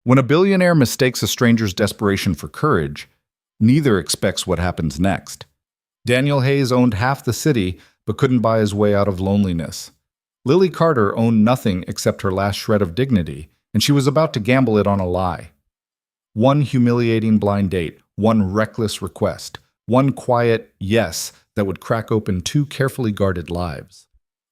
When a billionaire mistakes a stranger's desperation for courage, neither expects what happens next. Daniel Hayes owned half the city but couldn't buy his way out of loneliness. Lily Carter owned nothing except her last shred of dignity, and she was about to gamble it on a lie. One humiliating blind date, one reckless request, one quiet yes that would crack open two carefully guarded lives.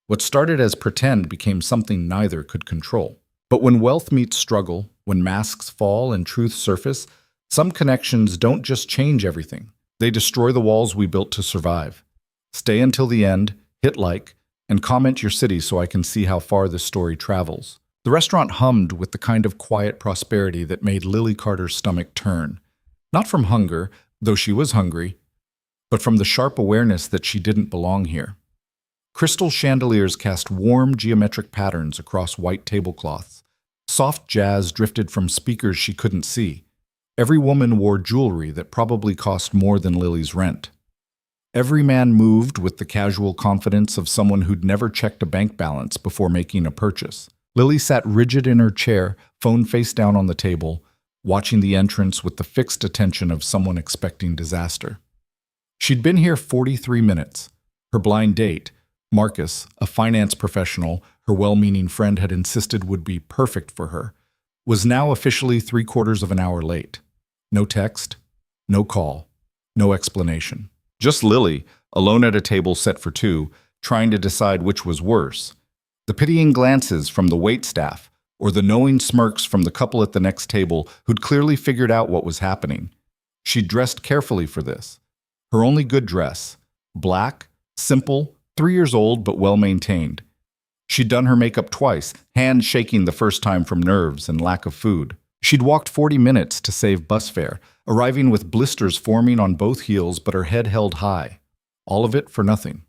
What started as pretend became something neither could control. But when wealth meets struggle, when masks fall and truth surface, some connections don't just change everything. They destroy the walls we built to survive. Stay until the end, hit like, and comment your city so I can see how far this story travels. The restaurant hummed with the kind of quiet prosperity that made Lily Carter's stomach turn. Not from hunger, though she was hungry, but from the sharp awareness that she didn't belong here. Crystal chandeliers cast warm geometric patterns across white tablecloths. Soft jazz drifted from speakers she couldn't see. Every woman wore jewelry that probably cost more than Lily's rent. Every man moved with the casual confidence of someone who'd never checked a bank balance before making a purchase. Lily sat rigid in her chair, phone face down on the table, watching the entrance with the fixed attention of someone expecting disaster. She'd been here 43 minutes. Her blind date, Marcus, a finance professional her well-meaning friend had insisted would be perfect for her, was now officially 3/4 of an hour late. No text, no call, no explanation. Just Lily, alone at a table set for two, trying to decide which was worse. The pitying glances from the waitstaff, or the knowing smirks from the couple at the next table who'd clearly figured out what was happening. She'd dressed carefully for this. Her only good dress, black, simple, 3 years old but well-maintained. She'd done her makeup twice, hands shaking the first time from nerves and lack of food. She'd walked 40 minutes to save bus fare, arriving with blisters forming on both heels but her head held high. All of it for nothing.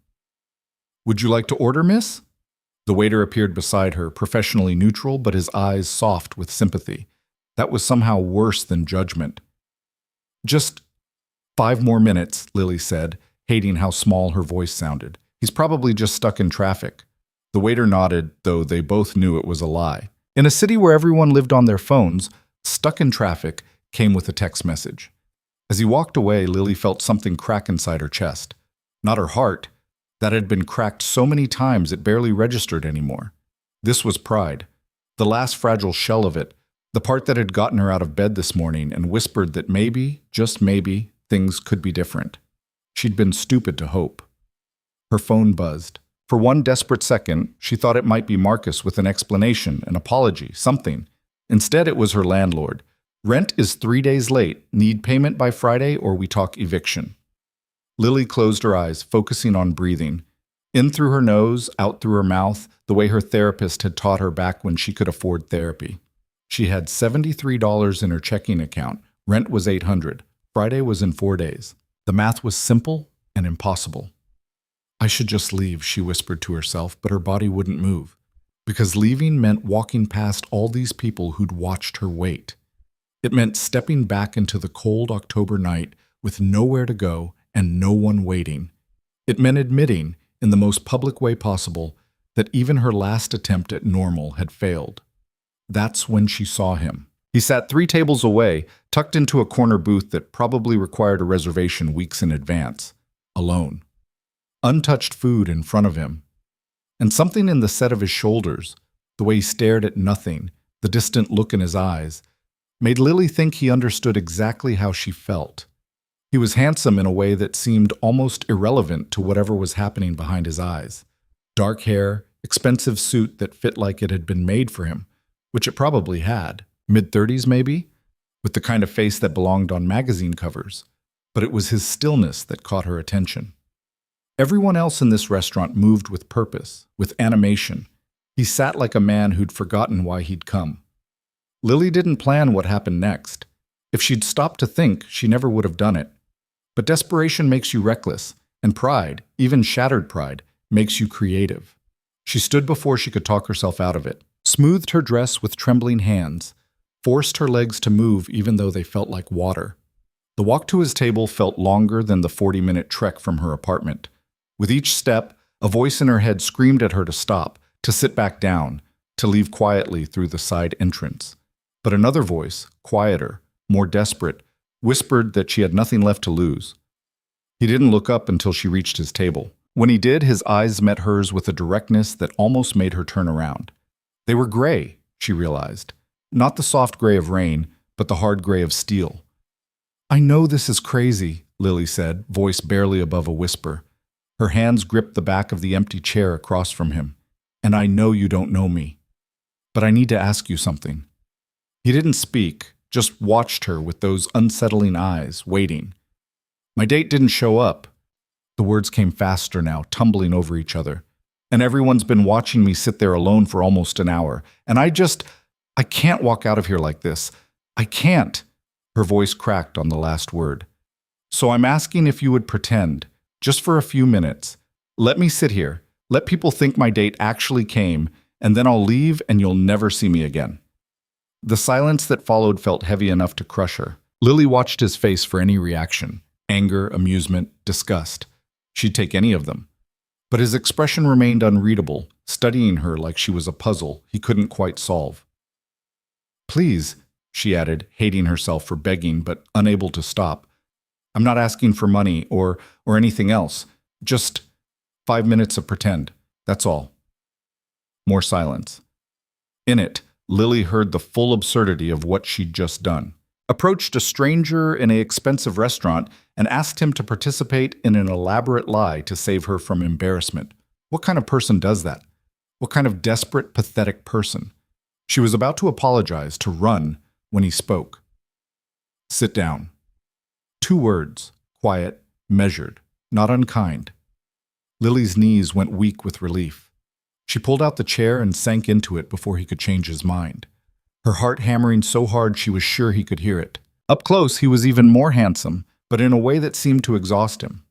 "Would you like to order, miss?" The waiter appeared beside her, professionally neutral but his eyes soft with sympathy. That was somehow worse than judgment. "Just 5 more minutes," Lily said, hating how small her voice sounded. "He's probably just stuck in traffic." The waiter nodded, though they both knew it was a lie. In a city where everyone lived on their phones, stuck in traffic came with a text message. As he walked away, Lily felt something crack inside her chest. Not her heart. That had been cracked so many times it barely registered anymore. This was pride. The last fragile shell of it, the part that had gotten her out of bed this morning and whispered that maybe, just maybe, things could be different. She'd been stupid to hope. Her phone buzzed. For one desperate second, she thought it might be Marcus with an explanation, an apology, something. Instead, it was her landlord. "Rent is 3 days late. Need payment by Friday or we talk eviction." Lily closed her eyes, focusing on breathing. In through her nose, out through her mouth, the way her therapist had taught her back when she could afford therapy. She had $73 in her checking account. Rent was $800. Friday was in 4 days. The math was simple and impossible. "I should just leave," she whispered to herself, but her body wouldn't move. Because leaving meant walking past all these people who'd watched her wait. It meant stepping back into the cold October night with nowhere to go and no one waiting. It meant admitting, in the most public way possible, that even her last attempt at normal had failed. That's when she saw him. He sat 3 tables away, tucked into a corner booth that probably required a reservation weeks in advance, alone. Untouched food in front of him. And something in the set of his shoulders, the way he stared at nothing, the distant look in his eyes, made Lily think he understood exactly how she felt. He was handsome in a way that seemed almost irrelevant to whatever was happening behind his eyes. Dark hair, expensive suit that fit like it had been made for him, which it probably had. Mid-30s maybe, with the kind of face that belonged on magazine covers. But it was his stillness that caught her attention. Everyone else in this restaurant moved with purpose, with animation. He sat like a man who'd forgotten why he'd come. Lily didn't plan what happened next. If she'd stopped to think, she never would have done it. But desperation makes you reckless, and pride, even shattered pride, makes you creative. She stood before she could talk herself out of it, smoothed her dress with trembling hands, forced her legs to move even though they felt like water. The walk to his table felt longer than the 40-minute trek from her apartment. With each step, a voice in her head screamed at her to stop, to sit back down, to leave quietly through the side entrance. But another voice, quieter, more desperate, whispered that she had nothing left to lose. He didn't look up until she reached his table. When he did, his eyes met hers with a directness that almost made her turn around. They were gray, she realized. Not the soft gray of rain, but the hard gray of steel. "I know this is crazy," Lily said, voice barely above a whisper. Her hands gripped the back of the empty chair across from him. "And I know you don't know me. But I need to ask you something." He didn't speak, just watched her with those unsettling eyes, waiting. "My date didn't show up." The words came faster now, tumbling over each other. "And everyone's been watching me sit there alone for almost an hour. And I can't walk out of here like this. I can't." Her voice cracked on the last word. "So I'm asking if you would pretend, just for a few minutes. Let me sit here. Let people think my date actually came, and then I'll leave and you'll never see me again." The silence that followed felt heavy enough to crush her. Lily watched his face for any reaction. Anger, amusement, disgust. She'd take any of them. But his expression remained unreadable, studying her like she was a puzzle he couldn't quite solve. "Please," she added, hating herself for begging but unable to stop. "I'm not asking for money or anything else. Just 5 minutes of pretend. That's all." More silence. In it, Lily heard the full absurdity of what she'd just done. Approached a stranger in an expensive restaurant and asked him to participate in an elaborate lie to save her from embarrassment. What kind of person does that? What kind of desperate, pathetic person? She was about to apologize, to run, when he spoke. "Sit down." 2 words, quiet, measured, not unkind. Lily's knees went weak with relief. She pulled out the chair and sank into it before he could change his mind. Her heart hammering so hard she was sure he could hear it. Up close, he was even more handsome, but in a way that seemed to exhaust him.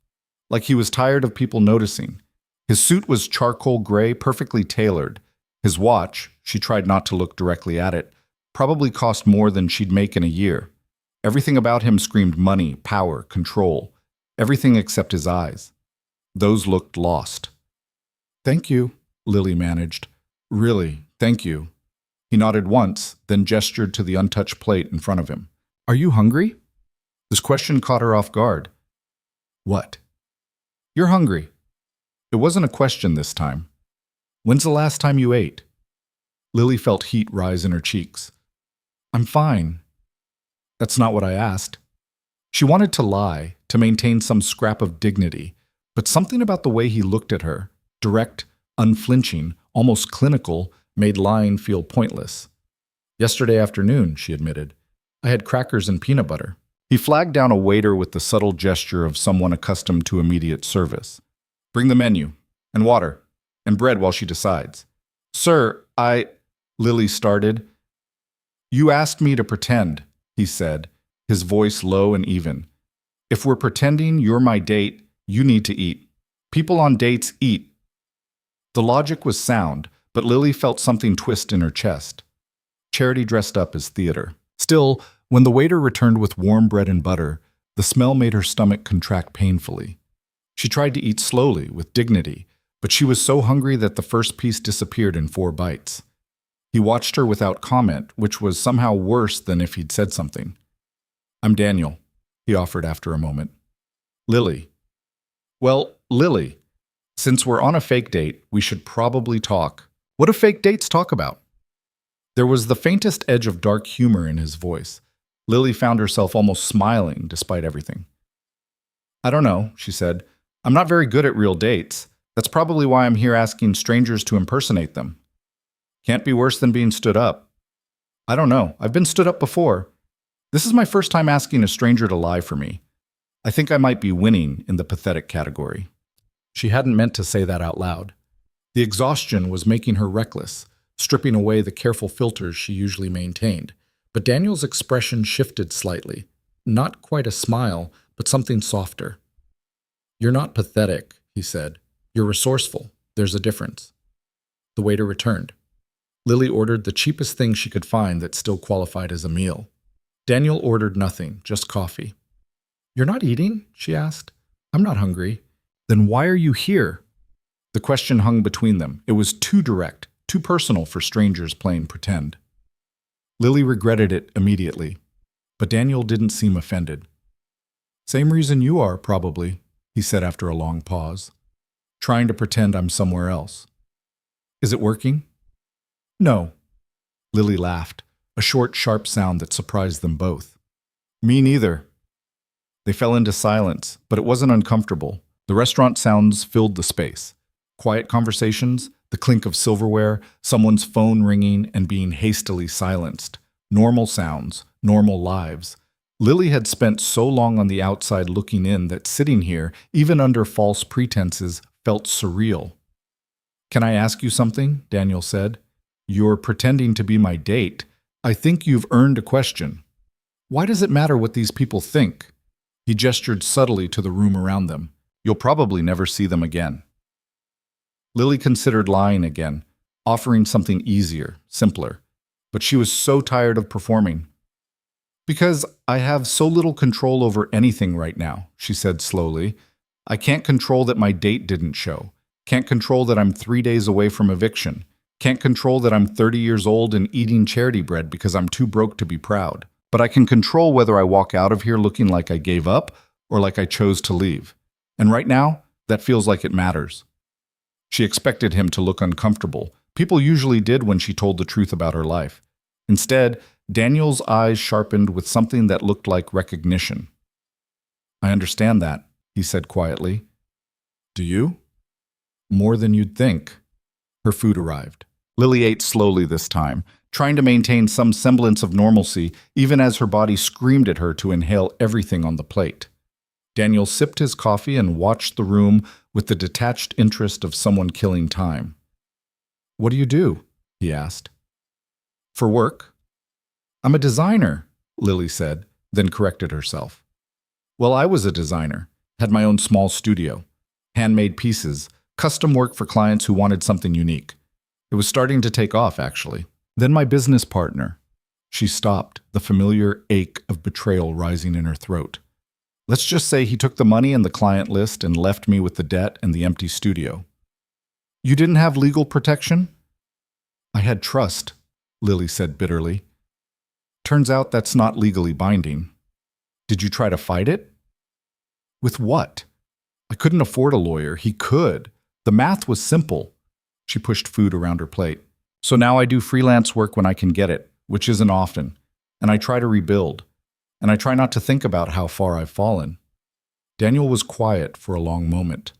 Like he was tired of people noticing. His suit was charcoal gray, perfectly tailored. His watch, she tried not to look directly at it, probably cost more than she'd make in a year. Everything about him screamed money, power, control. Everything except his eyes. Those looked lost. "Thank you," Lily managed. "Really, thank you." He nodded once, then gestured to the untouched plate in front of him. "Are you hungry?" This question caught her off guard. "What?" "You're hungry." It wasn't a question this time. "When's the last time you ate?" Lily felt heat rise in her cheeks. "I'm fine." "That's not what I asked." She wanted to lie, to maintain some scrap of dignity, but something about the way he looked at her, direct, unflinching, almost clinical, made lying feel pointless. "Yesterday afternoon," she admitted. "I had crackers and peanut butter." He flagged down a waiter with the subtle gesture of someone accustomed to immediate service. "Bring the menu, and water, and bread while she decides." "Sir, Lily started. "You asked me to pretend," he said, his voice low and even. "If we're pretending you're my date, you need to eat. People on dates eat." The logic was sound, but Lily felt something twist in her chest. Charity dressed up as theater. Still, when the waiter returned with warm bread and butter, the smell made her stomach contract painfully. She tried to eat slowly, with dignity, but she was so hungry that the first piece disappeared in 4 bites. He watched her without comment, which was somehow worse than if he'd said something. "I'm Daniel," he offered after a moment. "Lily." "Well, Lily, since we're on a fake date, we should probably talk. What do fake dates talk about?" There was the faintest edge of dark humor in his voice. Lily found herself almost smiling despite everything. "I don't know," she said. "I'm not very good at real dates. That's probably why I'm here asking strangers to impersonate them." "Can't be worse than being stood up." "I don't know. I've been stood up before. This is my first time asking a stranger to lie for me. I think I might be winning in the pathetic category." She hadn't meant to say that out loud. The exhaustion was making her reckless, stripping away the careful filters she usually maintained. But Daniel's expression shifted slightly. Not quite a smile, but something softer. "You're not pathetic," he said. "You're resourceful. There's a difference." The waiter returned. Lily ordered the cheapest thing she could find that still qualified as a meal. Daniel ordered nothing, just coffee. "You're not eating?" she asked. "I'm not hungry." "Then why are you here?" The question hung between them. It was too direct, too personal for strangers playing pretend. Lily regretted it immediately, but Daniel didn't seem offended. Same reason you are, probably, he said after a long pause. Trying to pretend I'm somewhere else. Is it working? No. Lily laughed, a short, sharp sound that surprised them both. Me neither. They fell into silence, but it wasn't uncomfortable. The restaurant sounds filled the space. Quiet conversations, the clink of silverware, someone's phone ringing and being hastily silenced. Normal sounds, normal lives. Lily had spent so long on the outside looking in that sitting here, even under false pretenses, felt surreal. Can I ask you something? Daniel said. You're pretending to be my date. I think you've earned a question. Why does it matter what these people think? He gestured subtly to the room around them. You'll probably never see them again. Lily considered lying again, offering something easier, simpler. But she was so tired of performing. Because I have so little control over anything right now, she said slowly. I can't control that my date didn't show. Can't control that I'm 3 days away from eviction. Can't control that I'm 30 years old and eating charity bread because I'm too broke to be proud. But I can control whether I walk out of here looking like I gave up or like I chose to leave. And right now, that feels like it matters. She expected him to look uncomfortable. People usually did when she told the truth about her life. Instead, Daniel's eyes sharpened with something that looked like recognition. I understand that, he said quietly. Do you? More than you'd think. Her food arrived. Lily ate slowly this time, trying to maintain some semblance of normalcy, even as her body screamed at her to inhale everything on the plate. Daniel sipped his coffee and watched the room with the detached interest of someone killing time. What do you do? He asked. For work? I'm a designer, Lily said, then corrected herself. Well, I was a designer, had my own small studio, handmade pieces, custom work for clients who wanted something unique. It was starting to take off, actually. Then my business partner. She stopped, the familiar ache of betrayal rising in her throat. Let's just say he took the money and the client list and left me with the debt and the empty studio. You didn't have legal protection? I had trust, Lily said bitterly. Turns out that's not legally binding. Did you try to fight it? With what? I couldn't afford a lawyer. He could. The math was simple. She pushed food around her plate. So now I do freelance work when I can get it, which isn't often. And I try to rebuild. And I try not to think about how far I've fallen. Daniel was quiet for a long moment.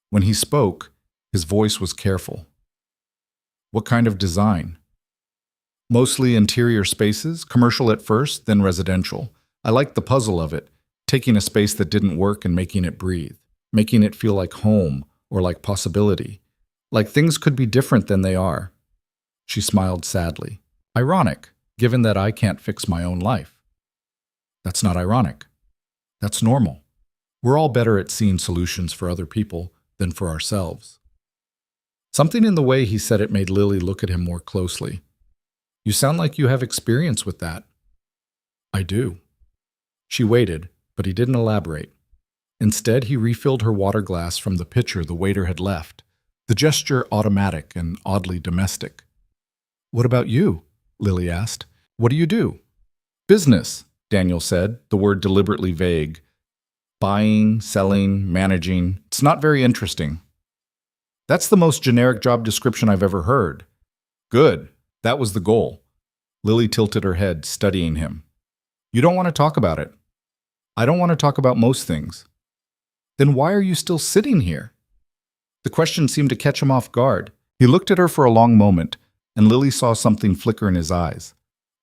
When he spoke, his voice was careful. What kind of design? Mostly interior spaces, commercial at first, then residential. I liked the puzzle of it, taking a space that didn't work and making it breathe, making it feel like home or like possibility, like things could be different than they are. She smiled sadly. Ironic, given that I can't fix my own life. That's not ironic. That's normal. We're all better at seeing solutions for other people than for ourselves. Something in the way he said it made Lily look at him more closely. You sound like you have experience with that. I do. She waited, but he didn't elaborate. Instead, he refilled her water glass from the pitcher the waiter had left, the gesture automatic and oddly domestic. What about you? Lily asked. What do you do? Business, Daniel said, the word deliberately vague. Buying, selling, managing. It's not very interesting. That's the most generic job description I've ever heard. Good. That was the goal. Lily tilted her head, studying him. You don't want to talk about it. I don't want to talk about most things. Then why are you still sitting here? The question seemed to catch him off guard. He looked at her for a long moment, and Lily saw something flicker in his eyes.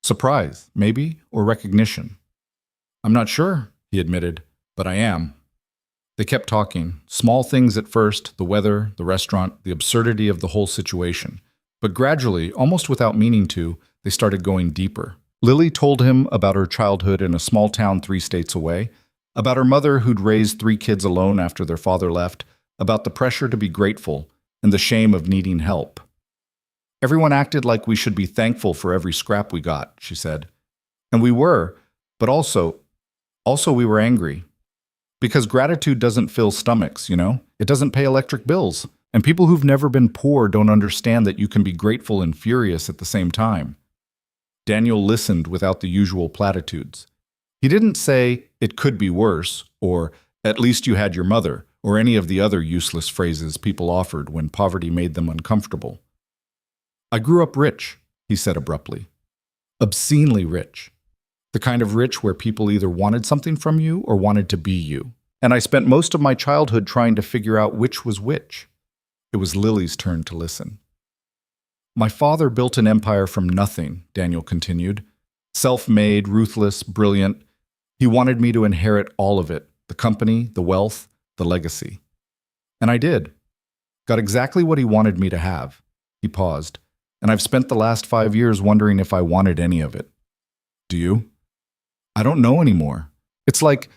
Surprise, maybe, or recognition. I'm not sure, he admitted, but I am. They kept talking, small things at first, the weather, the restaurant, the absurdity of the whole situation. But gradually, almost without meaning to, they started going deeper. Lily told him about her childhood in a small town 3 states away, about her mother who'd raised 3 kids alone after their father left, about the pressure to be grateful and the shame of needing help. Everyone acted like we should be thankful for every scrap we got, she said. And we were, but also we were angry. Because gratitude doesn't fill stomachs, you know? It doesn't pay electric bills. And people who've never been poor don't understand that you can be grateful and furious at the same time. Daniel listened without the usual platitudes. He didn't say, "It could be worse," or "At least you had your mother," or any of the other useless phrases people offered when poverty made them uncomfortable. "I grew up rich," he said abruptly. "Obscenely rich. The kind of rich where people either wanted something from you or wanted to be you. And I spent most of my childhood trying to figure out which was which." It was Lily's turn to listen. "My father built an empire from nothing," Daniel continued. "Self-made, ruthless, brilliant. He wanted me to inherit all of it, the company, the wealth, the legacy. And I did. Got exactly what he wanted me to have." He paused. "And I've spent the last 5 years wondering if I wanted any of it. Do you? I don't know anymore. It's like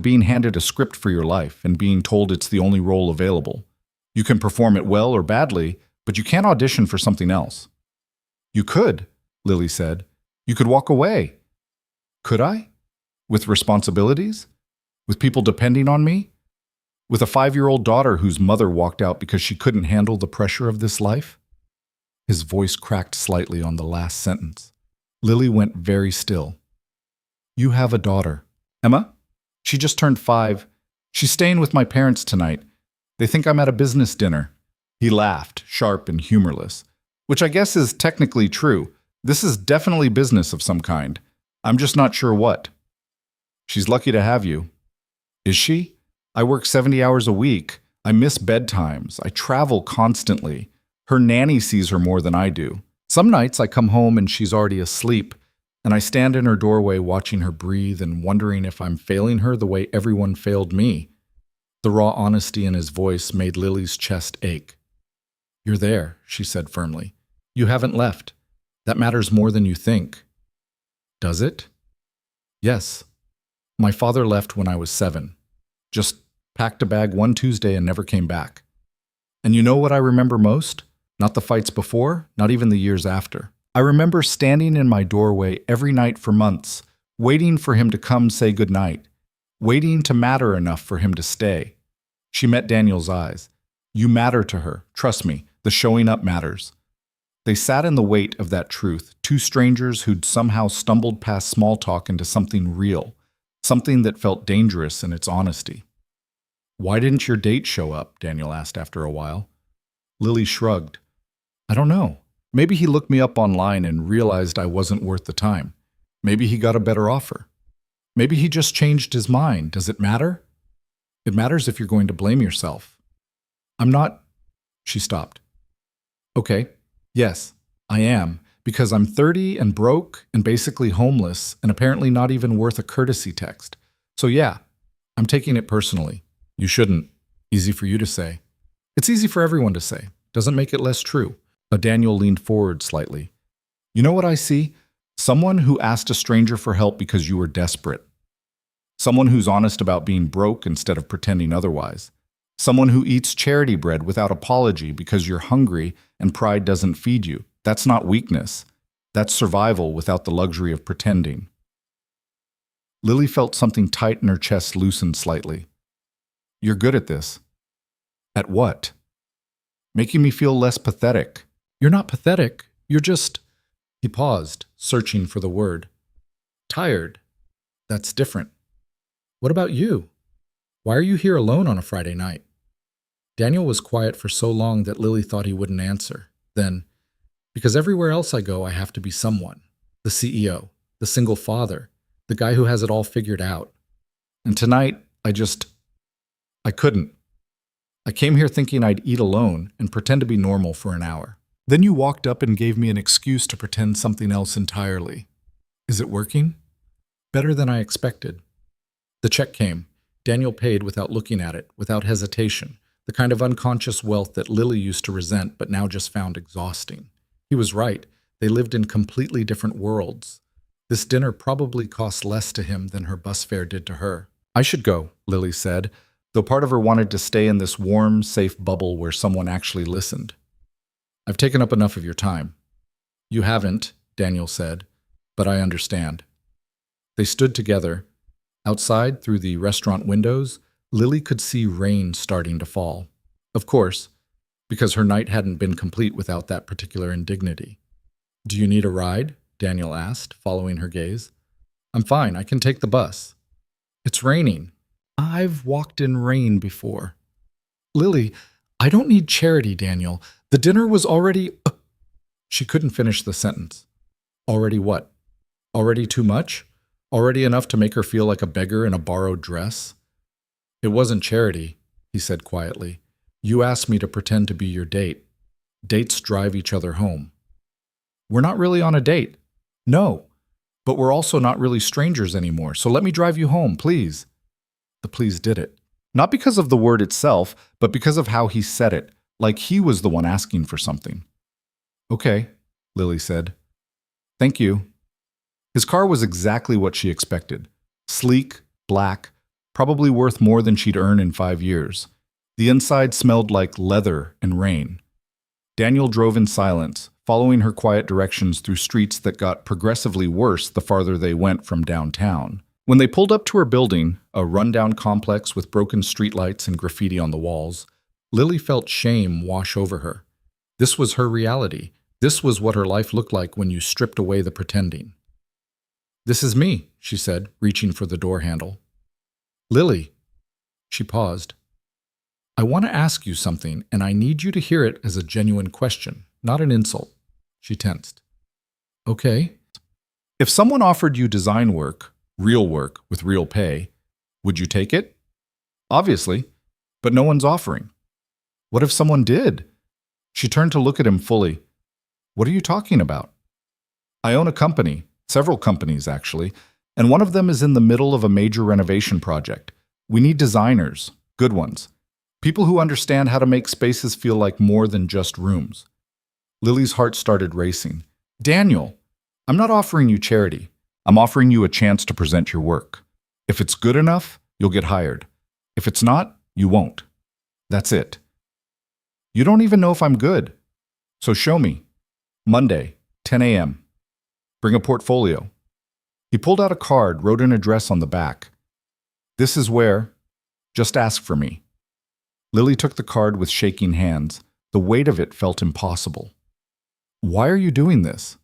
being handed a script for your life and being told it's the only role available. You can perform it well or badly, but you can't audition for something else." "You could," Lily said. "You could walk away." "Could I? With responsibilities? With people depending on me? With a 5-year-old daughter whose mother walked out because she couldn't handle the pressure of this life?" His voice cracked slightly on the last sentence. Lily went very still. "You have a daughter." "Emma? She just turned 5. She's staying with my parents tonight. They think I'm at a business dinner." He laughed, sharp and humorless, which I guess is technically true. This is definitely business of some kind. I'm just not sure what. "She's lucky to have you." "Is she? I work 70 hours a week. I miss bedtimes. I travel constantly. Her nanny sees her more than I do. Some nights I come home and she's already asleep, and I stand in her doorway watching her breathe and wondering if I'm failing her the way everyone failed me." The raw honesty in his voice made Lily's chest ache. "You're there," she said firmly. "You haven't left. That matters more than you think." "Does it?" "Yes. My father left when I was 7. Just packed a bag one Tuesday and never came back. And you know what I remember most? Not the fights before, not even the years after. I remember standing in my doorway every night for months, waiting for him to come say goodnight, waiting to matter enough for him to stay." She met Daniel's eyes. "You matter to her. Trust me, the showing up matters." They sat in the weight of that truth, two strangers who'd somehow stumbled past small talk into something real, something that felt dangerous in its honesty. "Why didn't your date show up?" Daniel asked after a while. Lily shrugged. "I don't know. Maybe he looked me up online and realized I wasn't worth the time. Maybe he got a better offer. Maybe he just changed his mind. Does it matter? It matters if you're going to blame yourself." "I'm not—" She stopped. "Okay, yes, I am, because I'm 30 and broke and basically homeless and apparently not even worth a courtesy text. So yeah, I'm taking it personally. You shouldn't. Easy for you to say. It's easy for everyone to say. Doesn't make it less true." But Daniel leaned forward slightly. "You know what I see? Someone who asked a stranger for help because you were desperate. Someone who's honest about being broke instead of pretending otherwise. Someone who eats charity bread without apology because you're hungry and pride doesn't feed you. That's not weakness. That's survival without the luxury of pretending." Lily felt something tight in her chest loosen slightly. "You're good at this." "At what?" "Making me feel less pathetic." "You're not pathetic. You're just—" He paused, searching for the word. "Tired. That's different. What about you? Why are you here alone on a Friday night?" Daniel was quiet for so long that Lily thought he wouldn't answer. Then, "Because everywhere else I go, I have to be someone. The CEO, the single father, the guy who has it all figured out. And tonight, I couldn't. I came here thinking I'd eat alone and pretend to be normal for an hour. Then you walked up and gave me an excuse to pretend something else entirely. Is it working?" "Better than I expected." The check came. Daniel paid without looking at it, without hesitation, the kind of unconscious wealth that Lily used to resent but now just found exhausting. He was right. They lived in completely different worlds. This dinner probably cost less to him than her bus fare did to her. "I should go," Lily said, though part of her wanted to stay in this warm, safe bubble where someone actually listened. "I've taken up enough of your time." "You haven't," Daniel said, "but I understand." They stood together. Outside, through the restaurant windows, Lily could see rain starting to fall. Of course, because her night hadn't been complete without that particular indignity. "Do you need a ride?" Daniel asked, following her gaze. I'm fine, I can take the bus. It's raining. I've walked in rain before. Lily, I don't need charity, Daniel. The dinner was already... She couldn't finish the sentence. Already what? Already too much? Already enough to make her feel like a beggar in a borrowed dress? It wasn't charity, he said quietly. You asked me to pretend to be your date. Dates drive each other home. We're not really on a date. No, but we're also not really strangers anymore, so let me drive you home, please. The please did it. Not because of the word itself, but because of how he said it, like he was the one asking for something. Okay, Lily said. Thank you. His car was exactly what she expected. Sleek, black, probably worth more than she'd earn in 5 years. The inside smelled like leather and rain. Daniel drove in silence, following her quiet directions through streets that got progressively worse the farther they went from downtown. When they pulled up to her building, a rundown complex with broken streetlights and graffiti on the walls, Lily felt shame wash over her. This was her reality. This was what her life looked like when you stripped away the pretending. This is me, she said, reaching for the door handle. Lily. She paused. I want to ask you something, and I need you to hear it as a genuine question, not an insult. She tensed. Okay. If someone offered you design work with real pay, would you take it? Obviously, but no one's offering. What if someone did? She turned to look at him fully. What are you talking about? I own a company, several companies actually, and one of them is in the middle of a major renovation project. We need designers, good ones. People who understand how to make spaces feel like more than just rooms. Lily's heart started racing. Daniel, I'm not offering you charity. I'm offering you a chance to present your work. If it's good enough, you'll get hired. If it's not, you won't. That's it. You don't even know if I'm good. So show me. Monday, 10 a.m. Bring a portfolio. He pulled out a card, wrote an address on the back. This is where. Just ask for me. Lily took the card with shaking hands. The weight of it felt impossible. Why are you doing this?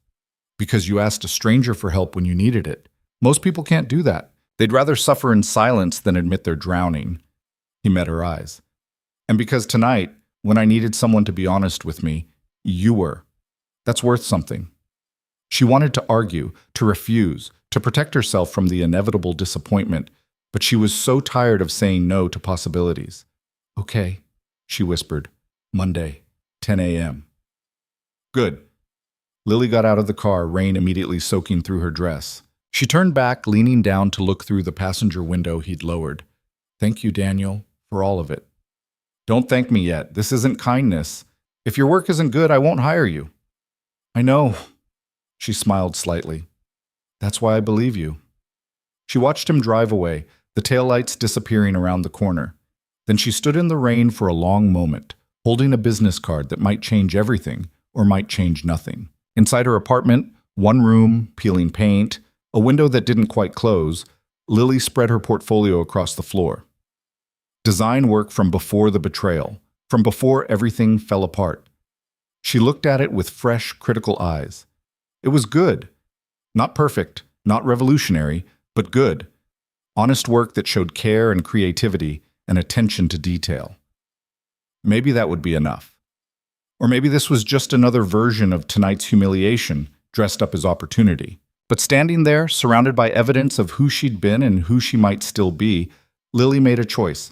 Because you asked a stranger for help when you needed it. Most people can't do that. They'd rather suffer in silence than admit they're drowning. He met her eyes. And because tonight, when I needed someone to be honest with me, you were. That's worth something. She wanted to argue, to refuse, to protect herself from the inevitable disappointment, but she was so tired of saying no to possibilities. Okay, she whispered. Monday, 10 a.m. Good. Lily got out of the car, rain immediately soaking through her dress. She turned back, leaning down to look through the passenger window he'd lowered. Thank you, Daniel, for all of it. Don't thank me yet. This isn't kindness. If your work isn't good, I won't hire you. I know. She smiled slightly. That's why I believe you. She watched him drive away, the taillights disappearing around the corner. Then she stood in the rain for a long moment, holding a business card that might change everything or might change nothing. Inside her apartment, one room, peeling paint, a window that didn't quite close, Lily spread her portfolio across the floor. Design work from before the betrayal, from before everything fell apart. She looked at it with fresh, critical eyes. It was good. Not perfect, not revolutionary, but good. Honest work that showed care and creativity and attention to detail. Maybe that would be enough. Or maybe this was just another version of tonight's humiliation, dressed up as opportunity. But standing there, surrounded by evidence of who she'd been and who she might still be, Lily made a choice.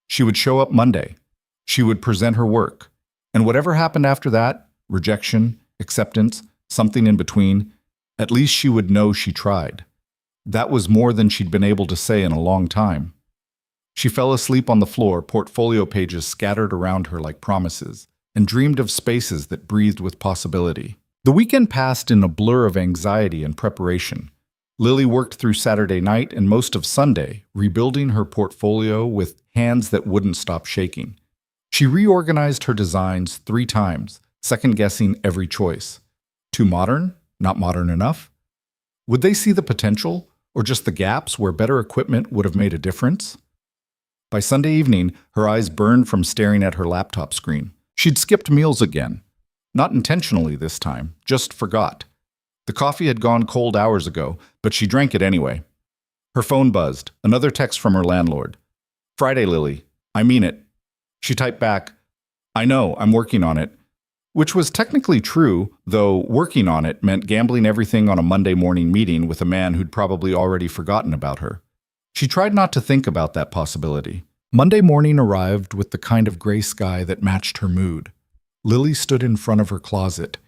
She would show up Monday. She would present her work. And whatever happened after that, rejection, acceptance, something in between, at least she would know she tried. That was more than she'd been able to say in a long time. She fell asleep on the floor, portfolio pages scattered around her like promises, and dreamed of spaces that breathed with possibility. The weekend passed in a blur of anxiety and preparation. Lily worked through Saturday night and most of Sunday, rebuilding her portfolio with hands that wouldn't stop shaking. She reorganized her designs 3 times, second-guessing every choice. Too modern? Not modern enough? Would they see the potential, or just the gaps where better equipment would have made a difference? By Sunday evening, her eyes burned from staring at her laptop screen. She'd skipped meals again. Not intentionally this time, just forgot. The coffee had gone cold hours ago, but she drank it anyway. Her phone buzzed. Another text from her landlord. "Friday, Lily. I mean it." She typed back, "I know, I'm working on it." Which was technically true, though working on it meant gambling everything on a Monday morning meeting with a man who'd probably already forgotten about her. She tried not to think about that possibility. Monday morning arrived with the kind of gray sky that matched her mood. Lily stood in front of her closet,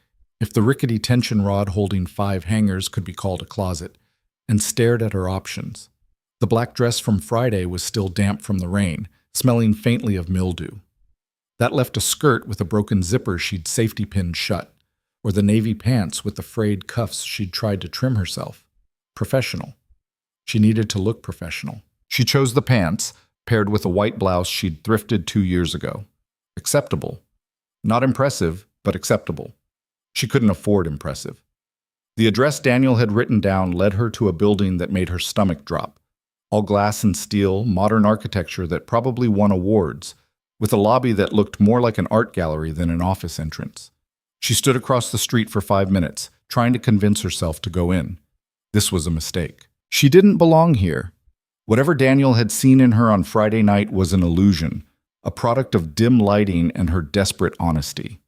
if the rickety tension rod holding 5 hangers could be called a closet, and stared at her options. The black dress from Friday was still damp from the rain, smelling faintly of mildew. That left a skirt with a broken zipper she'd safety pinned shut, or the navy pants with the frayed cuffs she'd tried to trim herself. Professional. She needed to look professional. She chose the pants, paired with a white blouse she'd thrifted 2 years ago. Acceptable. Not impressive, but acceptable. She couldn't afford impressive. The address Daniel had written down led her to a building that made her stomach drop. All glass and steel, modern architecture that probably won awards, with a lobby that looked more like an art gallery than an office entrance. She stood across the street for 5 minutes, trying to convince herself to go in. This was a mistake. She didn't belong here. Whatever Daniel had seen in her on Friday night was an illusion, a product of dim lighting and her desperate honesty.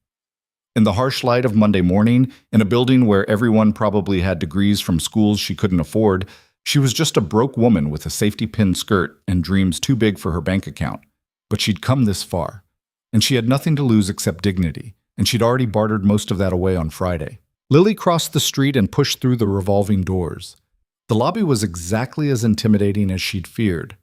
In the harsh light of Monday morning, in a building where everyone probably had degrees from schools she couldn't afford, she was just a broke woman with a safety pin skirt and dreams too big for her bank account. But she'd come this far, and she had nothing to lose except dignity, and she'd already bartered most of that away on Friday. Lily crossed the street and pushed through the revolving doors. The lobby was exactly as intimidating as she'd feared.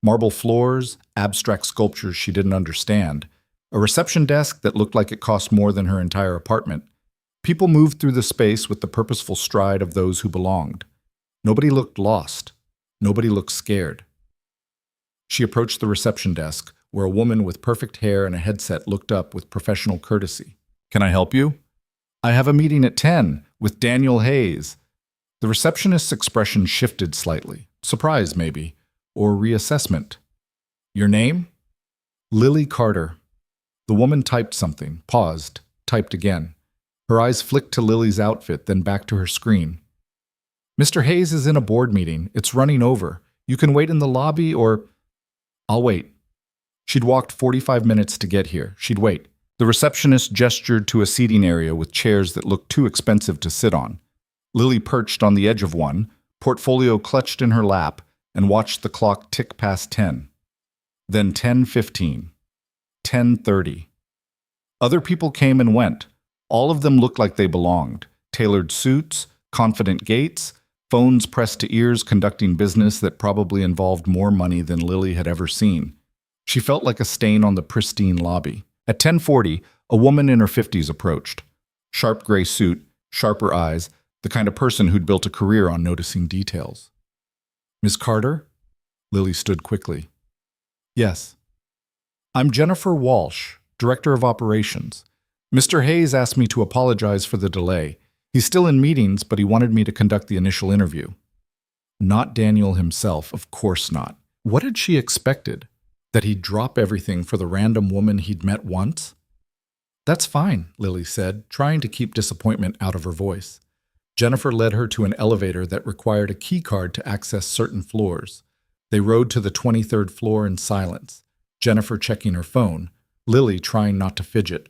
Marble floors, abstract sculptures she didn't understand, a reception desk that looked like it cost more than her entire apartment. People moved through the space with the purposeful stride of those who belonged. Nobody looked lost. Nobody looked scared. She approached the reception desk, where a woman with perfect hair and a headset looked up with professional courtesy. "Can I help you?" "I have a meeting at 10 with Daniel Hayes." The receptionist's expression shifted slightly. Surprise, maybe, or reassessment. "Your name?" "Lily Carter." The woman typed something, paused, typed again. Her eyes flicked to Lily's outfit, then back to her screen. "Mr. Hayes is in a board meeting. It's running over. You can wait in the lobby or—" "I'll wait." She'd walked 45 minutes to get here. She'd wait. The receptionist gestured to a seating area with chairs that looked too expensive to sit on. Lily perched on the edge of one, portfolio clutched in her lap, and watched the clock tick past 10. Then 10:15. 10:30. Other people came and went. All of them looked like they belonged. Tailored suits, confident gaits, phones pressed to ears conducting business that probably involved more money than Lily had ever seen. She felt like a stain on the pristine lobby. At 10:40, a woman in her 50s approached. Sharp gray suit, sharper eyes, the kind of person who'd built a career on noticing details. "Ms. Carter?" Lily stood quickly. "Yes." "I'm Jennifer Walsh, Director of Operations. Mr. Hayes asked me to apologize for the delay. He's still in meetings, but he wanted me to conduct the initial interview." Not Daniel himself, of course not. What had she expected? That he'd drop everything for the random woman he'd met once? "That's fine," Lily said, trying to keep disappointment out of her voice. Jennifer led her to an elevator that required a key card to access certain floors. They rode to the 23rd floor in silence, Jennifer checking her phone, Lily trying not to fidget.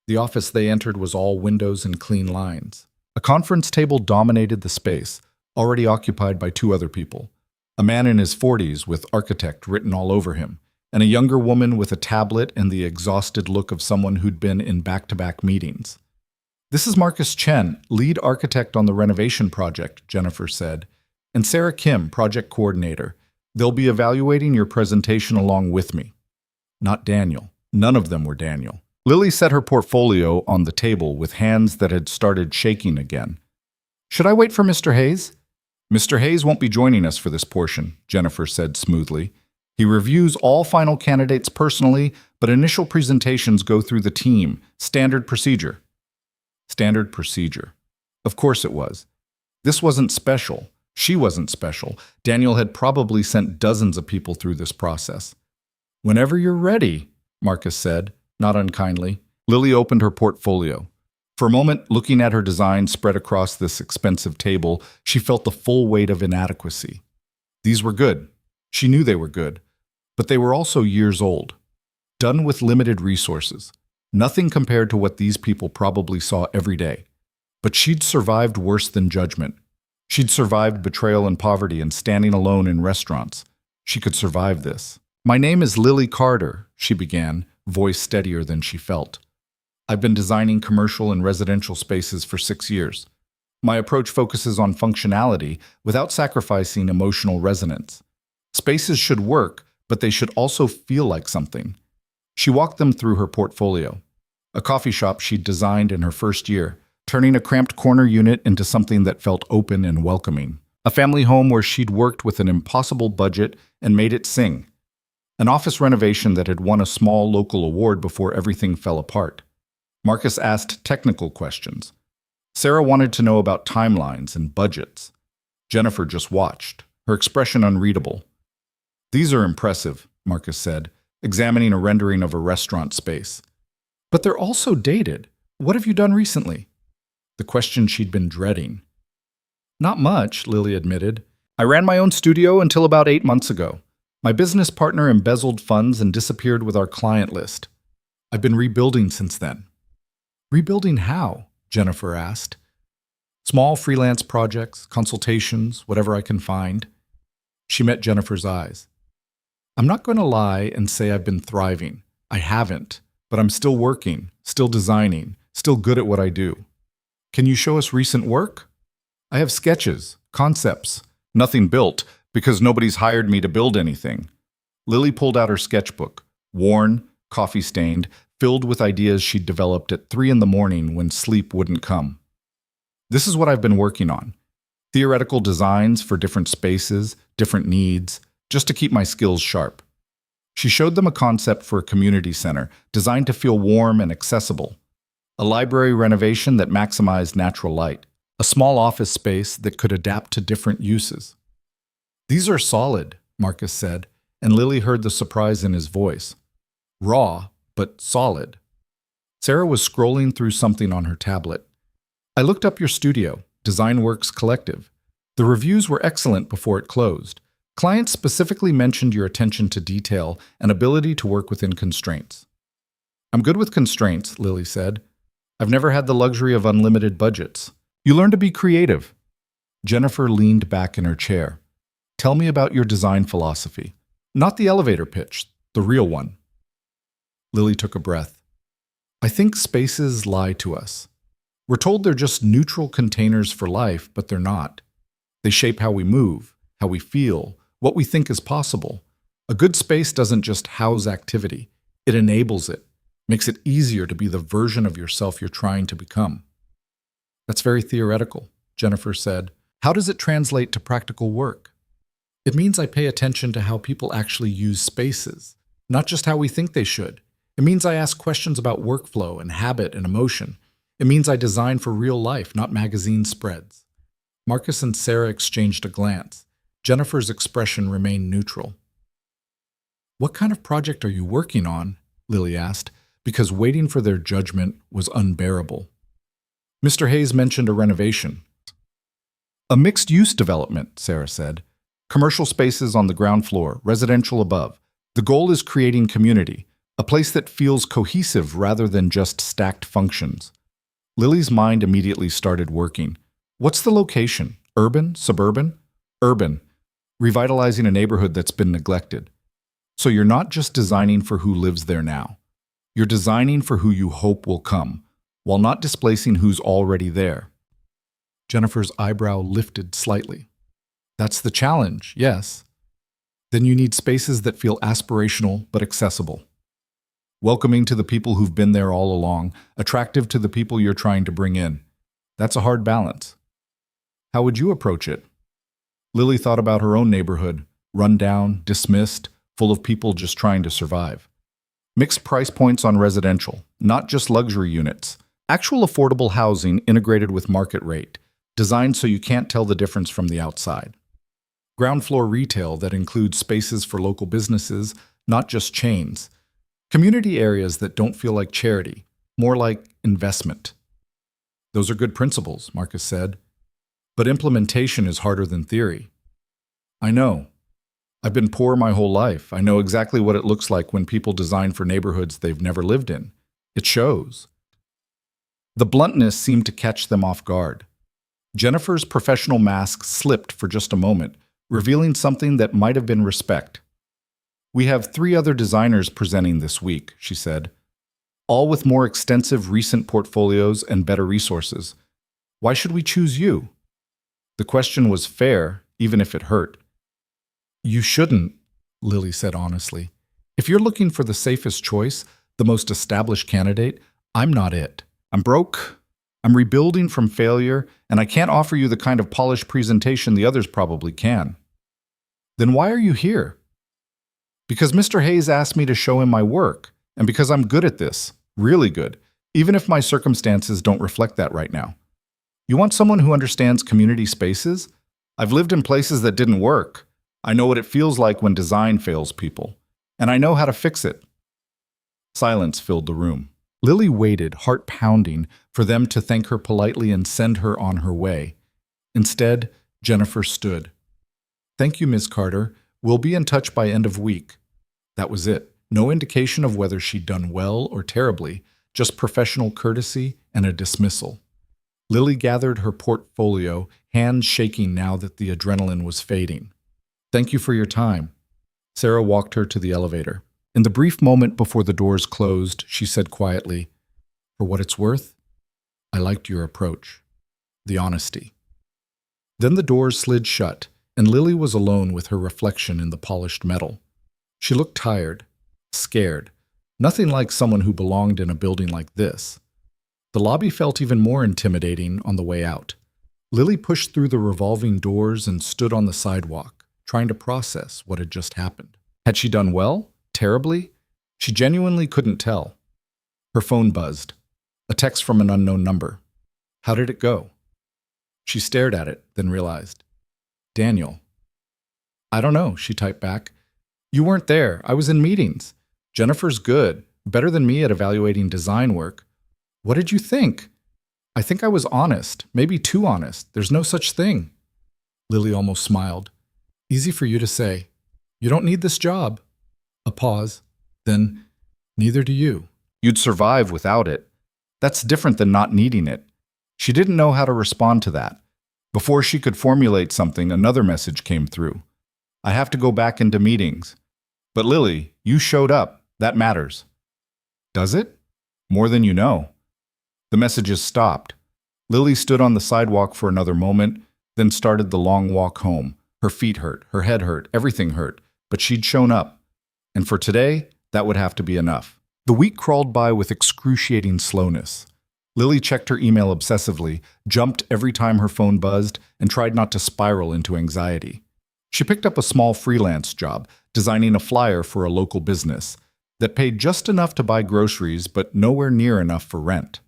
The office they entered was all windows and clean lines. A conference table dominated the space, already occupied by 2 other people. A man in his 40s with architect written all over him, and a younger woman with a tablet and the exhausted look of someone who'd been in back-to-back meetings. "This is Marcus Chen, lead architect on the renovation project," Jennifer said, "and Sarah Kim, project coordinator. They'll be evaluating your presentation along with me." Not Daniel. None of them were Daniel. Lily set her portfolio on the table with hands that had started shaking again. "Should I wait for Mr. Hayes?" "Mr. Hayes won't be joining us for this portion," Jennifer said smoothly. "He reviews all final candidates personally, but initial presentations go through the team. Standard procedure." Standard procedure. Of course it was. This wasn't special. She wasn't special. Daniel had probably sent dozens of people through this process. "Whenever you're ready," Marcus said, not unkindly. Lily opened her portfolio. For a moment, looking at her design spread across this expensive table, she felt the full weight of inadequacy. These were good. She knew they were good. But they were also years old. Done with limited resources. Nothing compared to what these people probably saw every day. But she'd survived worse than judgment. She'd survived betrayal and poverty and standing alone in restaurants. She could survive this. "My name is Lily Carter," she began, voice steadier than she felt. "I've been designing commercial and residential spaces for 6 years. My approach focuses on functionality without sacrificing emotional resonance. Spaces should work, but they should also feel like something." She walked them through her portfolio. A coffee shop she'd designed in her first year, turning a cramped corner unit into something that felt open and welcoming. A family home where she'd worked with an impossible budget and made it sing. An office renovation that had won a small local award before everything fell apart. Marcus asked technical questions. Sarah wanted to know about timelines and budgets. Jennifer just watched, her expression unreadable. "These are impressive," Marcus said, examining a rendering of a restaurant space. "But they're also dated. What have you done recently?" The question she'd been dreading. "Not much," Lily admitted. "I ran my own studio until about 8 months ago. My business partner embezzled funds and disappeared with our client list. I've been rebuilding since then." "Rebuilding how?" Jennifer asked. "Small freelance projects, consultations, whatever I can find." She met Jennifer's eyes. "I'm not going to lie and say I've been thriving. I haven't, but I'm still working, still designing, still good at what I do. Can you show us recent work?" "I have sketches, concepts, nothing built, because nobody's hired me to build anything." Lily pulled out her sketchbook, worn, coffee-stained, filled with ideas she'd developed at 3 in the morning when sleep wouldn't come. "This is what I've been working on. Theoretical designs for different spaces, different needs, just to keep my skills sharp." She showed them a concept for a community center, designed to feel warm and accessible. A library renovation that maximized natural light. A small office space that could adapt to different uses. "These are solid," Marcus said, and Lily heard the surprise in his voice. "Raw, but solid." Sarah was scrolling through something on her tablet. "I looked up your studio, DesignWorks Collective. The reviews were excellent before it closed. Clients specifically mentioned your attention to detail and ability to work within constraints." "I'm good with constraints," Lily said. "I've never had the luxury of unlimited budgets. You learn to be creative." Jennifer leaned back in her chair. "Tell me about your design philosophy. Not the elevator pitch, the real one." Lily took a breath. "I think spaces lie to us. We're told they're just neutral containers for life, but they're not. They shape how we move, how we feel, what we think is possible. A good space doesn't just house activity. It enables it, makes it easier to be the version of yourself you're trying to become." "That's very theoretical," Jennifer said. "How does it translate to practical work?" "It means I pay attention to how people actually use spaces, not just how we think they should. It means I ask questions about workflow and habit and emotion. It means I design for real life, not magazine spreads." Marcus and Sarah exchanged a glance. Jennifer's expression remained neutral. "What kind of project are you working on?" Lily asked, because waiting for their judgment was unbearable. Mr. Hayes mentioned a renovation. "A mixed-use development," Sarah said. "Commercial spaces on the ground floor, residential above. The goal is creating community, a place that feels cohesive rather than just stacked functions." Lily's mind immediately started working. "What's the location? Urban? Suburban?" "Urban. Revitalizing a neighborhood that's been neglected." "So you're not just designing for who lives there now. You're designing for who you hope will come, while not displacing who's already there." Jennifer's eyebrow lifted slightly. "That's the challenge, yes. Then you need spaces that feel aspirational but accessible. Welcoming to the people who've been there all along, attractive to the people you're trying to bring in. That's a hard balance." "How would you approach it?" Lily thought about her own neighborhood, run down, dismissed, full of people just trying to survive. Mixed price points on residential, not just luxury units. Actual affordable housing integrated with market rate, designed so you can't tell the difference from the outside. Ground floor retail that includes spaces for local businesses, not just chains. Community areas that don't feel like charity, more like investment. Those are good principles, Marcus said. But implementation is harder than theory. I know. I've been poor my whole life. I know exactly what it looks like when people design for neighborhoods they've never lived in. It shows. The bluntness seemed to catch them off guard. Jennifer's professional mask slipped for just a moment, revealing something that might have been respect. We have 3 other designers presenting this week, she said, all with more extensive recent portfolios and better resources. Why should we choose you? The question was fair, even if it hurt. You shouldn't, Lily said honestly. If you're looking for the safest choice, the most established candidate, I'm not it. I'm broke, I'm rebuilding from failure, and I can't offer you the kind of polished presentation the others probably can. Then why are you here? Because Mr. Hayes asked me to show him my work, and because I'm good at this, really good, even if my circumstances don't reflect that right now. You want someone who understands community spaces? I've lived in places that didn't work. I know what it feels like when design fails people, and I know how to fix it. Silence filled the room. Lily waited, heart pounding, for them to thank her politely and send her on her way. Instead, Jennifer stood. Thank you, Ms. Carter. We'll be in touch by end of week. That was it. No indication of whether she'd done well or terribly, just professional courtesy and a dismissal. Lily gathered her portfolio, hands shaking now that the adrenaline was fading. Thank you for your time. Sarah walked her to the elevator. In the brief moment before the doors closed, she said quietly, for what it's worth, I liked your approach. The honesty. Then the doors slid shut, and Lily was alone with her reflection in the polished metal. She looked tired, scared, nothing like someone who belonged in a building like this. The lobby felt even more intimidating on the way out. Lily pushed through the revolving doors and stood on the sidewalk, trying to process what had just happened. Had she done well? Terribly? She genuinely couldn't tell. Her phone buzzed. A text from an unknown number. How did it go? She stared at it, then realized. Daniel. I don't know, she typed back. You weren't there. I was in meetings. Jennifer's good, better than me at evaluating design work. What did you think? I think I was honest, maybe too honest. There's no such thing. Lily almost smiled. Easy for you to say. You don't need this job. A pause. Then, neither do you. You'd survive without it. That's different than not needing it. She didn't know how to respond to that. Before she could formulate something, another message came through. I have to go back into meetings. But Lily, you showed up. That matters. Does it? More than you know. The messages stopped. Lily stood on the sidewalk for another moment, then started the long walk home. Her feet hurt, her head hurt, everything hurt, but she'd shown up. And for today, that would have to be enough. The week crawled by with excruciating slowness. Lily checked her email obsessively, jumped every time her phone buzzed, and tried not to spiral into anxiety. She picked up a small freelance job, designing a flyer for a local business, that paid just enough to buy groceries but nowhere near enough for rent.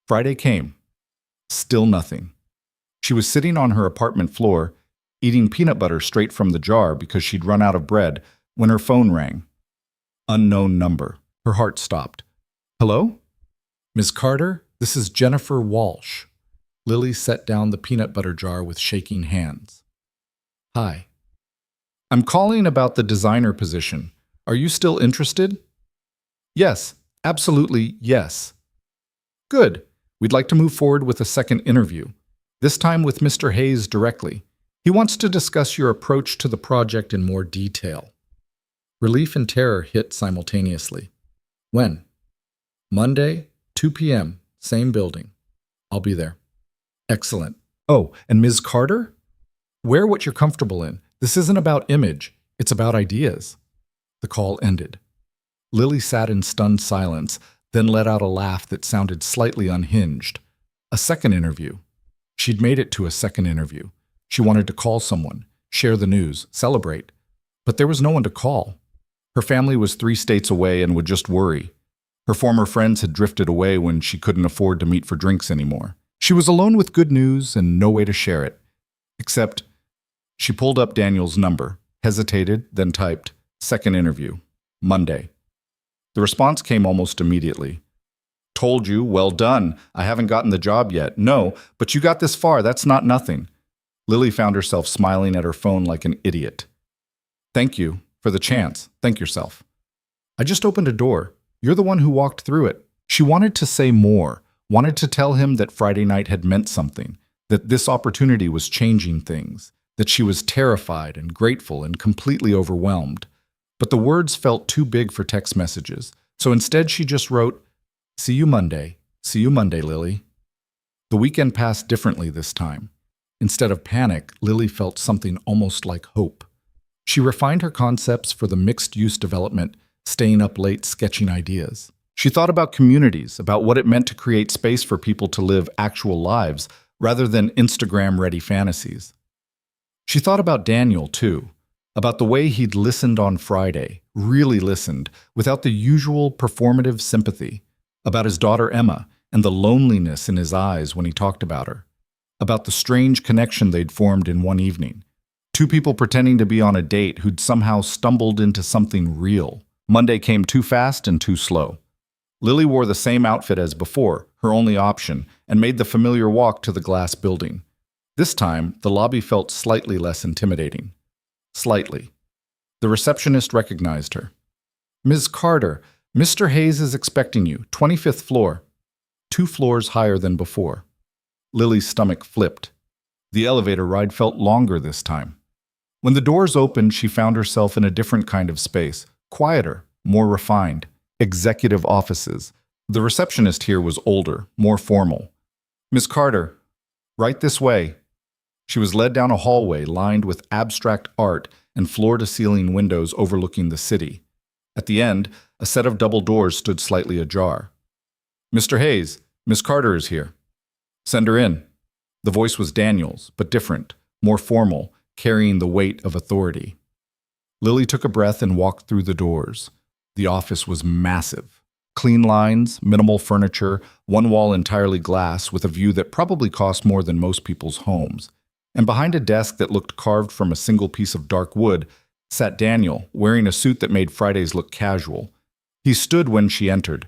Friday came. Still nothing. She was sitting on her apartment floor, eating peanut butter straight from the jar because she'd run out of bread, when her phone rang. Unknown number. Her heart stopped. Hello? Ms. Carter, this is Jennifer Walsh. Lily set down the peanut butter jar with shaking hands. Hi. I'm calling about the designer position. Are you still interested? Yes, absolutely yes. Good. We'd like to move forward with a second interview, this time with Mr. Hayes directly. He wants to discuss your approach to the project in more detail. Relief and terror hit simultaneously. When? Monday, 2 p.m., same building. I'll be there. Excellent. Oh, and Ms. Carter? Wear what you're comfortable in. This isn't about image. It's about ideas. The call ended. Lily sat in stunned silence, then let out a laugh that sounded slightly unhinged. A second interview. She'd made it to a second interview. She wanted to call someone, share the news, celebrate. But there was no one to call. Her family was 3 states away and would just worry. Her former friends had drifted away when she couldn't afford to meet for drinks anymore. She was alone with good news and no way to share it. Except, she pulled up Daniel's number, hesitated, then typed, second interview, Monday. The response came almost immediately. Told you, well done. I haven't gotten the job yet. No, but you got this far. That's not nothing. Lily found herself smiling at her phone like an idiot. Thank you for the chance. Thank yourself. I just opened a door. You're the one who walked through it. She wanted to say more, wanted to tell him that Friday night had meant something, that this opportunity was changing things, that she was terrified and grateful and completely overwhelmed. But the words felt too big for text messages, so instead she just wrote, "See you Monday. See you Monday, Lily." The weekend passed differently this time. Instead of panic, Lily felt something almost like hope. She refined her concepts for the mixed-use development, staying up late sketching ideas. She thought about communities, about what it meant to create space for people to live actual lives rather than Instagram-ready fantasies. She thought about Daniel, too, about the way he'd listened on Friday, really listened, without the usual performative sympathy, about his daughter Emma and the loneliness in his eyes when he talked about her, about the strange connection they'd formed in one evening. Two people pretending to be on a date who'd somehow stumbled into something real. Monday came too fast and too slow. Lily wore the same outfit as before, her only option, and made the familiar walk to the glass building. This time, the lobby felt slightly less intimidating. Slightly. The receptionist recognized her. "Ms. Carter, Mr. Hayes is expecting you, 25th floor." 2 floors higher than before. Lily's stomach flipped. The elevator ride felt longer this time. When the doors opened, she found herself in a different kind of space, quieter, more refined. Executive offices. The receptionist here was older, more formal. "Miss Carter, right this way." She was led down a hallway lined with abstract art and floor-to-ceiling windows overlooking the city. At the end, a set of double doors stood slightly ajar. "Mr. Hayes, Miss Carter is here." "Send her in." The voice was Daniel's, but different, more formal, carrying the weight of authority. Lily took a breath and walked through the doors. The office was massive. Clean lines, minimal furniture, one wall entirely glass with a view that probably cost more than most people's homes. And behind a desk that looked carved from a single piece of dark wood sat Daniel, wearing a suit that made Fridays look casual. He stood when she entered.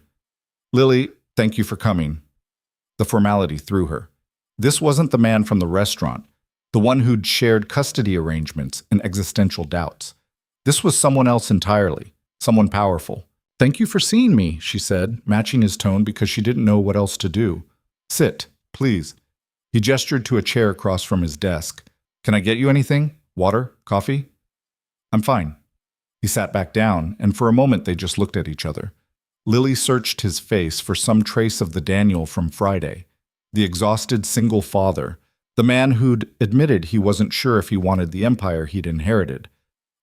"Lily, thank you for coming." The formality threw her. This wasn't the man from the restaurant, the one who'd shared custody arrangements and existential doubts. This was someone else entirely. Someone powerful. "Thank you for seeing me," she said, matching his tone because she didn't know what else to do. "Sit, please." He gestured to a chair across from his desk. "Can I get you anything? Water? Coffee?" "I'm fine." He sat back down, and for a moment they just looked at each other. Lily searched his face for some trace of the Daniel from Friday, the exhausted single father, the man who'd admitted he wasn't sure if he wanted the empire he'd inherited,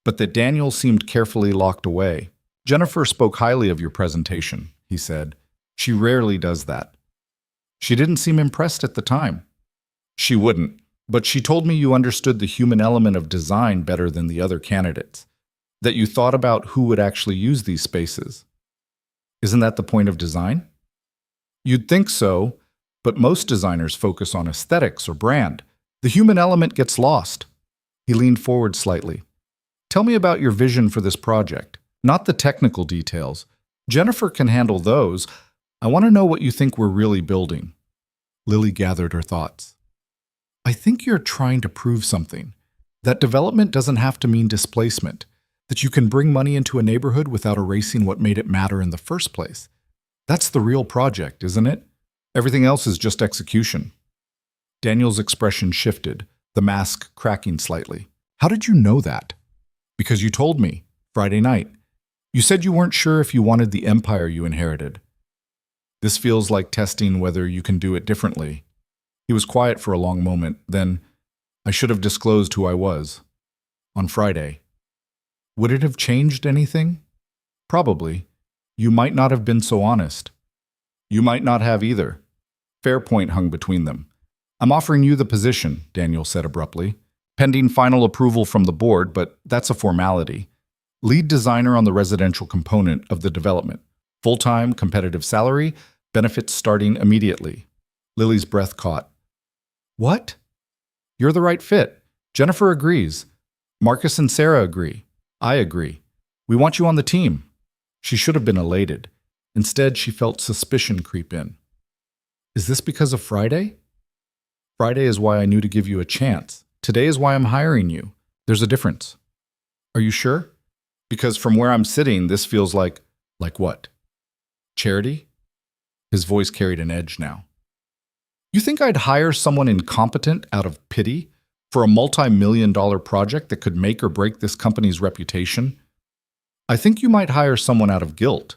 but that Daniel seemed carefully locked away. "Jennifer spoke highly of your presentation," he said. "She rarely does that." She didn't seem impressed at the time. "She wouldn't, but she told me you understood the human element of design better than the other candidates, that you thought about who would actually use these spaces." "Isn't that the point of design?" "You'd think so, but most designers focus on aesthetics or brand. The human element gets lost." He leaned forward slightly. "Tell me about your vision for this project, not the technical details. Jennifer can handle those. I want to know what you think we're really building." Lily gathered her thoughts. "I think you're trying to prove something. That development doesn't have to mean displacement. That you can bring money into a neighborhood without erasing what made it matter in the first place. That's the real project, isn't it? Everything else is just execution." Daniel's expression shifted, the mask cracking slightly. "How did you know that?" "Because you told me, Friday night. You said you weren't sure if you wanted the empire you inherited." "This feels like testing whether you can do it differently." He was quiet for a long moment, then, "I should have disclosed who I was. On Friday." "Would it have changed anything?" "Probably. You might not have been so honest." "You might not have either." Fair point hung between them. "I'm offering you the position," Daniel said abruptly. "Pending final approval from the board, but that's a formality. Lead designer on the residential component of the development. Full-time, competitive salary, benefits starting immediately." Lily's breath caught. "What?" "You're the right fit. Jennifer agrees. Marcus and Sarah agree. I agree. We want you on the team." She should have been elated. Instead, she felt suspicion creep in. Is this because of Friday? Friday is why I knew to give you a chance. Today is why I'm hiring you. There's a difference. Are you sure? Because from where I'm sitting, this feels like what? Charity? His voice carried an edge now. You think I'd hire someone incompetent out of pity for a multi-million-dollar project that could make or break this company's reputation? I think you might hire someone out of guilt.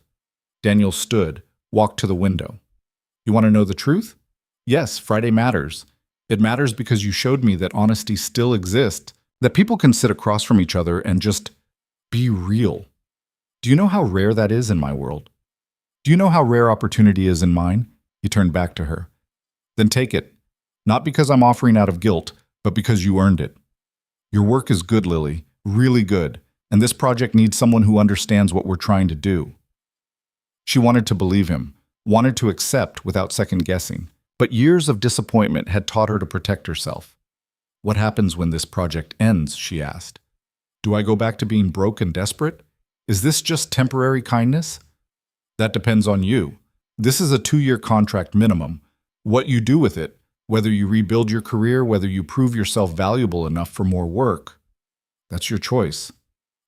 Daniel stood, walked to the window. You want to know the truth? Yes, Friday matters. It matters because you showed me that honesty still exists, that people can sit across from each other and just be real. Do you know how rare that is in my world? Do you know how rare opportunity is in mine? He turned back to her. Then take it. Not because I'm offering out of guilt, but because you earned it. Your work is good, Lily, really good, and this project needs someone who understands what we're trying to do. She wanted to believe him, wanted to accept without second-guessing, but years of disappointment had taught her to protect herself. What happens when this project ends, she asked. Do I go back to being broke and desperate? Is this just temporary kindness? That depends on you. This is a 2-year contract minimum. What you do with it, whether you rebuild your career, whether you prove yourself valuable enough for more work, that's your choice.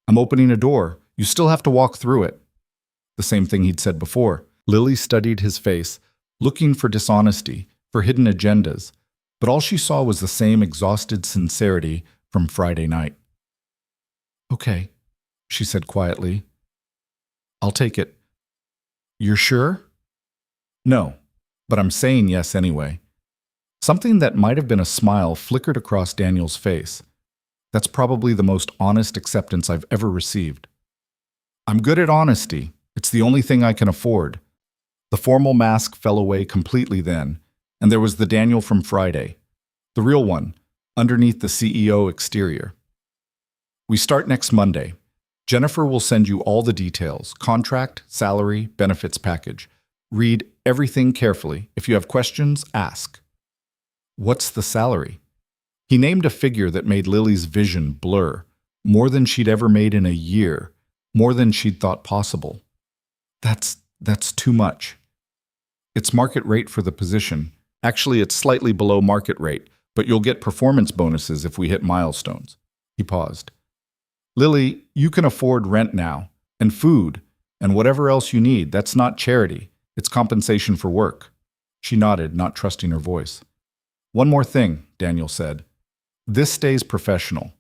I'm opening a door. You still have to walk through it. The same thing he'd said before. Lily studied his face, looking for dishonesty, for hidden agendas, but all she saw was the same exhausted sincerity from Friday night. Okay, she said quietly. I'll take it. You're sure? No, but I'm saying yes anyway. Something that might have been a smile flickered across Daniel's face. That's probably the most honest acceptance I've ever received. I'm good at honesty. It's the only thing I can afford. The formal mask fell away completely then, and there was the Daniel from Friday, the real one, underneath the CEO exterior. We start next Monday. Jennifer will send you all the details, contract, salary, benefits package. Read everything carefully. If you have questions, ask. What's the salary? He named a figure that made Lily's vision blur, more than she'd ever made in a year, more than she'd thought possible. That's too much. It's market rate for the position. Actually, it's slightly below market rate, but you'll get performance bonuses if we hit milestones. He paused. Lily, you can afford rent now, and food, and whatever else you need. That's not charity. It's compensation for work. She nodded, not trusting her voice. One more thing, Daniel said. This stays professional.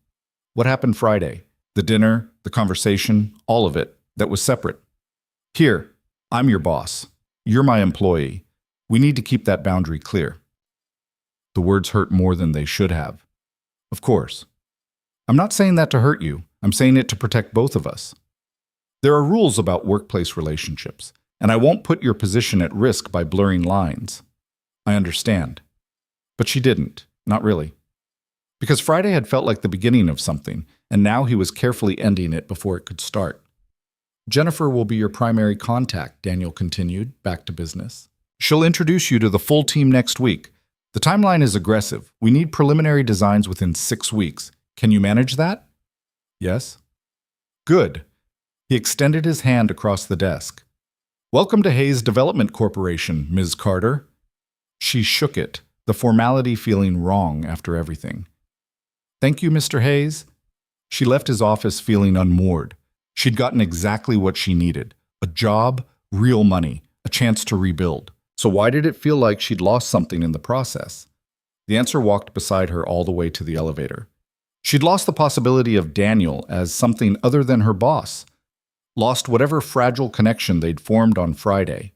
What happened Friday? The dinner, the conversation, all of it, that was separate. Here, I'm your boss. You're my employee. We need to keep that boundary clear. The words hurt more than they should have. Of course. I'm not saying that to hurt you. I'm saying it to protect both of us. There are rules about workplace relationships, and I won't put your position at risk by blurring lines. I understand. But she didn't, not really. Because Friday had felt like the beginning of something, and now he was carefully ending it before it could start. Jennifer will be your primary contact, Daniel continued, back to business. She'll introduce you to the full team next week. The timeline is aggressive. We need preliminary designs within 6 weeks. Can you manage that? Yes. Good. He extended his hand across the desk. Welcome to Hayes Development Corporation, Ms. Carter. She shook it, the formality feeling wrong after everything. Thank you, Mr. Hayes. She left his office feeling unmoored. She'd gotten exactly what she needed. A job, real money, a chance to rebuild. So why did it feel like she'd lost something in the process? The answer walked beside her all the way to the elevator. She'd lost the possibility of Daniel as something other than her boss. Lost whatever fragile connection they'd formed on Friday.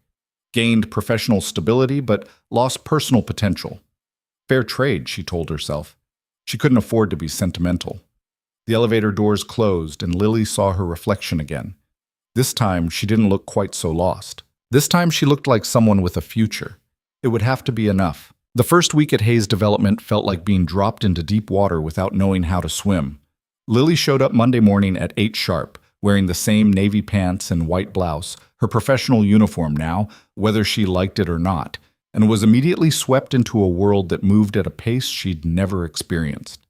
Gained professional stability, but lost personal potential. Fair trade, she told herself. She couldn't afford to be sentimental. The elevator doors closed, and Lily saw her reflection again. This time, she didn't look quite so lost. This time, she looked like someone with a future. It would have to be enough. The first week at Hayes Development felt like being dropped into deep water without knowing how to swim. Lily showed up Monday morning at 8 sharp, wearing the same navy pants and white blouse, her professional uniform now, whether she liked it or not, and was immediately swept into a world that moved at a pace she'd never experienced.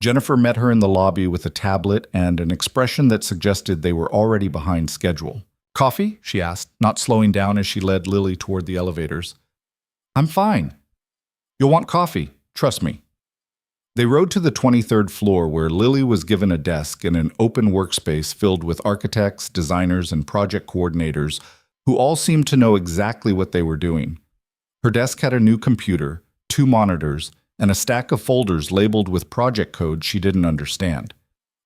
Jennifer met her in the lobby with a tablet and an expression that suggested they were already behind schedule. Coffee? She asked, not slowing down as she led Lily toward the elevators. I'm fine. You'll want coffee, trust me. They rode to the 23rd floor where Lily was given a desk and an open workspace filled with architects, designers, and project coordinators who all seemed to know exactly what they were doing. Her desk had a new computer, 2 monitors, and a stack of folders labeled with project code she didn't understand.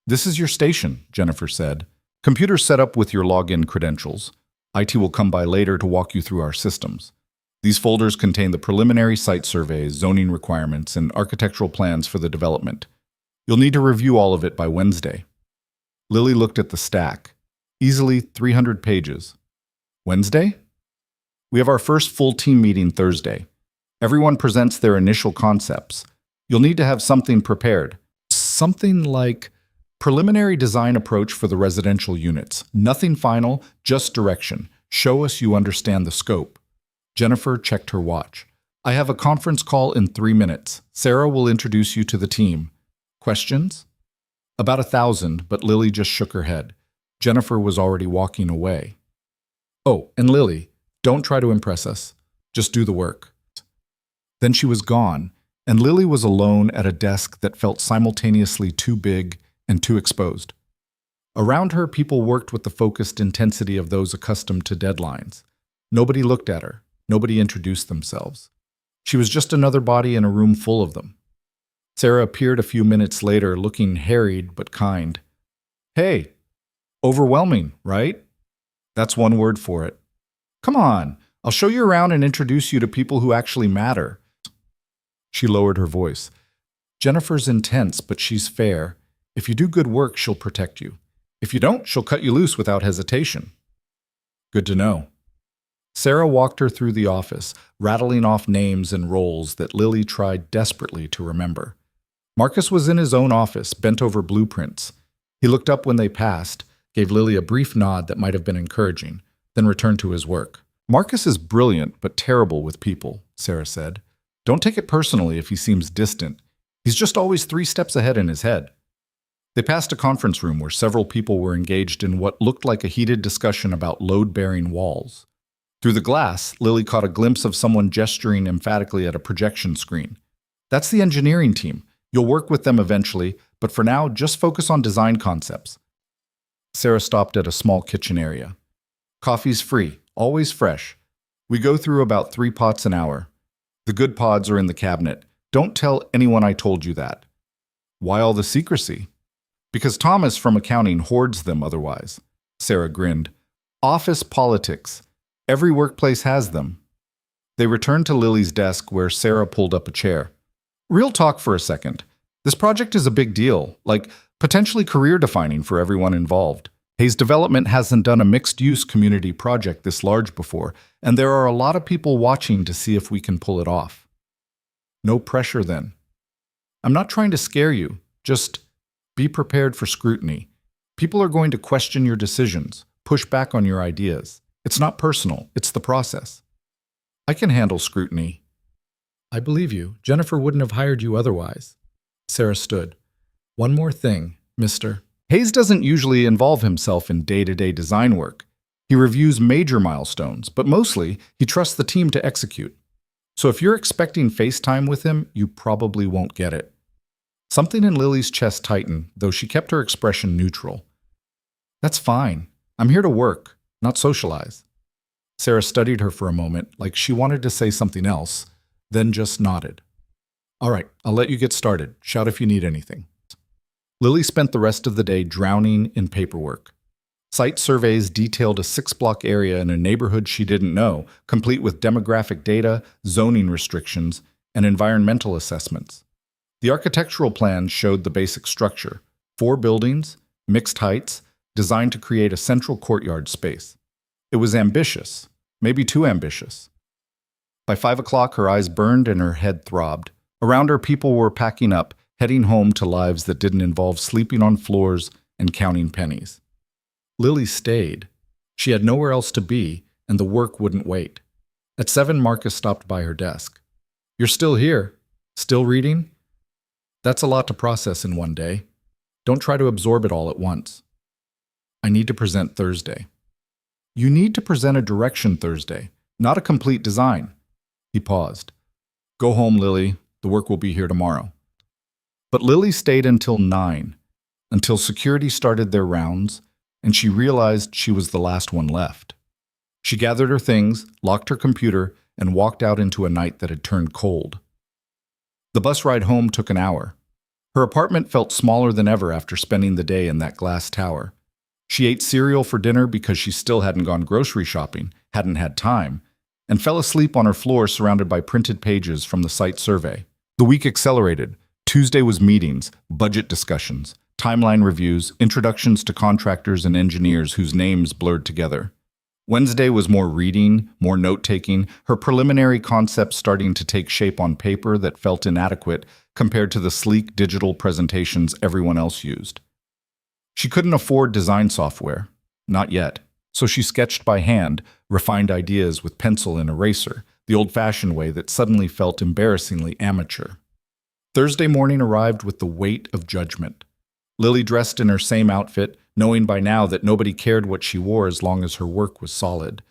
This is your station, Jennifer said. Computer set up with your login credentials. IT will come by later to walk you through our systems. These folders contain the preliminary site surveys, zoning requirements, and architectural plans for the development. You'll need to review all of it by Wednesday. Lily looked at the stack. Easily 300 pages. Wednesday? We have our first full team meeting Thursday. Everyone presents their initial concepts. You'll need to have something prepared. Something like preliminary design approach for the residential units. Nothing final, just direction. Show us you understand the scope. Jennifer checked her watch. I have a conference call in 3 minutes. Sarah will introduce you to the team. Questions? About 1,000, but Lily just shook her head. Jennifer was already walking away. Oh, and Lily, don't try to impress us. Just do the work. Then she was gone, and Lily was alone at a desk that felt simultaneously too big and too exposed. Around her, people worked with the focused intensity of those accustomed to deadlines. Nobody looked at her. Nobody introduced themselves. She was just another body in a room full of them. Sarah appeared a few minutes later, looking harried but kind. Hey, overwhelming, right? That's one word for it. Come on, I'll show you around and introduce you to people who actually matter. She lowered her voice. Jennifer's intense, but she's fair. If you do good work, she'll protect you. If you don't, she'll cut you loose without hesitation. Good to know. Sarah walked her through the office, rattling off names and roles that Lily tried desperately to remember. Marcus was in his own office, bent over blueprints. He looked up when they passed, gave Lily a brief nod that might have been encouraging, then returned to his work. Marcus is brilliant but terrible with people, Sarah said. Don't take it personally if he seems distant. He's just always 3 steps ahead in his head. They passed a conference room where several people were engaged in what looked like a heated discussion about load-bearing walls. Through the glass, Lily caught a glimpse of someone gesturing emphatically at a projection screen. That's the engineering team. You'll work with them eventually, but for now, just focus on design concepts. Sarah stopped at a small kitchen area. Coffee's free, always fresh. We go through about 3 pots an hour. The good pods are in the cabinet. Don't tell anyone I told you that. Why all the secrecy? Because Thomas from accounting hoards them otherwise. Sarah grinned. Office politics. Every workplace has them. They returned to Lily's desk where Sarah pulled up a chair. Real talk for a second. This project is a big deal, like potentially career-defining for everyone involved. Hayes Development hasn't done a mixed-use community project this large before, and there are a lot of people watching to see if we can pull it off. No pressure then. I'm not trying to scare you, just be prepared for scrutiny. People are going to question your decisions, push back on your ideas. It's not personal, it's the process. I can handle scrutiny. I believe you. Jennifer wouldn't have hired you otherwise. Sarah stood. One more thing, Mr. Hayes doesn't usually involve himself in day-to-day design work. He reviews major milestones, but mostly he trusts the team to execute. So if you're expecting FaceTime with him, you probably won't get it. Something in Lily's chest tightened, though she kept her expression neutral. That's fine. I'm here to work, not socialize. Sarah studied her for a moment, like she wanted to say something else, then just nodded. All right, I'll let you get started. Shout if you need anything. Lily spent the rest of the day drowning in paperwork. Site surveys detailed a 6-block area in a neighborhood she didn't know, complete with demographic data, zoning restrictions, and environmental assessments. The architectural plans showed the basic structure: 4 buildings, mixed heights, designed to create a central courtyard space. It was ambitious, maybe too ambitious. By 5 o'clock, her eyes burned and her head throbbed. Around her, people were packing up, heading home to lives that didn't involve sleeping on floors and counting pennies. Lily stayed. She had nowhere else to be, and the work wouldn't wait. At 7, Marcus stopped by her desk. You're still here? Still reading? That's a lot to process in one day. Don't try to absorb it all at once. I need to present Thursday. You need to present a direction Thursday, not a complete design. He paused. Go home, Lily. The work will be here tomorrow. But Lily stayed until 9, until security started their rounds, and she realized she was the last one left. She gathered her things, locked her computer, and walked out into a night that had turned cold. The bus ride home took an hour. Her apartment felt smaller than ever after spending the day in that glass tower. She ate cereal for dinner because she still hadn't gone grocery shopping, hadn't had time, and fell asleep on her floor surrounded by printed pages from the site survey. The week accelerated. Tuesday was meetings, budget discussions, timeline reviews, introductions to contractors and engineers whose names blurred together. Wednesday was more reading, more note-taking, her preliminary concepts starting to take shape on paper that felt inadequate compared to the sleek digital presentations everyone else used. She couldn't afford design software, not yet, so she sketched by hand, refined ideas with pencil and eraser, the old-fashioned way that suddenly felt embarrassingly amateur. Thursday morning arrived with the weight of judgment. Lily dressed in her same outfit, knowing by now that nobody cared what she wore as long as her work was solid.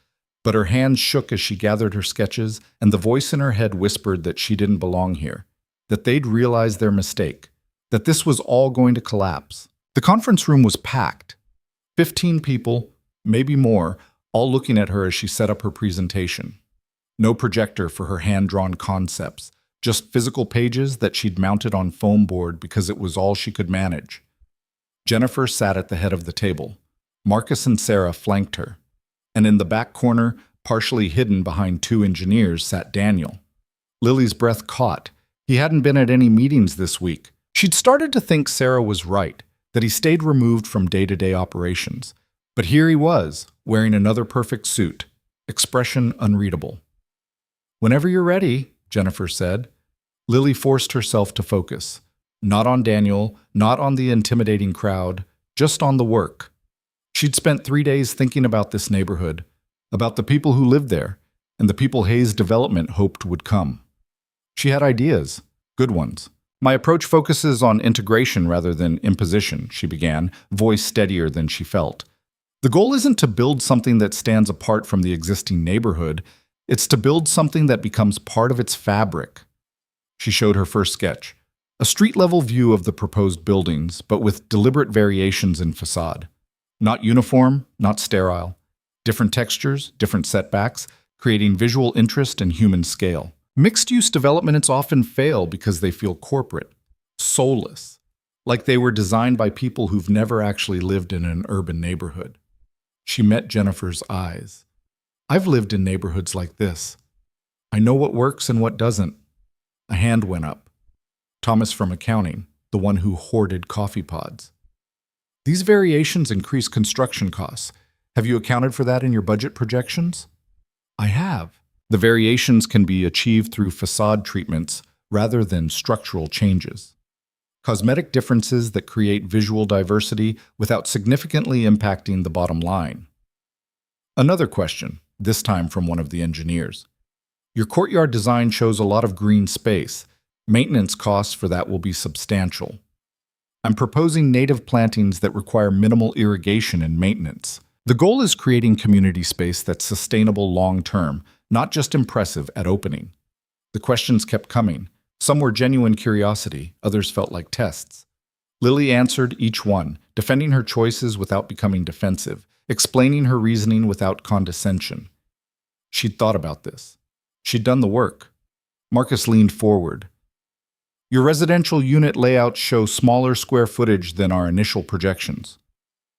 But her hands shook as she gathered her sketches, and the voice in her head whispered that she didn't belong here, that they'd realized their mistake, that this was all going to collapse. The conference room was packed. 15 people, maybe more, all looking at her as she set up her presentation. No projector for her hand-drawn concepts, just physical pages that she'd mounted on foam board because it was all she could manage. Jennifer sat at the head of the table. Marcus and Sarah flanked her. And in the back corner, partially hidden behind 2 engineers, sat Daniel. Lily's breath caught. He hadn't been at any meetings this week. She'd started to think Sarah was right, that he stayed removed from day-to-day operations. But here he was, wearing another perfect suit, expression unreadable. Whenever you're ready, Jennifer said. Lily forced herself to focus. Not on Daniel, not on the intimidating crowd, just on the work. She'd spent 3 days thinking about this neighborhood, about the people who lived there, and the people Hayes Development hoped would come. She had ideas, good ones. My approach focuses on integration rather than imposition, she began, voice steadier than she felt. The goal isn't to build something that stands apart from the existing neighborhood. It's to build something that becomes part of its fabric. She showed her first sketch, a street-level view of the proposed buildings, but with deliberate variations in facade. Not uniform, not sterile. Different textures, different setbacks, creating visual interest and human scale. Mixed-use developments often fail because they feel corporate, soulless, like they were designed by people who've never actually lived in an urban neighborhood. She met Jennifer's eyes. I've lived in neighborhoods like this. I know what works and what doesn't. A hand went up. Thomas from accounting, the one who hoarded coffee pods. These variations increase construction costs. Have you accounted for that in your budget projections? I have. The variations can be achieved through facade treatments rather than structural changes. Cosmetic differences that create visual diversity without significantly impacting the bottom line. Another question, this time from one of the engineers. Your courtyard design shows a lot of green space. Maintenance costs for that will be substantial. I'm proposing native plantings that require minimal irrigation and maintenance. The goal is creating community space that's sustainable long-term, not just impressive at opening. The questions kept coming. Some were genuine curiosity, others felt like tests. Lily answered each one, defending her choices without becoming defensive, explaining her reasoning without condescension. She'd thought about this. She'd done the work. Marcus leaned forward. Your residential unit layouts show smaller square footage than our initial projections.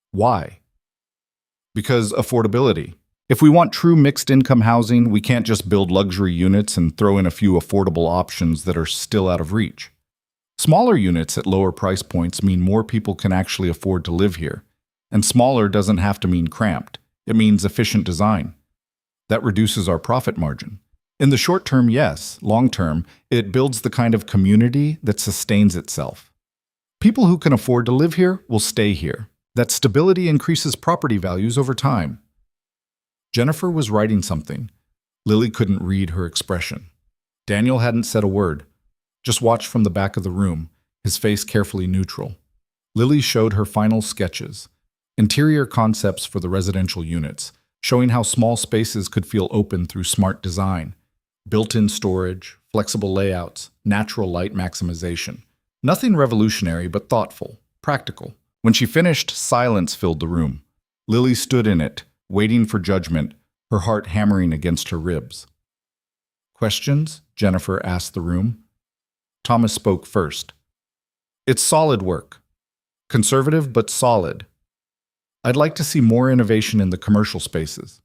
Why? Because affordability. If we want true mixed-income housing, we can't just build luxury units and throw in a few affordable options that are still out of reach. Smaller units at lower price points mean more people can actually afford to live here. And smaller doesn't have to mean cramped. It means efficient design. That reduces our profit margin. In the short term, yes. Long term, it builds the kind of community that sustains itself. People who can afford to live here will stay here. That stability increases property values over time. Jennifer was writing something. Lily couldn't read her expression. Daniel hadn't said a word, just watched from the back of the room, his face carefully neutral. Lily showed her final sketches, interior concepts for the residential units, showing how small spaces could feel open through smart design. Built-in storage, flexible layouts, natural light maximization. Nothing revolutionary, but thoughtful, practical. When she finished, silence filled the room. Lily stood in it, waiting for judgment, her heart hammering against her ribs. Questions? Jennifer asked the room. Thomas spoke first. It's solid work. Conservative, but solid. I'd like to see more innovation in the commercial spaces.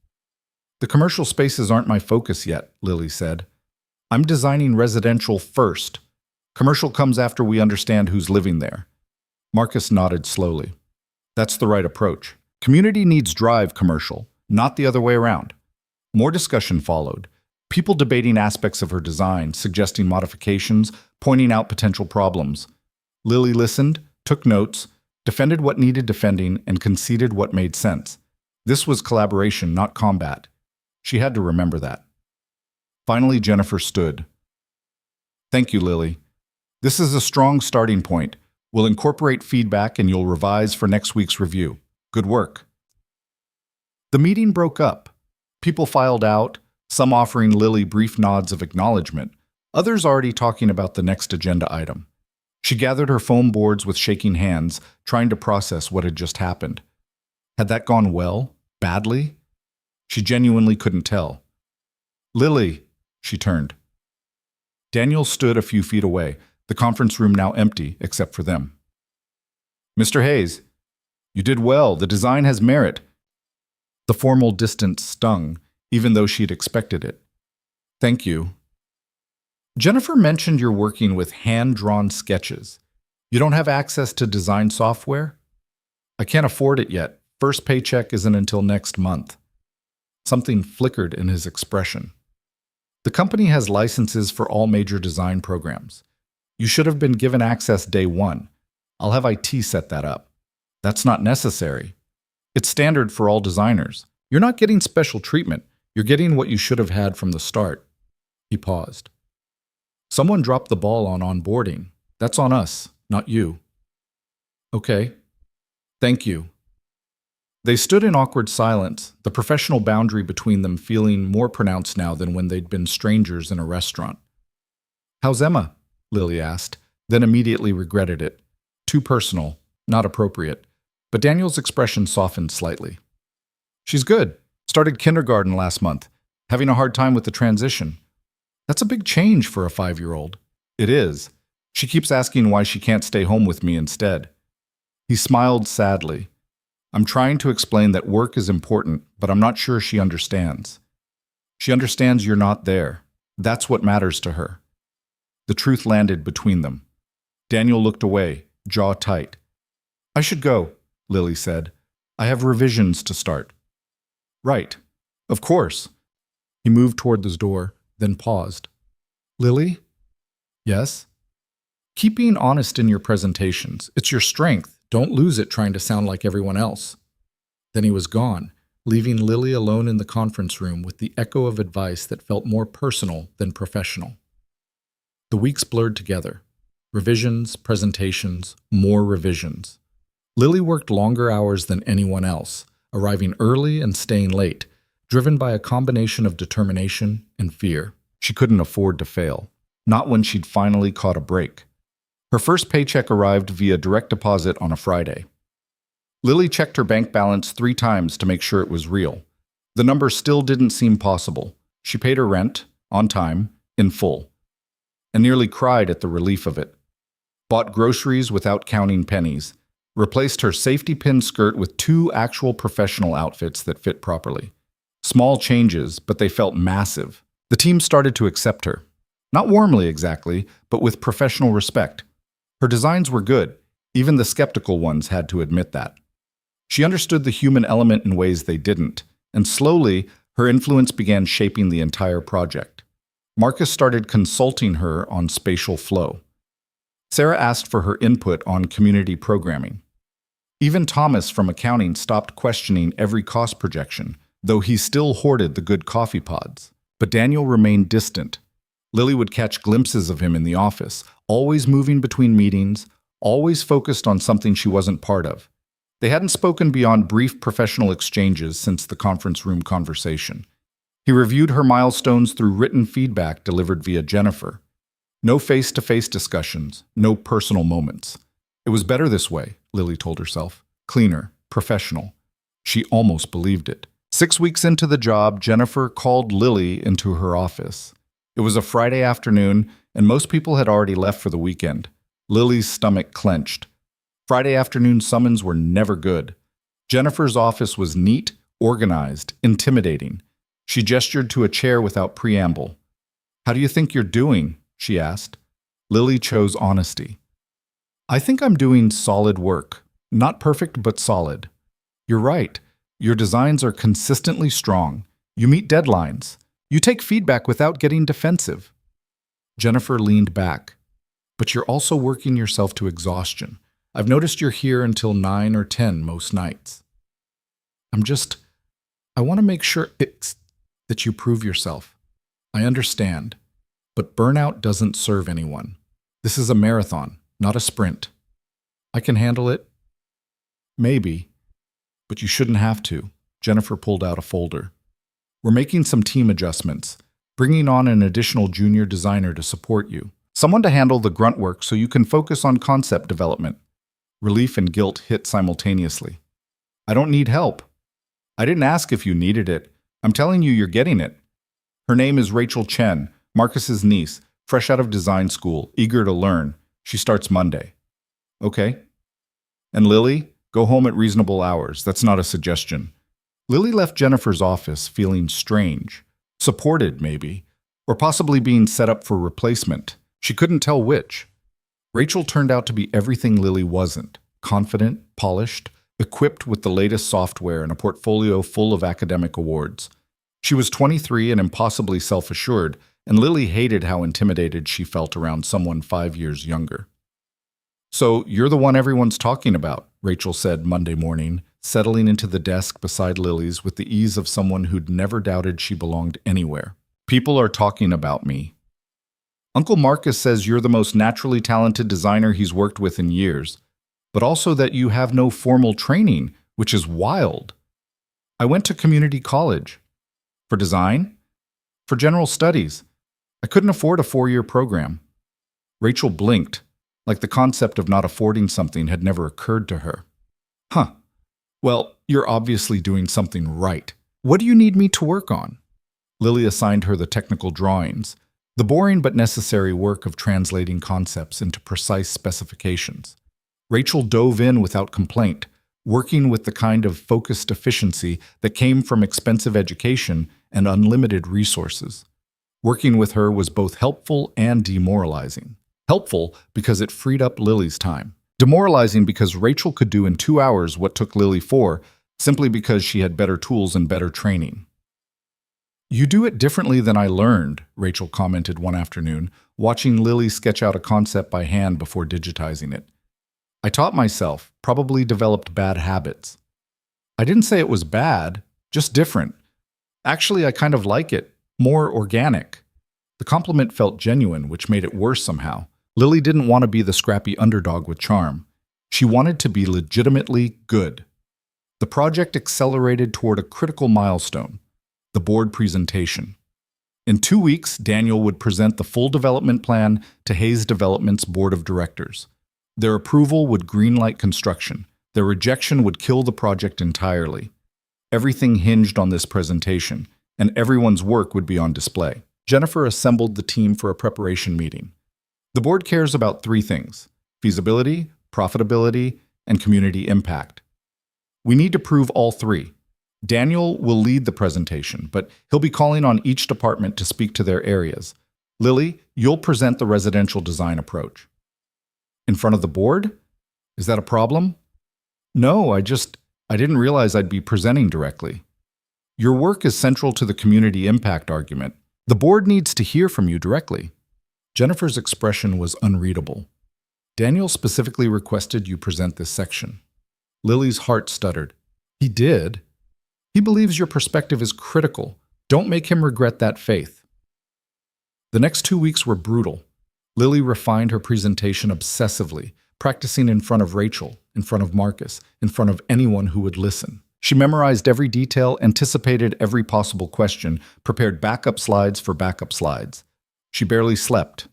The commercial spaces aren't my focus yet, Lily said. I'm designing residential first. Commercial comes after we understand who's living there. Marcus nodded slowly. That's the right approach. Community needs drive commercial, not the other way around. More discussion followed. People debating aspects of her design, suggesting modifications, pointing out potential problems. Lily listened, took notes, defended what needed defending, and conceded what made sense. This was collaboration, not combat. She had to remember that. Finally, Jennifer stood. Thank you, Lily. This is a strong starting point. We'll incorporate feedback and you'll revise for next week's review. Good work. The meeting broke up. People filed out, some offering Lily brief nods of acknowledgement, others already talking about the next agenda item. She gathered her foam boards with shaking hands, trying to process what had just happened. Had that gone well? Badly? She genuinely couldn't tell. Lily, she turned. Daniel stood a few feet away, the conference room now empty except for them. Mr. Hayes, you did well. The design has merit. The formal distance stung, even though she'd expected it. Thank you. Jennifer mentioned you're working with hand-drawn sketches. You don't have access to design software? I can't afford it yet. First paycheck isn't until next month. Something flickered in his expression. The company has licenses for all major design programs. You should have been given access day one. I'll have IT set that up. That's not necessary. It's standard for all designers. You're not getting special treatment. You're getting what you should have had from the start. He paused. Someone dropped the ball on onboarding. That's on us, not you. Okay. Thank you. They stood in awkward silence, the professional boundary between them feeling more pronounced now than when they'd been strangers in a restaurant. How's Emma? Lily asked, then immediately regretted it. Too personal, not appropriate. But Daniel's expression softened slightly. She's good. Started kindergarten last month. Having a hard time with the transition. That's a big change for a 5-year-old. It is. She keeps asking why she can't stay home with me instead. He smiled sadly. I'm trying to explain that work is important, but I'm not sure she understands. She understands you're not there. That's what matters to her. The truth landed between them. Daniel looked away, jaw tight. I should go, Lily said. I have revisions to start. Right. Of course. He moved toward the door, then paused. Lily? Yes? Keep being honest in your presentations. It's your strength. Don't lose it trying to sound like everyone else. Then he was gone, leaving Lily alone in the conference room with the echo of advice that felt more personal than professional. The weeks blurred together. Revisions, presentations, more revisions. Lily worked longer hours than anyone else, arriving early and staying late, driven by a combination of determination and fear. She couldn't afford to fail, not when she'd finally caught a break. Her first paycheck arrived via direct deposit on a Friday. Lily checked her bank balance 3 times to make sure it was real. The number still didn't seem possible. She paid her rent, on time, in full, and nearly cried at the relief of it. Bought groceries without counting pennies, replaced her safety pin skirt with 2 actual professional outfits that fit properly. Small changes, but they felt massive. The team started to accept her. Not warmly exactly, but with professional respect. Her designs were good. Even the skeptical ones had to admit that. She understood the human element in ways they didn't, and slowly, her influence began shaping the entire project. Marcus started consulting her on spatial flow. Sarah asked for her input on community programming. Even Thomas from accounting stopped questioning every cost projection, though he still hoarded the good coffee pods. But Daniel remained distant. Lily would catch glimpses of him in the office, always moving between meetings, always focused on something she wasn't part of. They hadn't spoken beyond brief professional exchanges since the conference room conversation. He reviewed her milestones through written feedback delivered via Jennifer. No face-to-face discussions, no personal moments. It was better this way, Lily told herself. Cleaner, professional. She almost believed it. 6 weeks into the job, Jennifer called Lily into her office. It was a Friday afternoon, and most people had already left for the weekend. Lily's stomach clenched. Friday afternoon summons were never good. Jennifer's office was neat, organized, intimidating. She gestured to a chair without preamble. "How do you think you're doing?" she asked. Lily chose honesty. "I think I'm doing solid work. Not perfect, but solid." "You're right. Your designs are consistently strong. You meet deadlines. You take feedback without getting defensive." Jennifer leaned back. "But you're also working yourself to exhaustion. I've noticed you're here until 9 or 10 most nights." I want to make sure that you prove yourself. I understand, but burnout doesn't serve anyone. This is a marathon, not a sprint. I can handle it. Maybe, but you shouldn't have to. Jennifer pulled out a folder. "We're making some team adjustments, bringing on an additional junior designer to support you. Someone to handle the grunt work so you can focus on concept development." Relief and guilt hit simultaneously. "I don't need help. I didn't ask if you needed it. I'm telling you you're getting it." Her name is Rachel Chen, Marcus's niece, fresh out of design school, eager to learn. She starts Monday. "Okay." "And Lily, go home at reasonable hours. That's not a suggestion." Lily left Jennifer's office feeling strange, supported maybe, or possibly being set up for replacement. She couldn't tell which. Rachel turned out to be everything Lily wasn't: confident, polished, equipped with the latest software and a portfolio full of academic awards. She was 23 and impossibly self-assured, and Lily hated how intimidated she felt around someone 5 years younger. "So you're the one everyone's talking about," Rachel said Monday morning, settling into the desk beside Lily's with the ease of someone who'd never doubted she belonged anywhere. "People are talking about me. Uncle Marcus says you're the most naturally talented designer he's worked with in years, but also that you have no formal training, which is wild. I went to community college. For design? For general studies. I couldn't afford a 4-year program." Rachel blinked, like the concept of not affording something had never occurred to her. "Huh. Well, you're obviously doing something right. What do you need me to work on?" Lily assigned her the technical drawings, the boring but necessary work of translating concepts into precise specifications. Rachel dove in without complaint, working with the kind of focused efficiency that came from expensive education and unlimited resources. Working with her was both helpful and demoralizing. Helpful because it freed up Lily's time. Demoralizing because Rachel could do in 2 hours what took Lily 4, simply because she had better tools and better training. "You do it differently than I learned," Rachel commented one afternoon, watching Lily sketch out a concept by hand before digitizing it. "I taught myself, probably developed bad habits." "I didn't say it was bad, just different. Actually, I kind of like it, more organic." The compliment felt genuine, which made it worse somehow. Lily didn't want to be the scrappy underdog with charm. She wanted to be legitimately good. The project accelerated toward a critical milestone: the board presentation. In 2 weeks, Daniel would present the full development plan to Hayes Development's board of directors. Their approval would greenlight construction. Their rejection would kill the project entirely. Everything hinged on this presentation, and everyone's work would be on display. Jennifer assembled the team for a preparation meeting. The board cares about 3 things: feasibility, profitability, and community impact. We need to prove all 3. Daniel will lead the presentation, but he'll be calling on each department to speak to their areas. Lily, you'll present the residential design approach. In front of the board? Is that a problem? No, I didn't realize I'd be presenting directly. Your work is central to the community impact argument. The board needs to hear from you directly. Jennifer's expression was unreadable. Daniel specifically requested you present this section. Lily's heart stuttered. He did? He believes your perspective is critical. Don't make him regret that faith. The next 2 weeks were brutal. Lily refined her presentation obsessively, practicing in front of Rachel, in front of Marcus, in front of anyone who would listen. She memorized every detail, anticipated every possible question, prepared backup slides for backup slides. She barely slept,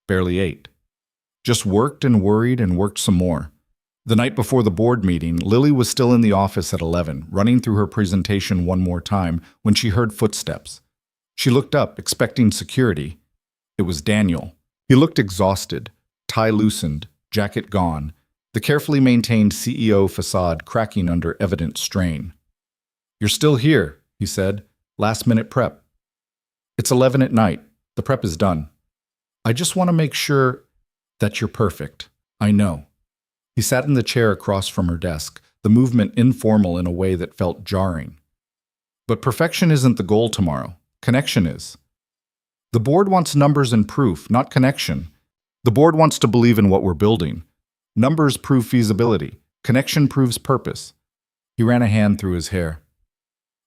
barely ate. Just worked and worried and worked some more. The night before the board meeting, Lily was still in the office at 11, running through her presentation one more time when she heard footsteps. She looked up, expecting security. It was Daniel. He looked exhausted, tie loosened, jacket gone, the carefully maintained CEO facade cracking under evident strain. "You're still here," he said. "Last-minute prep." "It's 11 at night. The prep is done. I just want to make sure that you're perfect. I know." He sat in the chair across from her desk, the movement informal in a way that felt jarring. "But perfection isn't the goal tomorrow. Connection is. The board wants numbers and proof, not connection. The board wants to believe in what we're building. Numbers prove feasibility. Connection proves purpose." He ran a hand through his hair.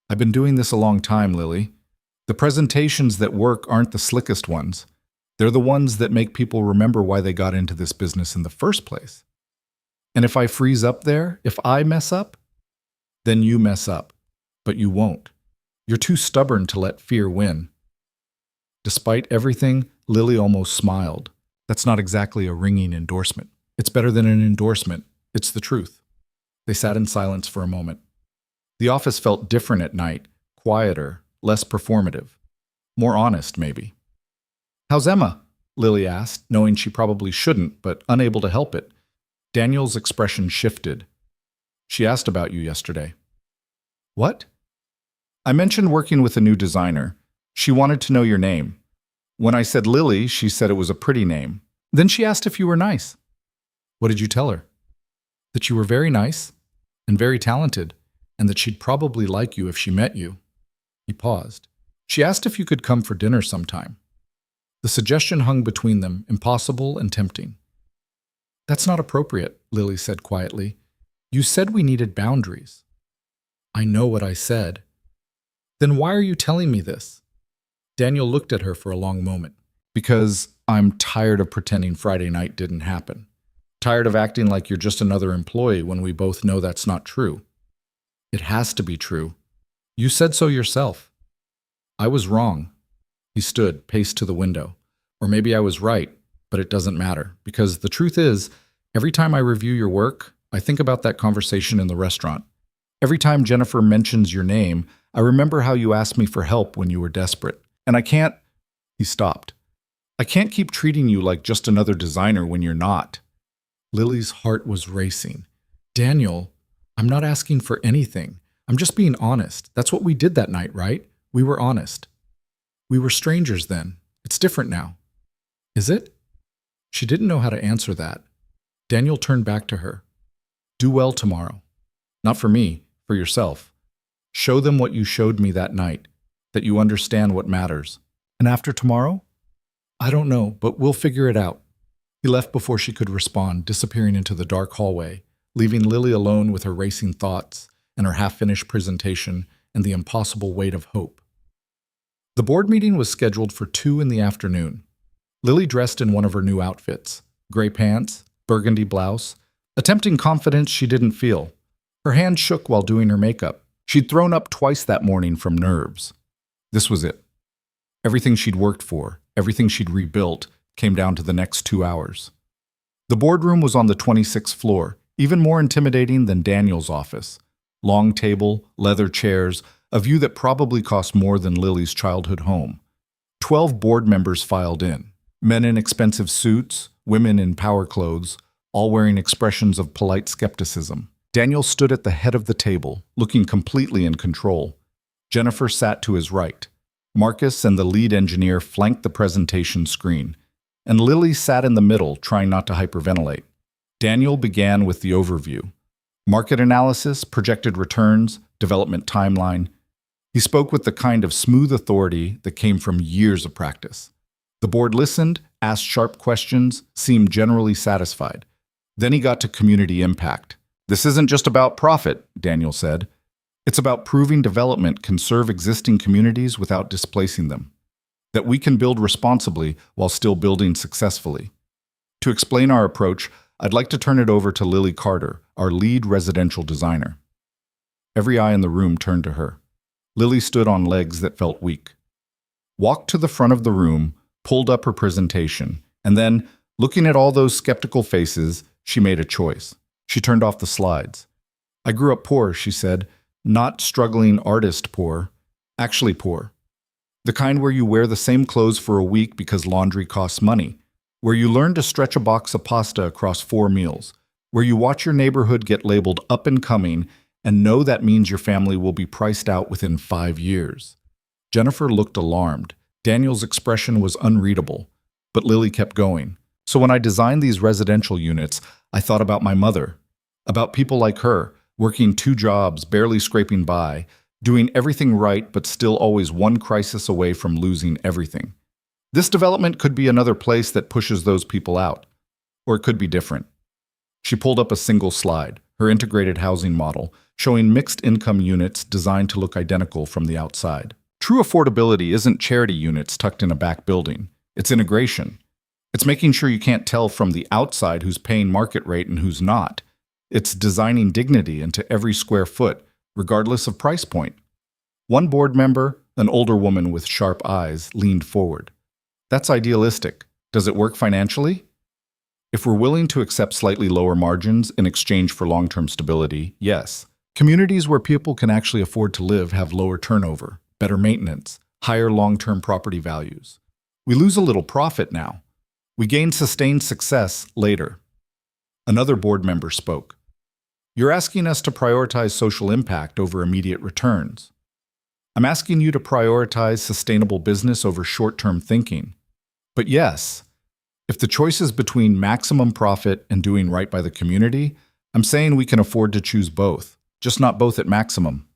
"I've been doing this a long time, Lily. The presentations that work aren't the slickest ones. They're the ones that make people remember why they got into this business in the first place. And if I freeze up there, if I mess up, then you mess up. But you won't. You're too stubborn to let fear win." Despite everything, Lily almost smiled. That's not exactly a ringing endorsement. It's better than an endorsement. It's the truth. They sat in silence for a moment. The office felt different at night, quieter, less performative. More honest, maybe. "How's Emma?" Lily asked, knowing she probably shouldn't, but unable to help it. Daniel's expression shifted. "She asked about you yesterday." "What?" "I mentioned working with a new designer. She wanted to know your name. When I said Lily, she said it was a pretty name. Then she asked if you were nice." "What did you tell her?" "That you were very nice and very talented, and that she'd probably like you if she met you." He paused. "She asked if you could come for dinner sometime." The suggestion hung between them, impossible and tempting. "That's not appropriate," Lily said quietly. "You said we needed boundaries." "I know what I said." "Then why are you telling me this?" Daniel looked at her for a long moment. "Because I'm tired of pretending Friday night didn't happen. Tired of acting like you're just another employee when we both know that's not true." "It has to be true. You said so yourself." "I was wrong." He stood, paced to the window. "Or maybe I was right, but it doesn't matter. Because the truth is, every time I review your work, I think about that conversation in the restaurant. Every time Jennifer mentions your name, I remember how you asked me for help when you were desperate. And I can't—" He stopped. "I can't keep treating you like just another designer when you're not." Lily's heart was racing. "Daniel, I'm not asking for anything. I'm just being honest. That's what we did that night, right? We were honest. We were strangers then. It's different now." "Is it?" She didn't know how to answer that. Daniel turned back to her. "Do well tomorrow. Not for me, for yourself. Show them what you showed me that night, that you understand what matters. And after tomorrow? I don't know, but we'll figure it out." He left before she could respond, disappearing into the dark hallway, leaving Lily alone with her racing thoughts and her half-finished presentation and the impossible weight of hope. The board meeting was scheduled for 2 in the afternoon. Lily dressed in one of her new outfits, gray pants, burgundy blouse, attempting confidence she didn't feel. Her hand shook while doing her makeup. She'd thrown up twice that morning from nerves. This was it. Everything she'd worked for, everything she'd rebuilt, came down to the next 2 hours. The boardroom was on the 26th floor, even more intimidating than Daniel's office. Long table, leather chairs, a view that probably cost more than Lily's childhood home. 12 board members filed in, men in expensive suits, women in power clothes, all wearing expressions of polite skepticism. Daniel stood at the head of the table, looking completely in control. Jennifer sat to his right. Marcus and the lead engineer flanked the presentation screen, and Lily sat in the middle, trying not to hyperventilate. Daniel began with the overview. Market analysis, projected returns, development timeline. He spoke with the kind of smooth authority that came from years of practice. The board listened, asked sharp questions, seemed generally satisfied. Then he got to community impact. "This isn't just about profit," Daniel said. "It's about proving development can serve existing communities without displacing them. That we can build responsibly while still building successfully. To explain our approach, I'd like to turn it over to Lily Carter, our lead residential designer." Every eye in the room turned to her. Lily stood on legs that felt weak. Walked to the front of the room, pulled up her presentation, and then, looking at all those skeptical faces, she made a choice. She turned off the slides. "I grew up poor," she said, "not struggling artist poor, actually poor. The kind where you wear the same clothes for a week because laundry costs money, where you learn to stretch a box of pasta across 4 meals, where you watch your neighborhood get labeled up and coming and know that means your family will be priced out within 5 years." Jennifer looked alarmed. Daniel's expression was unreadable, but Lily kept going. "So when I designed these residential units, I thought about my mother, about people like her, working 2 jobs, barely scraping by, doing everything right but still always one crisis away from losing everything. This development could be another place that pushes those people out, or it could be different." She pulled up a single slide, her integrated housing model, showing mixed-income units designed to look identical from the outside. True affordability isn't charity units tucked in a back building. It's integration. It's making sure you can't tell from the outside who's paying market rate and who's not. It's designing dignity into every square foot, regardless of price point. One board member, an older woman with sharp eyes, leaned forward. "That's idealistic. Does it work financially?" "If we're willing to accept slightly lower margins in exchange for long-term stability, yes. Communities where people can actually afford to live have lower turnover, better maintenance, higher long-term property values. We lose a little profit now. We gain sustained success later." Another board member spoke. "You're asking us to prioritize social impact over immediate returns. I'm asking you to prioritize sustainable business over short-term thinking. But yes, if the choice is between maximum profit and doing right by the community, I'm saying we can afford to choose both, just not both at maximum."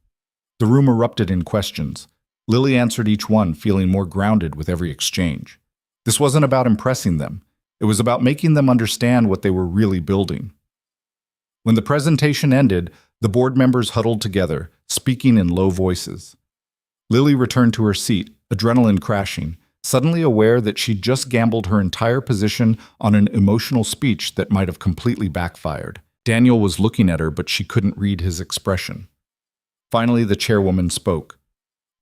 The room erupted in questions. Lily answered each one, feeling more grounded with every exchange. This wasn't about impressing them. It was about making them understand what they were really building. When the presentation ended, the board members huddled together, speaking in low voices. Lily returned to her seat, adrenaline crashing, suddenly aware that she'd just gambled her entire position on an emotional speech that might have completely backfired. Daniel was looking at her, but she couldn't read his expression. Finally, the chairwoman spoke.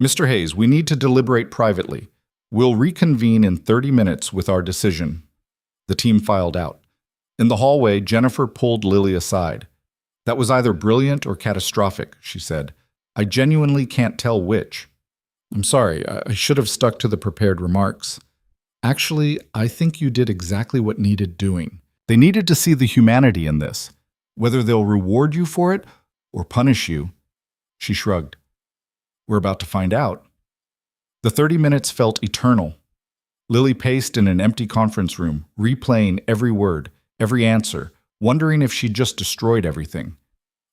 "Mr. Hayes, we need to deliberate privately. We'll reconvene in 30 minutes with our decision." The team filed out. In the hallway, Jennifer pulled Lily aside. "That was either brilliant or catastrophic," she said. "I genuinely can't tell which." "I'm sorry, I should have stuck to the prepared remarks. Actually, I think you did exactly what needed doing. They needed to see the humanity in this. Whether they'll reward you for it or punish you." She shrugged. "We're about to find out." The 30 minutes felt eternal. Lily paced in an empty conference room, replaying every word, every answer, wondering if she'd just destroyed everything.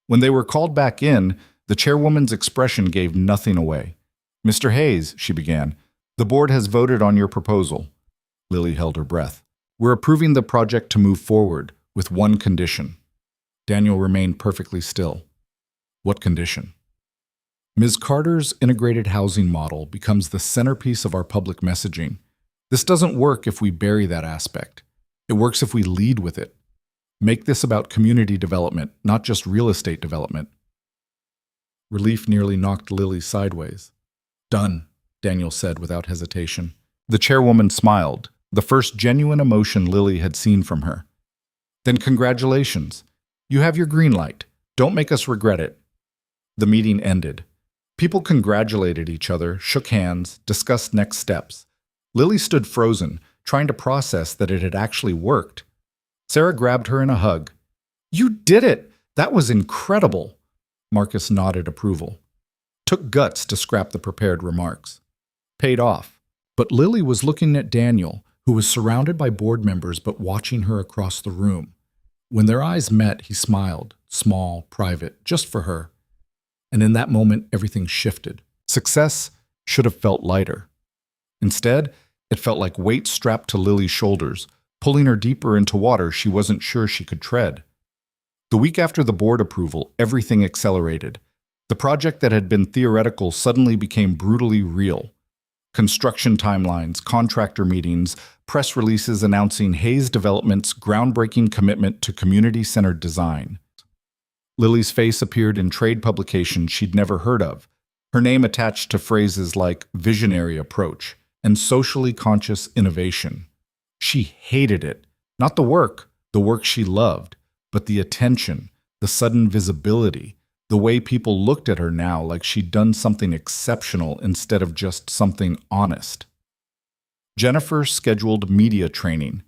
When they were called back in, the chairwoman's expression gave nothing away. "Mr. Hayes," she began, "the board has voted on your proposal." Lily held her breath. "We're approving the project to move forward, with one condition." Daniel remained perfectly still. "What condition?" "Ms. Carter's integrated housing model becomes the centerpiece of our public messaging. This doesn't work if we bury that aspect. It works if we lead with it. Make this about community development, not just real estate development." Relief nearly knocked Lily sideways. "Done," Daniel said without hesitation. The chairwoman smiled, the first genuine emotion Lily had seen from her. "Then congratulations. You have your green light. Don't make us regret it." The meeting ended. People congratulated each other, shook hands, discussed next steps. Lily stood frozen, trying to process that it had actually worked. Sarah grabbed her in a hug. "You did it! That was incredible!" Marcus nodded approval. Took guts to scrap the prepared remarks. Paid off. But Lily was looking at Daniel, who was surrounded by board members but watching her across the room. When their eyes met, he smiled, small, private, just for her. And in that moment, everything shifted. Success should have felt lighter. Instead, it felt like weight strapped to Lily's shoulders, pulling her deeper into water she wasn't sure she could tread. The week after the board approval, everything accelerated. The project that had been theoretical suddenly became brutally real. Construction timelines, contractor meetings, press releases announcing Hayes Development's groundbreaking commitment to community-centered design. Lily's face appeared in trade publications she'd never heard of, her name attached to phrases like visionary approach and socially conscious innovation. She hated it, not the work she loved, but the attention, the sudden visibility, the way people looked at her now like she'd done something exceptional instead of just something honest. Jennifer scheduled media training.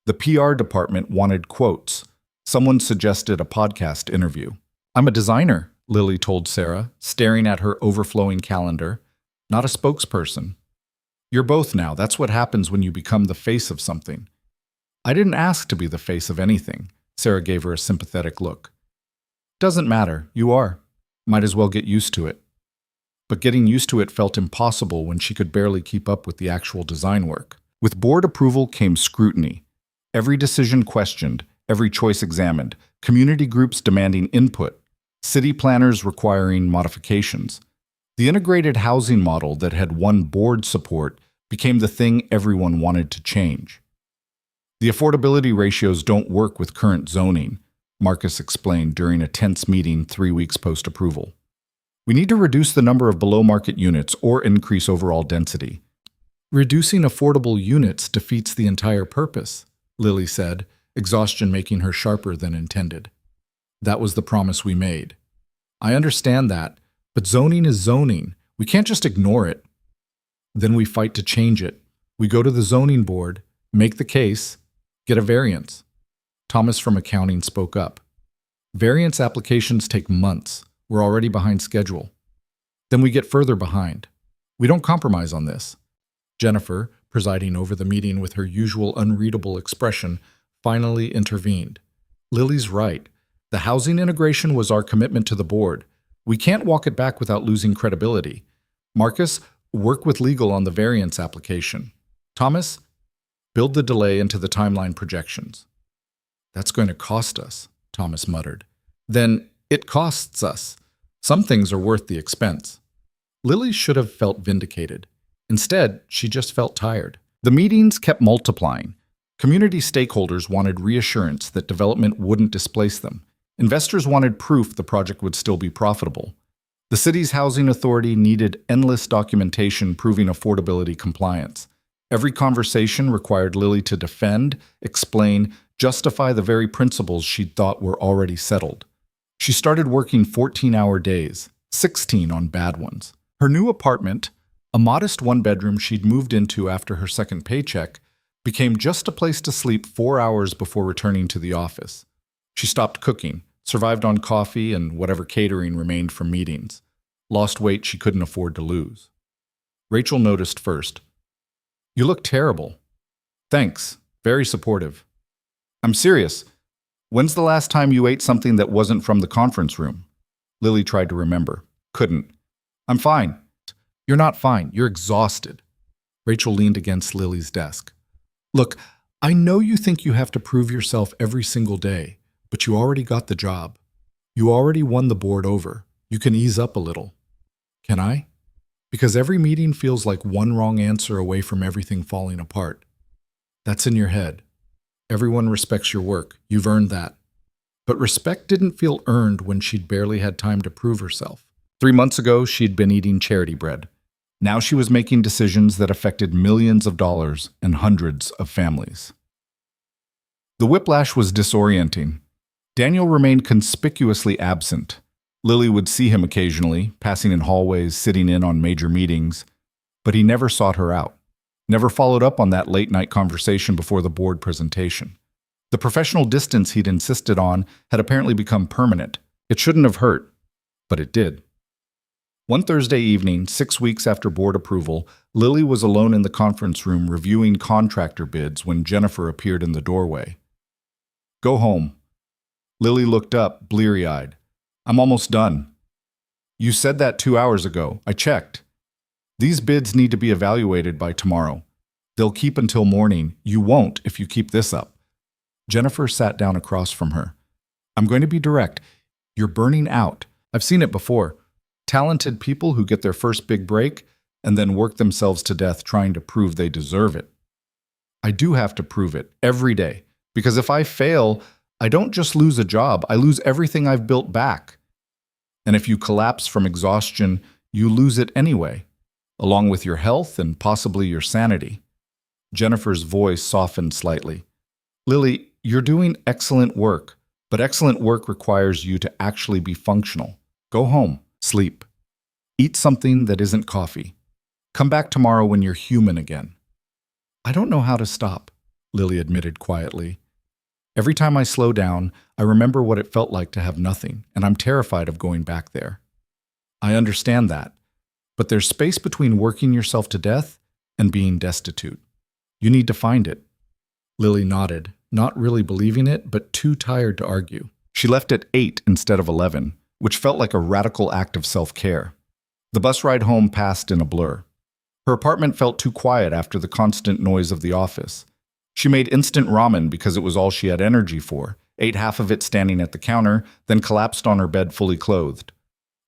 The PR department wanted quotes. Someone suggested a podcast interview. "I'm a designer," Lily told Sarah, staring at her overflowing calendar, "not a spokesperson." "You're both now. That's what happens when you become the face of something." "I didn't ask to be the face of anything." Sarah gave her a sympathetic look. "Doesn't matter. You are. Might as well get used to it." But getting used to it felt impossible when she could barely keep up with the actual design work. With board approval came scrutiny. Every decision questioned, every choice examined, community groups demanding input, city planners requiring modifications. The integrated housing model that had won board support became the thing everyone wanted to change. "The affordability ratios don't work with current zoning," Marcus explained during a tense meeting 3 weeks post-approval. "We need to reduce the number of below-market units or increase overall density." "Reducing affordable units defeats the entire purpose," Lily said, exhaustion making her sharper than intended. "That was the promise we made." "I understand that, but zoning is zoning. We can't just ignore it." "Then we fight to change it. We go to the zoning board, make the case, get a variance." Thomas from accounting spoke up. "Variance applications take months. We're already behind schedule." "Then we get further behind. We don't compromise on this." Jennifer, presiding over the meeting with her usual unreadable expression, finally intervened. "Lily's right. The housing integration was our commitment to the board. We can't walk it back without losing credibility. Marcus, work with legal on the variance application. Thomas, build the delay into the timeline projections." "That's going to cost us," Thomas muttered. "Then it costs us. Some things are worth the expense." Lily should have felt vindicated. Instead, she just felt tired. The meetings kept multiplying. Community stakeholders wanted reassurance that development wouldn't displace them. Investors wanted proof the project would still be profitable. The city's housing authority needed endless documentation proving affordability compliance. Every conversation required Lily to defend, explain, justify the very principles she'd thought were already settled. She started working 14-hour days, 16 on bad ones. Her new apartment, a modest one-bedroom she'd moved into after her second paycheck, became just a place to sleep 4 hours before returning to the office. She stopped cooking, survived on coffee and whatever catering remained from meetings, lost weight she couldn't afford to lose. Rachel noticed first. "You look terrible." "Thanks. Very supportive." "I'm serious. When's the last time you ate something that wasn't from the conference room?" Lily tried to remember. Couldn't. "I'm fine." "You're not fine. You're exhausted." Rachel leaned against Lily's desk. "Look, I know you think you have to prove yourself every single day, but you already got the job. You already won the board over. You can ease up a little." "Can I?" "Because every meeting feels like one wrong answer away from everything falling apart." "That's in your head. Everyone respects your work. You've earned that." But respect didn't feel earned when she'd barely had time to prove herself. 3 months ago, she'd been eating charity bread. Now she was making decisions that affected millions of dollars and hundreds of families. The whiplash was disorienting. Daniel remained conspicuously absent. Lily would see him occasionally, passing in hallways, sitting in on major meetings, but he never sought her out, never followed up on that late-night conversation before the board presentation. The professional distance he'd insisted on had apparently become permanent. It shouldn't have hurt, but it did. One Thursday evening, 6 weeks after board approval, Lily was alone in the conference room reviewing contractor bids when Jennifer appeared in the doorway. "Go home." Lily looked up, bleary-eyed. "I'm almost done." "You said that 2 hours ago. I checked." "These bids need to be evaluated by tomorrow. They'll keep until morning. You won't if you keep this up." Jennifer sat down across from her. "I'm going to be direct. You're burning out. I've seen it before. Talented people who get their first big break, and then work themselves to death trying to prove they deserve it. I do have to prove it every day, because if I fail, I don't just lose a job, I lose everything I've built back. And if you collapse from exhaustion, you lose it anyway, along with your health and possibly your sanity. Jennifer's voice softened slightly. Lily, you're doing excellent work, but excellent work requires you to actually be functional. Go home, sleep. Eat something that isn't coffee. Come back tomorrow when you're human again. I don't know how to stop, Lily admitted quietly. Every time I slow down, I remember what it felt like to have nothing, and I'm terrified of going back there. I understand that, but there's space between working yourself to death and being destitute. You need to find it. Lily nodded, not really believing it, but too tired to argue. She left at 8 instead of 11, which felt like a radical act of self-care. The bus ride home passed in a blur. Her apartment felt too quiet after the constant noise of the office. She made instant ramen because it was all she had energy for, ate half of it standing at the counter, then collapsed on her bed fully clothed.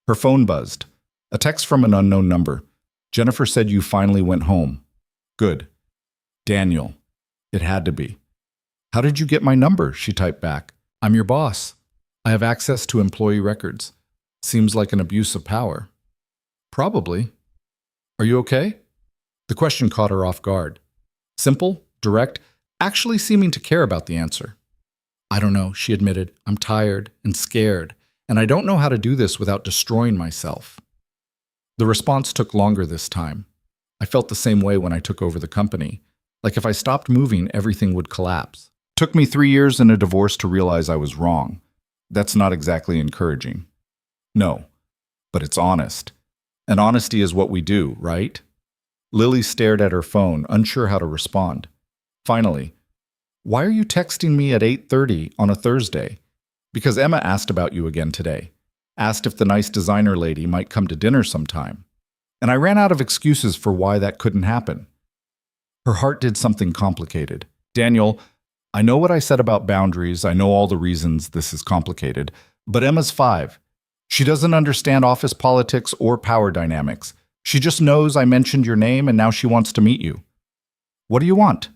Her phone buzzed. A text from an unknown number. Jennifer said you finally went home. Good. Daniel. It had to be. How did you get my number? She typed back. I'm your boss. I have access to employee records. Seems like an abuse of power. Probably. Are you okay? The question caught her off guard. Simple, direct, actually seeming to care about the answer. I don't know, she admitted. I'm tired and scared, and I don't know how to do this without destroying myself. The response took longer this time. I felt the same way when I took over the company. Like if I stopped moving, everything would collapse. Took me 3 years and a divorce to realize I was wrong. That's not exactly encouraging. No, but it's honest. And honesty is what we do, right? Lily stared at her phone, unsure how to respond. Finally, why are you texting me at 8:30 on a Thursday? Because Emma asked about you again today. Asked if the nice designer lady might come to dinner sometime. And I ran out of excuses for why that couldn't happen. Her heart did something complicated. Daniel, I know what I said about boundaries. I know all the reasons this is complicated. But Emma's 5. She doesn't understand office politics or power dynamics. She just knows I mentioned your name and now she wants to meet you. What do you want?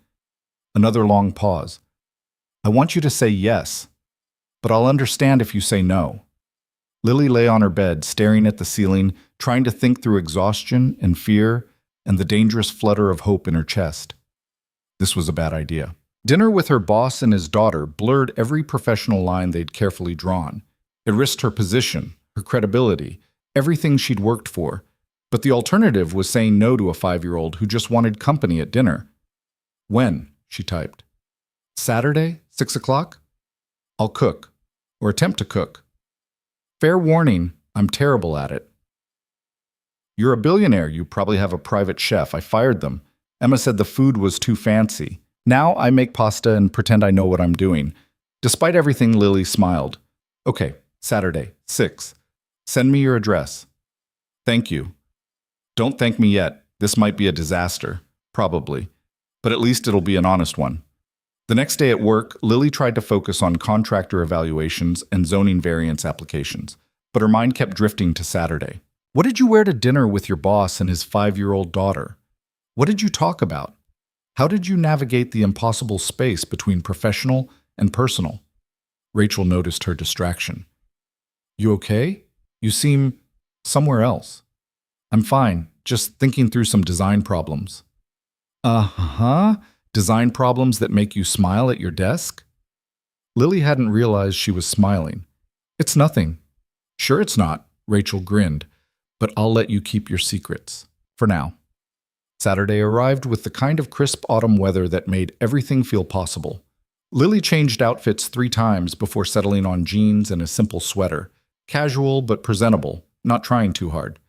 Another long pause. I want you to say yes, but I'll understand if you say no. Lily lay on her bed, staring at the ceiling, trying to think through exhaustion and fear and the dangerous flutter of hope in her chest. This was a bad idea. Dinner with her boss and his daughter blurred every professional line they'd carefully drawn. It risked her position, her credibility, everything she'd worked for. But the alternative was saying no to a 5-year-old who just wanted company at dinner. When? She typed. Saturday, 6 o'clock? I'll cook, or attempt to cook. Fair warning, I'm terrible at it. You're a billionaire. You probably have a private chef. I fired them. Emma said the food was too fancy. Now I make pasta and pretend I know what I'm doing. Despite everything, Lily smiled. Okay, Saturday, 6. Send me your address. Thank you. Don't thank me yet. This might be a disaster. Probably. But at least it'll be an honest one. The next day at work, Lily tried to focus on contractor evaluations and zoning variance applications, but her mind kept drifting to Saturday. What did you wear to dinner with your boss and his 5-year-old daughter? What did you talk about? How did you navigate the impossible space between professional and personal? Rachel noticed her distraction. You okay? You seem somewhere else. I'm fine, just thinking through some design problems. Uh-huh. Design problems that make you smile at your desk? Lily hadn't realized she was smiling. It's nothing. Sure it's not, Rachel grinned, but I'll let you keep your secrets. For now. Saturday arrived with the kind of crisp autumn weather that made everything feel possible. Lily changed outfits 3 times before settling on jeans and a simple sweater. Casual but presentable, not trying too hard.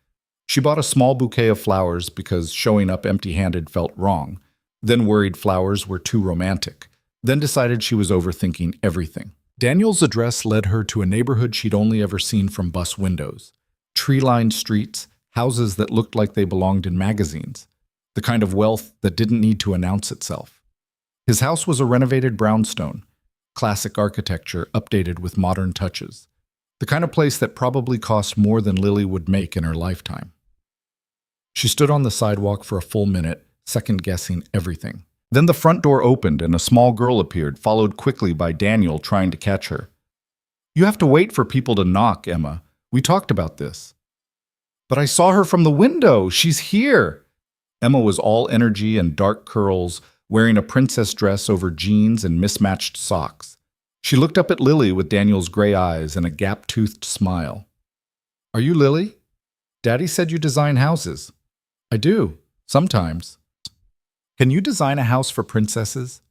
She bought a small bouquet of flowers because showing up empty-handed felt wrong, then worried flowers were too romantic, then decided she was overthinking everything. Daniel's address led her to a neighborhood she'd only ever seen from bus windows. Tree-lined streets, houses that looked like they belonged in magazines, the kind of wealth that didn't need to announce itself. His house was a renovated brownstone, classic architecture updated with modern touches, the kind of place that probably cost more than Lily would make in her lifetime. She stood on the sidewalk for a full minute, second-guessing everything. Then the front door opened and a small girl appeared, followed quickly by Daniel trying to catch her. "You have to wait for people to knock, Emma. We talked about this." "But I saw her from the window. She's here." Emma was all energy and dark curls, wearing a princess dress over jeans and mismatched socks. She looked up at Lily with Daniel's gray eyes and a gap-toothed smile. "Are you Lily? Daddy said you design houses." "I do, sometimes." "Can you design a house for princesses?"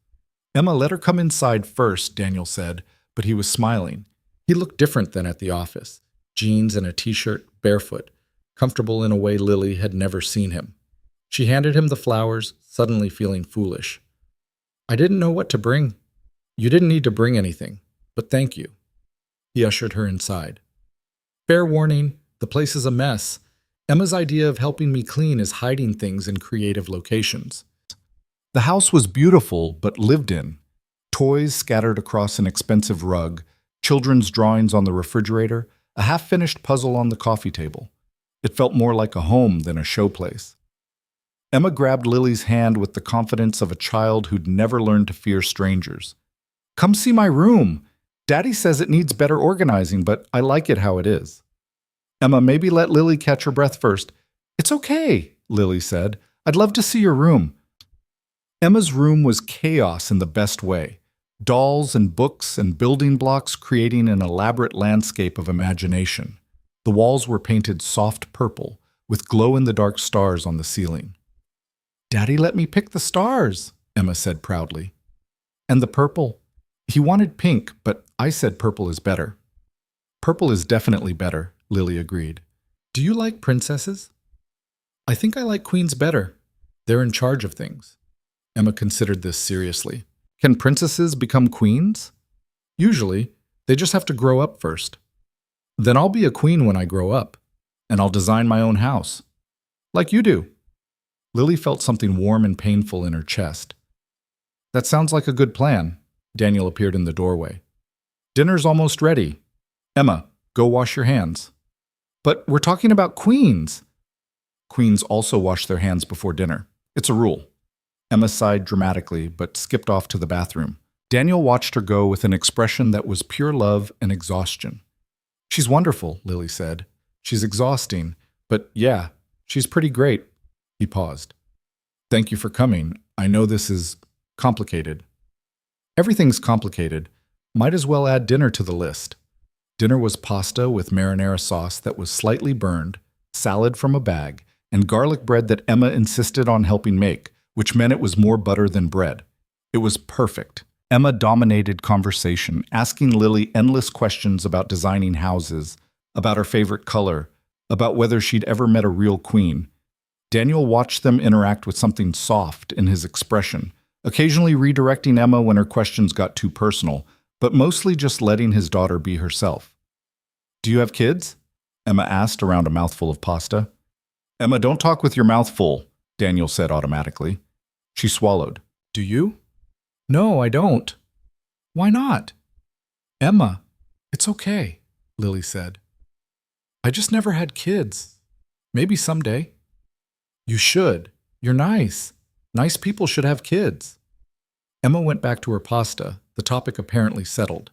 "Emma, let her come inside first," Daniel said, but he was smiling. He looked different than at the office. Jeans and a t-shirt, barefoot, comfortable in a way Lily had never seen him. She handed him the flowers, suddenly feeling foolish. "I didn't know what to bring." "You didn't need to bring anything, but thank you." He ushered her inside. "Fair warning, the place is a mess. Emma's idea of helping me clean is hiding things in creative locations." The house was beautiful, but lived in. Toys scattered across an expensive rug, children's drawings on the refrigerator, a half-finished puzzle on the coffee table. It felt more like a home than a showplace. Emma grabbed Lily's hand with the confidence of a child who'd never learned to fear strangers. "Come see my room. Daddy says it needs better organizing, but I like it how it is." "Emma, maybe let Lily catch her breath first." "It's okay," Lily said. "I'd love to see your room." Emma's room was chaos in the best way. Dolls and books and building blocks creating an elaborate landscape of imagination. The walls were painted soft purple, with glow-in-the-dark stars on the ceiling. "Daddy let me pick the stars," Emma said proudly. "And the purple. He wanted pink, but I said purple is better." "Purple is definitely better," Lily agreed. "Do you like princesses?" "I think I like queens better. They're in charge of things." Emma considered this seriously. "Can princesses become queens?" "Usually. They just have to grow up first." "Then I'll be a queen when I grow up, and I'll design my own house. Like you do." Lily felt something warm and painful in her chest. "That sounds like a good plan." Daniel appeared in the doorway. "Dinner's almost ready. Emma, go wash your hands." "But we're talking about queens." "Queens also wash their hands before dinner. It's a rule." Emma sighed dramatically, but skipped off to the bathroom. Daniel watched her go with an expression that was pure love and exhaustion. "She's wonderful," Lily said. "She's exhausting, but yeah, she's pretty great." He paused. "Thank you for coming. I know this is complicated." "Everything's complicated. Might as well add dinner to the list." Dinner was pasta with marinara sauce that was slightly burned, salad from a bag, and garlic bread that Emma insisted on helping make, which meant it was more butter than bread. It was perfect. Emma dominated conversation, asking Lily endless questions about designing houses, about her favorite color, about whether she'd ever met a real queen. Daniel watched them interact with something soft in his expression, occasionally redirecting Emma when her questions got too personal, but mostly just letting his daughter be herself. "Do you have kids?" Emma asked around a mouthful of pasta. "Emma, don't talk with your mouth full," Daniel said automatically. She swallowed. "Do you?" "No, I don't." "Why not?" "Emma, it's okay," Lily said. "I just never had kids. Maybe someday." "You should. You're nice. Nice people should have kids." Emma went back to her pasta, the topic apparently settled.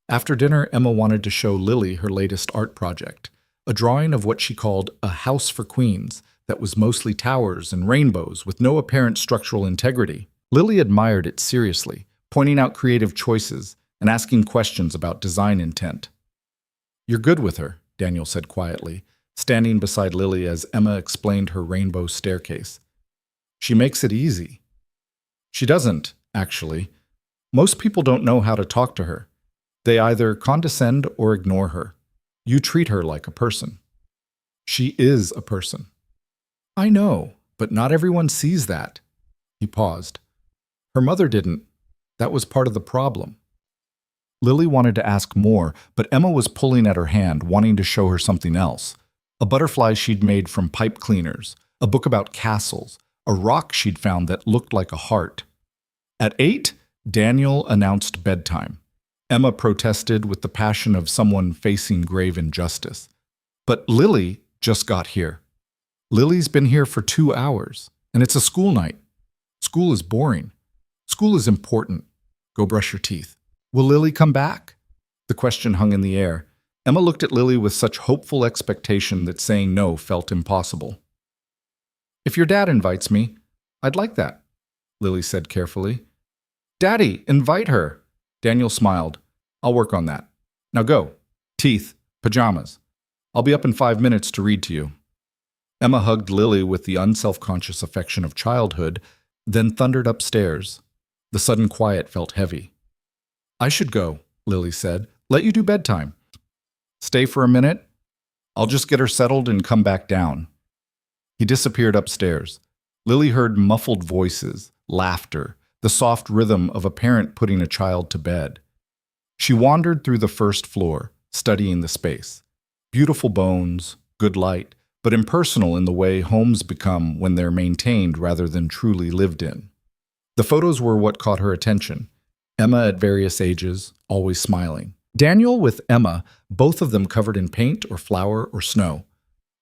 After dinner, Emma wanted to show Lily her latest art project, a drawing of what she called a house for queens that was mostly towers and rainbows with no apparent structural integrity. Lily admired it seriously, pointing out creative choices and asking questions about design intent. "You're good with her," Daniel said quietly, standing beside Lily as Emma explained her rainbow staircase. "She makes it easy." "She doesn't, actually. Most people don't know how to talk to her. They either condescend or ignore her. You treat her like a person." "She is a person." "I know, but not everyone sees that." He paused. "Her mother didn't. That was part of the problem." Lily wanted to ask more, but Emma was pulling at her hand, wanting to show her something else. A butterfly she'd made from pipe cleaners, a book about castles, a rock she'd found that looked like a heart. At 8, Daniel announced bedtime. Emma protested with the passion of someone facing grave injustice. But Lily just got here. Lily's been here for 2 hours, and it's a school night. School is boring. School is important. Go brush your teeth. Will Lily come back? The question hung in the air. Emma looked at Lily with such hopeful expectation that saying no felt impossible. If your dad invites me, I'd like that, Lily said carefully. Daddy, invite her. Daniel smiled. I'll work on that. Now go. Teeth, pajamas. I'll be up in 5 minutes to read to you. Emma hugged Lily with the unselfconscious affection of childhood, then thundered upstairs. The sudden quiet felt heavy. I should go, Lily said. Let you do bedtime. Stay for a minute? I'll just get her settled and come back down. He disappeared upstairs. Lily heard muffled voices, laughter, the soft rhythm of a parent putting a child to bed. She wandered through the first floor, studying the space. Beautiful bones, good light, but impersonal in the way homes become when they're maintained rather than truly lived in. The photos were what caught her attention. Emma at various ages, always smiling. Daniel with Emma, both of them covered in paint or flour or snow.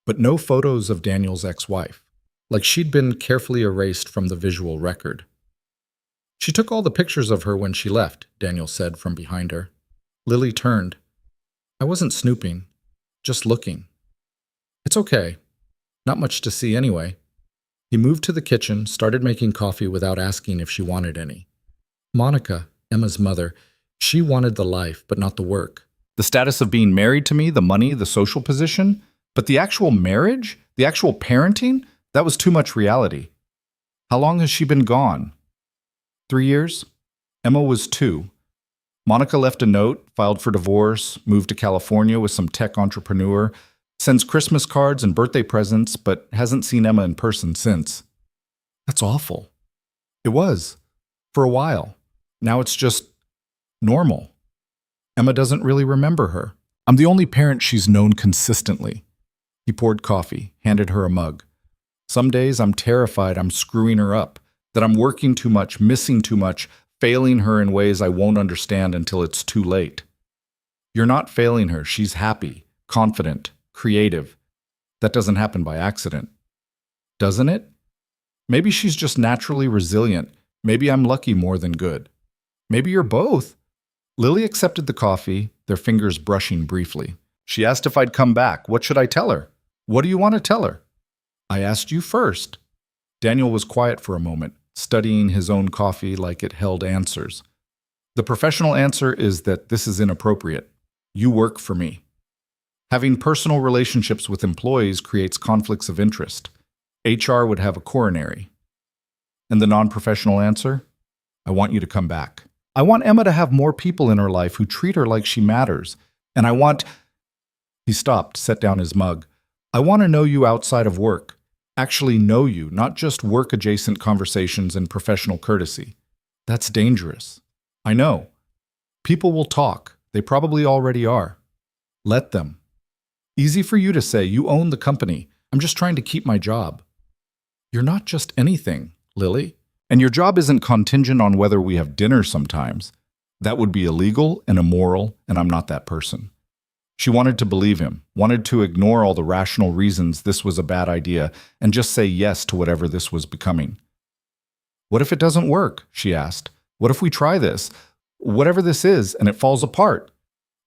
But no photos of Daniel's ex-wife, like she'd been carefully erased from the visual record. She took all the pictures of her when she left, Daniel said from behind her. Lily turned. I wasn't snooping, just looking. It's okay. Not much to see anyway. He moved to the kitchen, started making coffee without asking if she wanted any. Monica, Emma's mother, she wanted the life, but not the work. The status of being married to me, the money, the social position, but the actual marriage, the actual parenting, that was too much reality. How long has she been gone? 3 years? Emma was 2. Monica left a note, filed for divorce, moved to California with some tech entrepreneur, sends Christmas cards and birthday presents, but hasn't seen Emma in person since. That's awful. It was. For a while. Now it's just normal. Emma doesn't really remember her. I'm the only parent she's known consistently. He poured coffee, handed her a mug. Some days I'm terrified I'm screwing her up, that I'm working too much, missing too much, failing her in ways I won't understand until it's too late. You're not failing her. She's happy, confident, creative. That doesn't happen by accident. Doesn't it? Maybe she's just naturally resilient. Maybe I'm lucky more than good. Maybe you're both. Lily accepted the coffee, their fingers brushing briefly. She asked if I'd come back. What should I tell her? What do you want to tell her? I asked you first. Daniel was quiet for a moment, studying his own coffee like it held answers. The professional answer is that this is inappropriate. You work for me. Having personal relationships with employees creates conflicts of interest. HR would have a coronary. And the non-professional answer? I want you to come back. I want Emma to have more people in her life who treat her like she matters. And I want... He stopped, set down his mug. I want to know you outside of work. Actually know you, not just work-adjacent conversations and professional courtesy. That's dangerous. I know. People will talk. They probably already are. Let them. Easy for you to say, you own the company. I'm just trying to keep my job. You're not just anything, Lily. And your job isn't contingent on whether we have dinner sometimes. That would be illegal and immoral, and I'm not that person. She wanted to believe him, wanted to ignore all the rational reasons this was a bad idea and just say yes to whatever this was becoming. What if it doesn't work? She asked. What if we try this? Whatever this is, and it falls apart?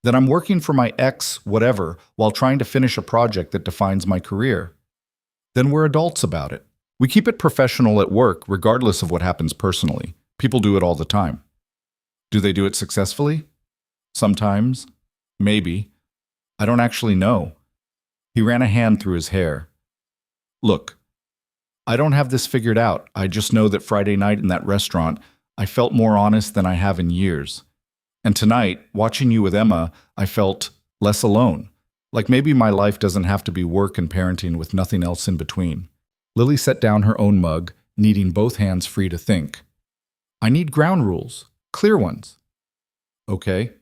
Then I'm working for my ex whatever while trying to finish a project that defines my career. Then we're adults about it. We keep it professional at work regardless of what happens personally. People do it all the time. Do they do it successfully? Sometimes. Maybe. I don't actually know. He ran a hand through his hair. Look, I don't have this figured out. I just know that Friday night in that restaurant, I felt more honest than I have in years. And tonight, watching you with Emma, I felt less alone. Like maybe my life doesn't have to be work and parenting with nothing else in between. Lily set down her own mug, needing both hands free to think. I need ground rules, clear ones. Okay.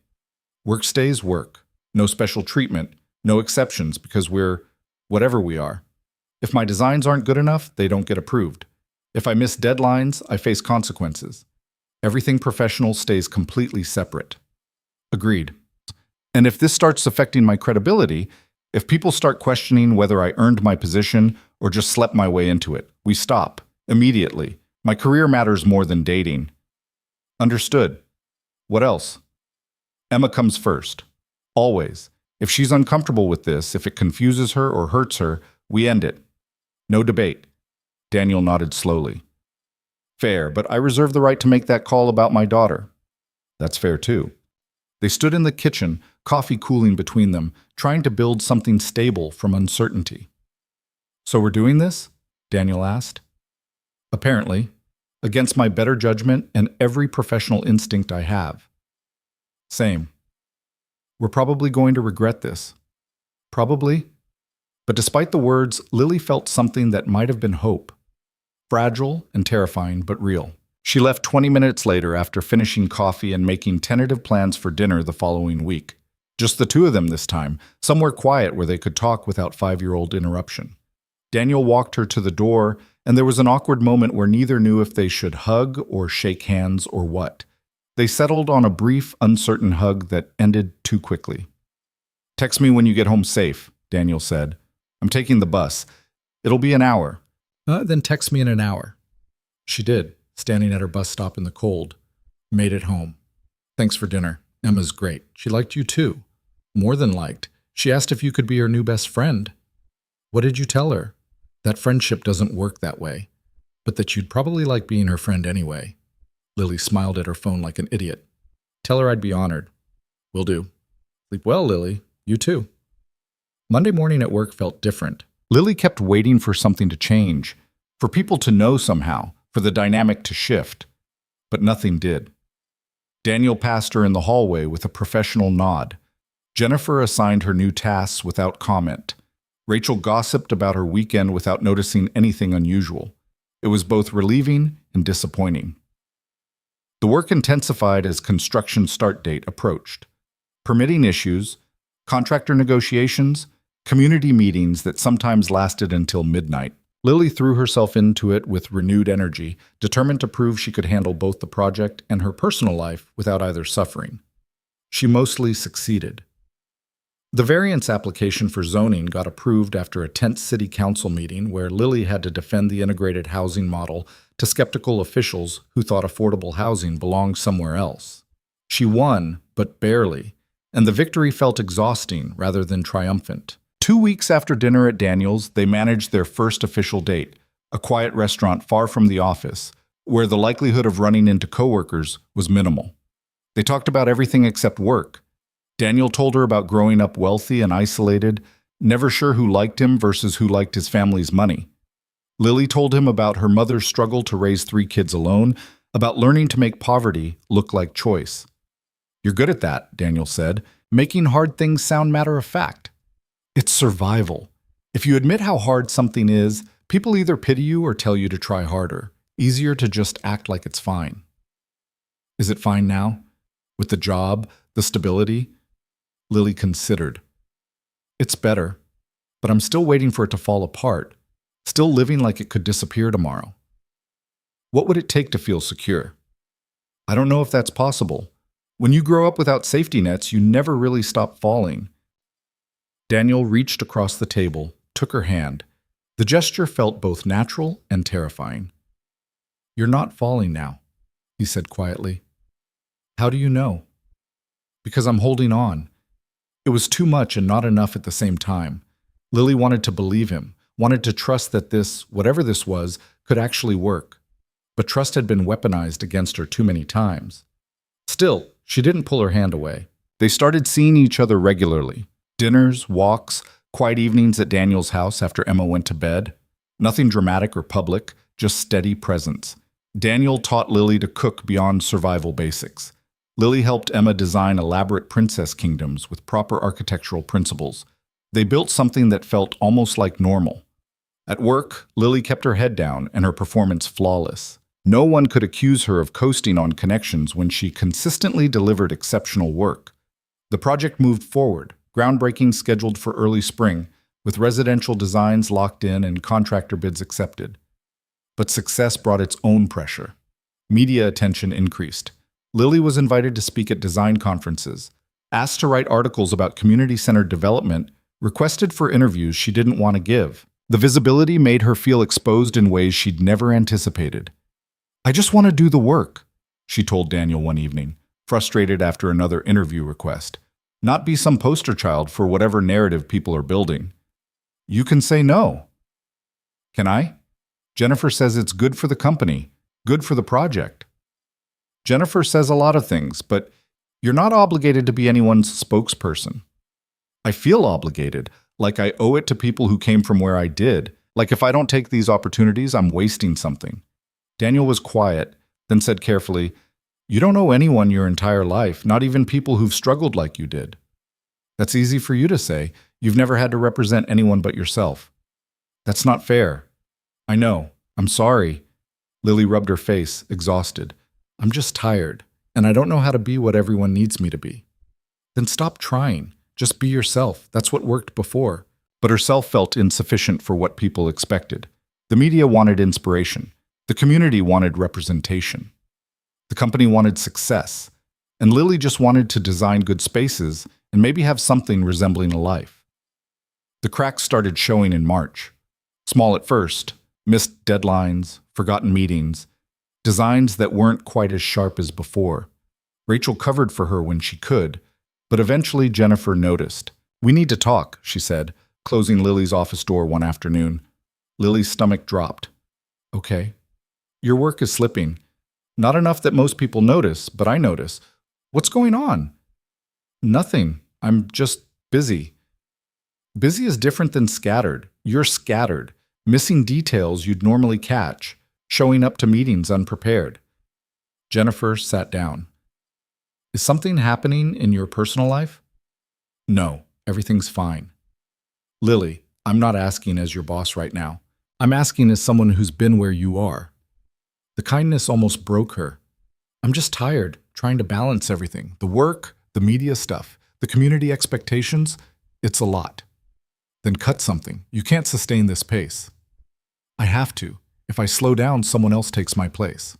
Work stays work. No special treatment, no exceptions because we're whatever we are. If my designs aren't good enough, they don't get approved. If I miss deadlines, I face consequences. Everything professional stays completely separate. Agreed. And if this starts affecting my credibility, if people start questioning whether I earned my position or just slept my way into it. We stop. Immediately. My career matters more than dating. Understood. What else? Emma comes first. Always. If she's uncomfortable with this, if it confuses her or hurts her, we end it. No debate. Daniel nodded slowly. Fair, but I reserve the right to make that call about my daughter. That's fair too. They stood in the kitchen, coffee cooling between them, trying to build something stable from uncertainty. So we're doing this? Daniel asked. Apparently, against my better judgment and every professional instinct I have. Same. We're probably going to regret this. Probably. But despite the words, Lily felt something that might have been hope. Fragile and terrifying, but real. She left 20 minutes later after finishing coffee and making tentative plans for dinner the following week. Just the two of them this time, somewhere quiet where they could talk without 5-year-old interruption. Daniel walked her to the door, and there was an awkward moment where neither knew if they should hug or shake hands or what. They settled on a brief, uncertain hug that ended too quickly. Text me when you get home safe, Daniel said. I'm taking the bus. It'll be an hour. Then text me in an hour. She did, standing at her bus stop in the cold. Made it home. Thanks for dinner. Emma's great. She liked you too. More than liked. She asked if you could be her new best friend. What did you tell her? That friendship doesn't work that way, but that you'd probably like being her friend anyway. Lily smiled at her phone like an idiot. Tell her I'd be honored. Will do. Sleep well, Lily. You too. Monday morning at work felt different. Lily kept waiting for something to change, for people to know somehow, for the dynamic to shift. But nothing did. Daniel passed her in the hallway with a professional nod. Jennifer assigned her new tasks without comment. Rachel gossiped about her weekend without noticing anything unusual. It was both relieving and disappointing. The work intensified as construction start date approached. Permitting issues, contractor negotiations, community meetings that sometimes lasted until midnight. Lily threw herself into it with renewed energy, determined to prove she could handle both the project and her personal life without either suffering. She mostly succeeded. The variance application for zoning got approved after a tense city council meeting where Lily had to defend the integrated housing model to skeptical officials who thought affordable housing belonged somewhere else. She won, but barely, and the victory felt exhausting rather than triumphant. 2 weeks after dinner at Daniel's, they managed their first official date, a quiet restaurant far from the office, where the likelihood of running into coworkers was minimal. They talked about everything except work. Daniel told her about growing up wealthy and isolated, never sure who liked him versus who liked his family's money. Lily told him about her mother's struggle to raise 3 kids alone, about learning to make poverty look like choice. You're good at that, Daniel said, making hard things sound matter of fact. It's survival. If you admit how hard something is, people either pity you or tell you to try harder. Easier to just act like it's fine. Is it fine now? With the job, the stability? Lily considered. It's better, but I'm still waiting for it to fall apart, still living like it could disappear tomorrow. What would it take to feel secure? I don't know if that's possible. When you grow up without safety nets, you never really stop falling. Daniel reached across the table, took her hand. The gesture felt both natural and terrifying. You're not falling now, he said quietly. How do you know? Because I'm holding on. It was too much and not enough at the same time. Lily wanted to believe him, wanted to trust that this, whatever this was, could actually work. But trust had been weaponized against her too many times. Still, she didn't pull her hand away. They started seeing each other regularly. Dinners, walks, quiet evenings at Daniel's house after Emma went to bed. Nothing dramatic or public, just steady presence. Daniel taught Lily to cook beyond survival basics. Lily helped Emma design elaborate princess kingdoms with proper architectural principles. They built something that felt almost like normal. At work, Lily kept her head down and her performance flawless. No one could accuse her of coasting on connections when she consistently delivered exceptional work. The project moved forward, groundbreaking scheduled for early spring, with residential designs locked in and contractor bids accepted. But success brought its own pressure. Media attention increased. Lily was invited to speak at design conferences, asked to write articles about community-centered development, requested for interviews she didn't want to give. The visibility made her feel exposed in ways she'd never anticipated. "I just want to do the work," she told Daniel one evening, frustrated after another interview request. "Not be some poster child for whatever narrative people are building." "You can say no." "Can I? Jennifer says it's good for the company, good for the project." "Jennifer says a lot of things, but you're not obligated to be anyone's spokesperson." "I feel obligated, like I owe it to people who came from where I did, like if I don't take these opportunities, I'm wasting something." Daniel was quiet, then said carefully, "You don't owe anyone your entire life, not even people who've struggled like you did." "That's easy for you to say. You've never had to represent anyone but yourself." "That's not fair." "I know. I'm sorry." Lily rubbed her face, exhausted. "I'm just tired, and I don't know how to be what everyone needs me to be." "Then stop trying. Just be yourself. That's what worked before." But herself felt insufficient for what people expected. The media wanted inspiration. The community wanted representation. The company wanted success. And Lily just wanted to design good spaces and maybe have something resembling a life. The cracks started showing in March. Small at first, missed deadlines, forgotten meetings, designs that weren't quite as sharp as before. Rachel covered for her when she could, but eventually Jennifer noticed. "We need to talk," she said, closing Lily's office door one afternoon. Lily's stomach dropped. "Okay." "Your work is slipping. Not enough that most people notice, but I notice." "What's going on?" "Nothing. I'm just busy." "Busy is different than scattered. You're scattered, missing details you'd normally catch, showing up to meetings unprepared." Jennifer sat down. "Is something happening in your personal life?" "No, everything's fine." "Lily, I'm not asking as your boss right now. I'm asking as someone who's been where you are." The kindness almost broke her. "I'm just tired, trying to balance everything. The work, the media stuff, the community expectations. It's a lot." "Then cut something. You can't sustain this pace." "I have to. If I slow down, someone else takes my place."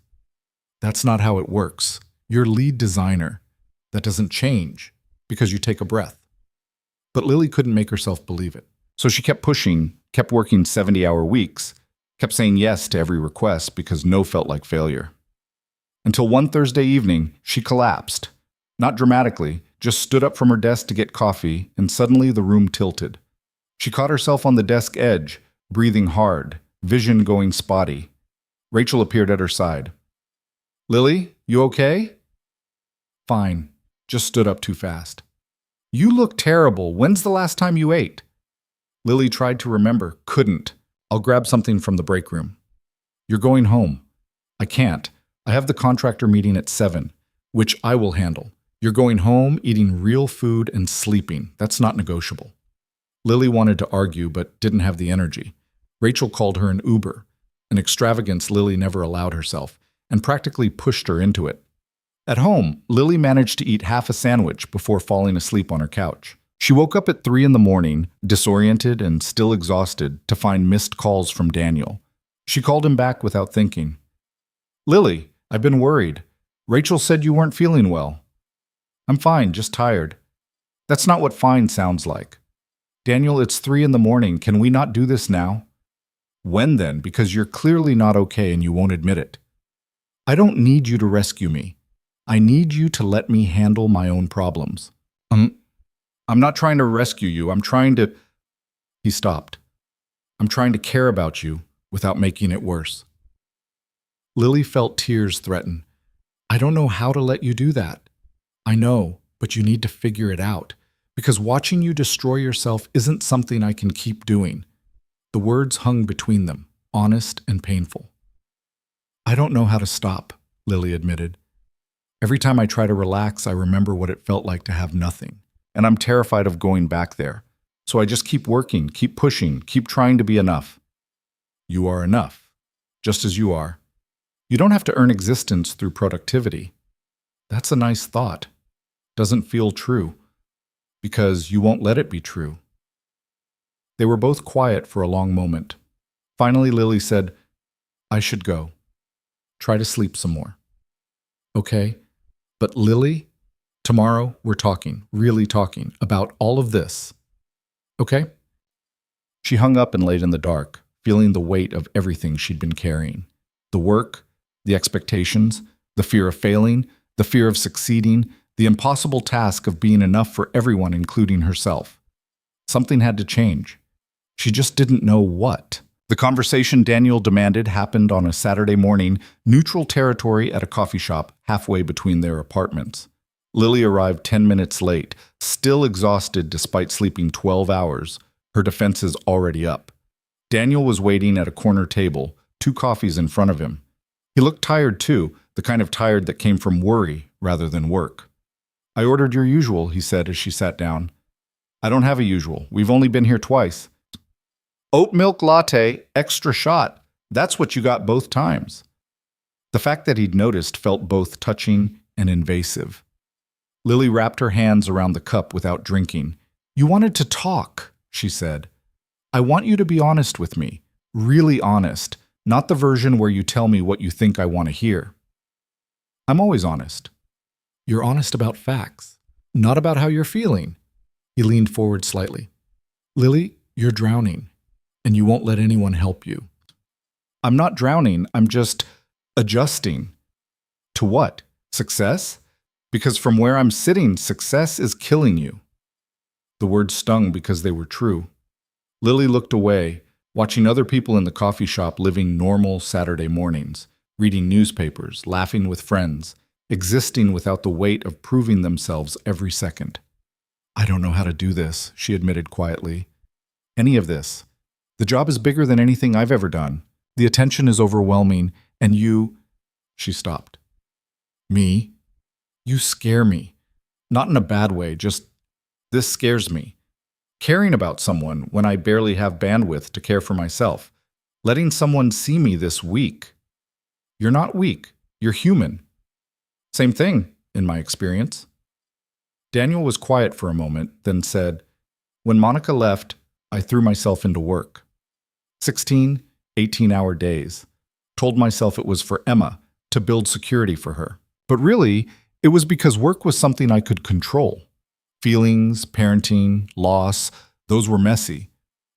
"That's not how it works. You're lead designer. That doesn't change because you take a breath." But Lily couldn't make herself believe it. So she kept pushing, kept working 70-hour weeks, kept saying yes to every request because no felt like failure. Until one Thursday evening, she collapsed. Not dramatically, just stood up from her desk to get coffee, and suddenly the room tilted. She caught herself on the desk edge, breathing hard, vision going spotty. Rachel appeared at her side. "Lily, you okay?" "Fine. Just stood up too fast." "You look terrible. When's the last time you ate?" Lily tried to remember, couldn't. "I'll grab something from the break room." "You're going home." "I can't. I have the contractor meeting at 7, which I will handle. You're going home, eating real food, and sleeping. That's not negotiable." Lily wanted to argue, but didn't have the energy. Rachel called her an Uber, an extravagance Lily never allowed herself, and practically pushed her into it. At home, Lily managed to eat half a sandwich before falling asleep on her couch. She woke up at 3 in the morning, disoriented and still exhausted, to find missed calls from Daniel. She called him back without thinking. "Lily, I've been worried. Rachel said you weren't feeling well." "I'm fine, just tired." "That's not what fine sounds like." "Daniel, it's 3 in the morning. Can we not do this now?" "When then? Because you're clearly not okay and you won't admit it." "I don't need you to rescue me. I need you to let me handle my own problems." I'm not trying to rescue you. I'm trying to..." He stopped. "I'm trying to care about you without making it worse." Lily felt tears threaten. "I don't know how to let you do that." "I know, but you need to figure it out. Because watching you destroy yourself isn't something I can keep doing." The words hung between them, honest and painful. "I don't know how to stop," Lily admitted. "Every time I try to relax, I remember what it felt like to have nothing. And I'm terrified of going back there. So I just keep working, keep pushing, keep trying to be enough." "You are enough, just as you are. You don't have to earn existence through productivity." "That's a nice thought. Doesn't feel true. Because you won't let it be true." They were both quiet for a long moment. Finally, Lily said, "I should go. Try to sleep some more." "Okay, but Lily, tomorrow we're talking, really talking, about all of this. Okay?" She hung up and laid in the dark, feeling the weight of everything she'd been carrying. The work, the expectations, the fear of failing, the fear of succeeding, the impossible task of being enough for everyone, including herself. Something had to change. She just didn't know what. The conversation Daniel demanded happened on a Saturday morning, neutral territory at a coffee shop halfway between their apartments. Lily arrived 10 minutes late, still exhausted despite sleeping 12 hours, her defenses already up. Daniel was waiting at a corner table, 2 coffees in front of him. He looked tired too, the kind of tired that came from worry rather than work. "I ordered your usual," he said as she sat down. "I don't have a usual. We've only been here twice." "Oat milk latte, extra shot. That's what you got both times." The fact that he'd noticed felt both touching and invasive. Lily wrapped her hands around the cup without drinking. "You wanted to talk," she said. "I want you to be honest with me, really honest, not the version where you tell me what you think I want to hear." "I'm always honest." "You're honest about facts, not about how you're feeling." He leaned forward slightly. "Lily, you're drowning, and you won't let anyone help you." "I'm not drowning, I'm just adjusting." "To what? Success? Because from where I'm sitting, success is killing you." The words stung because they were true. Lily looked away, watching other people in the coffee shop living normal Saturday mornings, reading newspapers, laughing with friends, existing without the weight of proving themselves every second. "I don't know how to do this," she admitted quietly. "Any of this. The job is bigger than anything I've ever done. The attention is overwhelming, and you—" She stopped. "Me? You scare me. Not in a bad way, just this scares me. Caring about someone when I barely have bandwidth to care for myself. Letting someone see me this weak. You're not weak. You're human. Same thing, in my experience." Daniel was quiet for a moment, then said, "When Monica left, I threw myself into work. 16, 18-hour days. Told myself it was for Emma, to build security for her. But really, it was because work was something I could control. Feelings, parenting, loss, those were messy.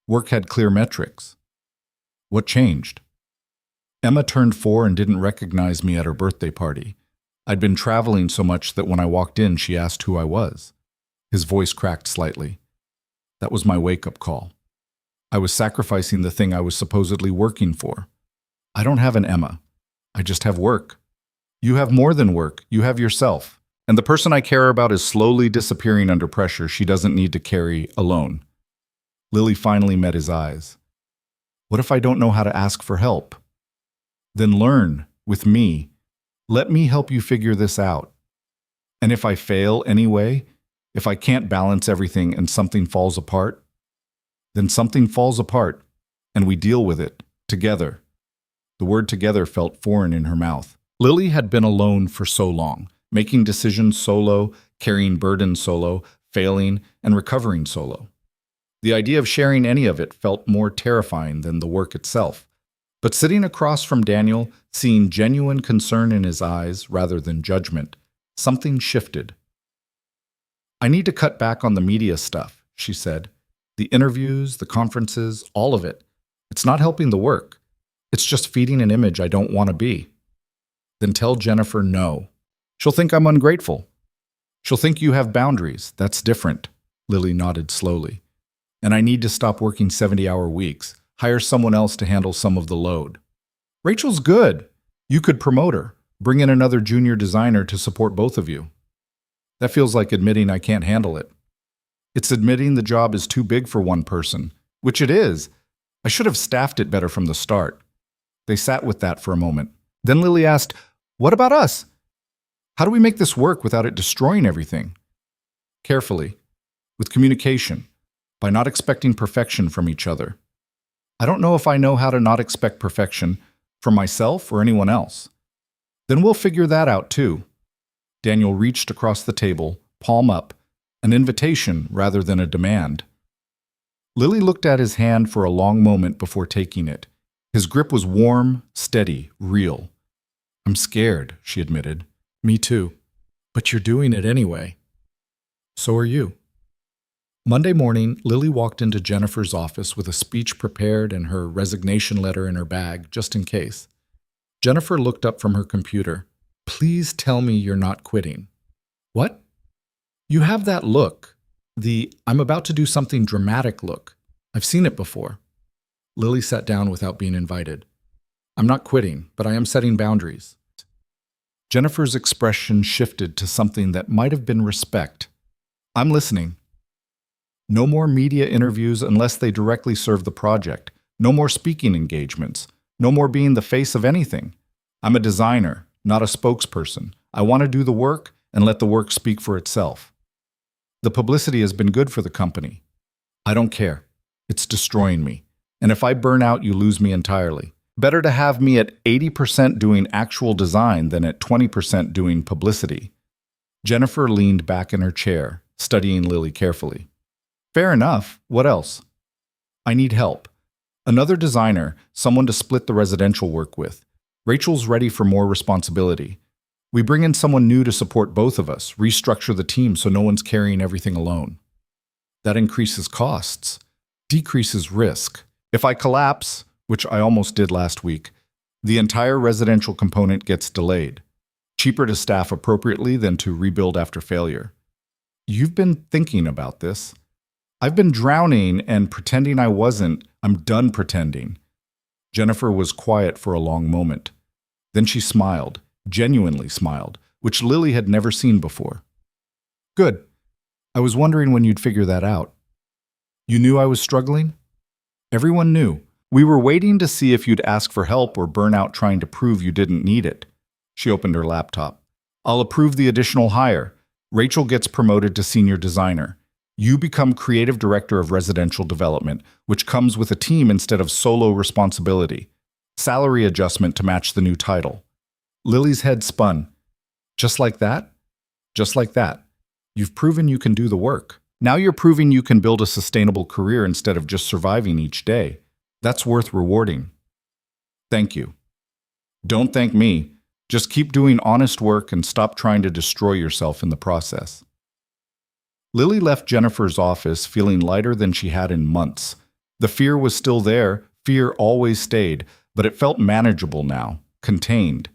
Work had clear metrics. What changed? Emma turned 4 and didn't recognize me at her birthday party. I'd been traveling so much that when I walked in, she asked who I was." His voice cracked slightly. "That was my wake-up call. I was sacrificing the thing I was supposedly working for. I don't have an Emma. I just have work. You have more than work. You have yourself. And the person I care about is slowly disappearing under pressure she doesn't need to carry alone." Lily finally met his eyes. "What if I don't know how to ask for help?" "Then learn, with me. Let me help you figure this out. And if I fail anyway, if I can't balance everything and something falls apart, then something falls apart, and we deal with it, together." The word together felt foreign in her mouth. Lily had been alone for so long, making decisions solo, carrying burdens solo, failing, and recovering solo. The idea of sharing any of it felt more terrifying than the work itself. But sitting across from Daniel, seeing genuine concern in his eyes rather than judgment, something shifted. "I need to cut back on the media stuff," she said. "The interviews, the conferences, all of it. It's not helping the work. It's just feeding an image I don't want to be." "Then tell Jennifer no. She'll think I'm ungrateful. She'll think you have boundaries. That's different." Lily nodded slowly. "And I need to stop working 70-hour weeks. Hire someone else to handle some of the load." "Rachel's good. You could promote her. Bring in another junior designer to support both of you." "That feels like admitting I can't handle it." "It's admitting the job is too big for one person," which it is. "I should have staffed it better from the start." They sat with that for a moment. Then Lily asked, "What about us? How do we make this work without it destroying everything?" "Carefully. With communication. By not expecting perfection from each other." "I don't know if I know how to not expect perfection from myself or anyone else." "Then we'll figure that out too." Daniel reached across the table, palm up, an invitation rather than a demand. Lily looked at his hand for a long moment before taking it. His grip was warm, steady, real. "I'm scared," she admitted. "Me too. But you're doing it anyway." "So are you." Monday morning, Lily walked into Jennifer's office with a speech prepared and her resignation letter in her bag, just in case. Jennifer looked up from her computer. Please tell me you're not quitting. What? You have that look. The I'm about to do something dramatic look. I've seen it before. Lily sat down without being invited. I'm not quitting, but I am setting boundaries. Jennifer's expression shifted to something that might have been respect. I'm listening. No more media interviews unless they directly serve the project. No more speaking engagements. No more being the face of anything. I'm a designer, not a spokesperson. I want to do the work and let the work speak for itself. The publicity has been good for the company. I don't care. It's destroying me. And if I burn out, you lose me entirely. Better to have me at 80% doing actual design than at 20% doing publicity. Jennifer leaned back in her chair, studying Lily carefully. Fair enough. What else? I need help. Another designer, someone to split the residential work with. Rachel's ready for more responsibility. We bring in someone new to support both of us, restructure the team so no one's carrying everything alone. That increases costs, decreases risk. If I collapse, which I almost did last week, the entire residential component gets delayed. Cheaper to staff appropriately than to rebuild after failure. You've been thinking about this. I've been drowning and pretending I wasn't. I'm done pretending. Jennifer was quiet for a long moment. Then she smiled, genuinely smiled, which Lily had never seen before. Good. I was wondering when you'd figure that out. You knew I was struggling? Everyone knew. We were waiting to see if you'd ask for help or burn out trying to prove you didn't need it. She opened her laptop. I'll approve the additional hire. Rachel gets promoted to senior designer. You become creative director of residential development, which comes with a team instead of solo responsibility. Salary adjustment to match the new title. Lily's head spun. Just like that? Just like that. You've proven you can do the work. Now you're proving you can build a sustainable career instead of just surviving each day. That's worth rewarding. Thank you. Don't thank me. Just keep doing honest work and stop trying to destroy yourself in the process. Lily left Jennifer's office feeling lighter than she had in months. The fear was still there, fear always stayed, but it felt manageable now, contained.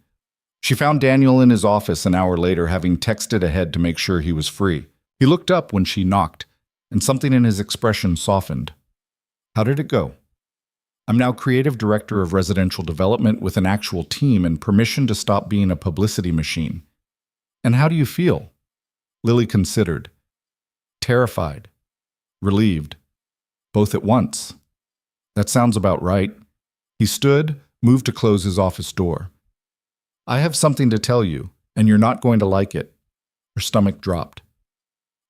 She found Daniel in his office an hour later, having texted ahead to make sure he was free. He looked up when she knocked, and something in his expression softened. How did it go? I'm now creative director of residential development with an actual team and permission to stop being a publicity machine. And how do you feel? Lily considered. Terrified. Relieved. Both at once. That sounds about right. He stood, moved to close his office door. I have something to tell you, and you're not going to like it. Her stomach dropped.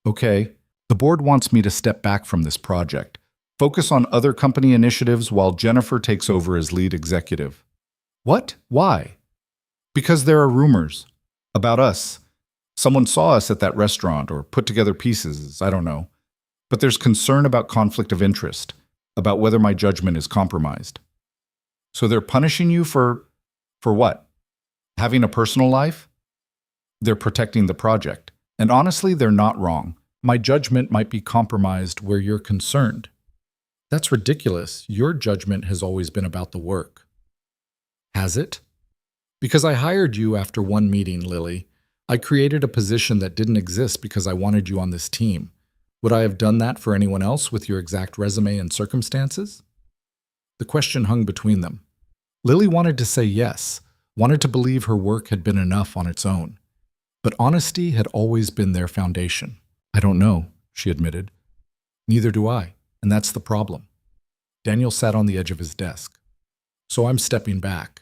Okay, the board wants me to step back from this project. Focus on other company initiatives while Jennifer takes over as lead executive. What? Why? Because there are rumors. About us. Someone saw us at that restaurant or put together pieces, I don't know. But there's concern about conflict of interest, about whether my judgment is compromised. So they're punishing you for what? Having a personal life? They're protecting the project. And honestly, they're not wrong. My judgment might be compromised where you're concerned. That's ridiculous. Your judgment has always been about the work. Has it? Because I hired you after one meeting, Lily. I created a position that didn't exist because I wanted you on this team. Would I have done that for anyone else with your exact resume and circumstances? The question hung between them. Lily wanted to say yes, wanted to believe her work had been enough on its own. But honesty had always been their foundation. I don't know, she admitted. Neither do I. And that's the problem. Daniel sat on the edge of his desk. So I'm stepping back.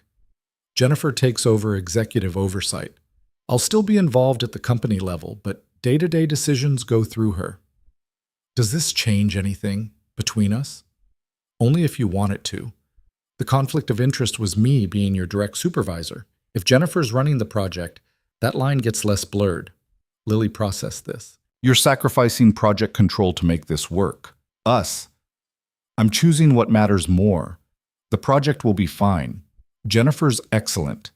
Jennifer takes over executive oversight. I'll still be involved at the company level, but day-to-day decisions go through her. Does this change anything between us? Only if you want it to. The conflict of interest was me being your direct supervisor. If Jennifer's running the project, that line gets less blurred. Lily processed this. You're sacrificing project control to make this work. Us. I'm choosing what matters more. The project will be fine. Jennifer's excellent.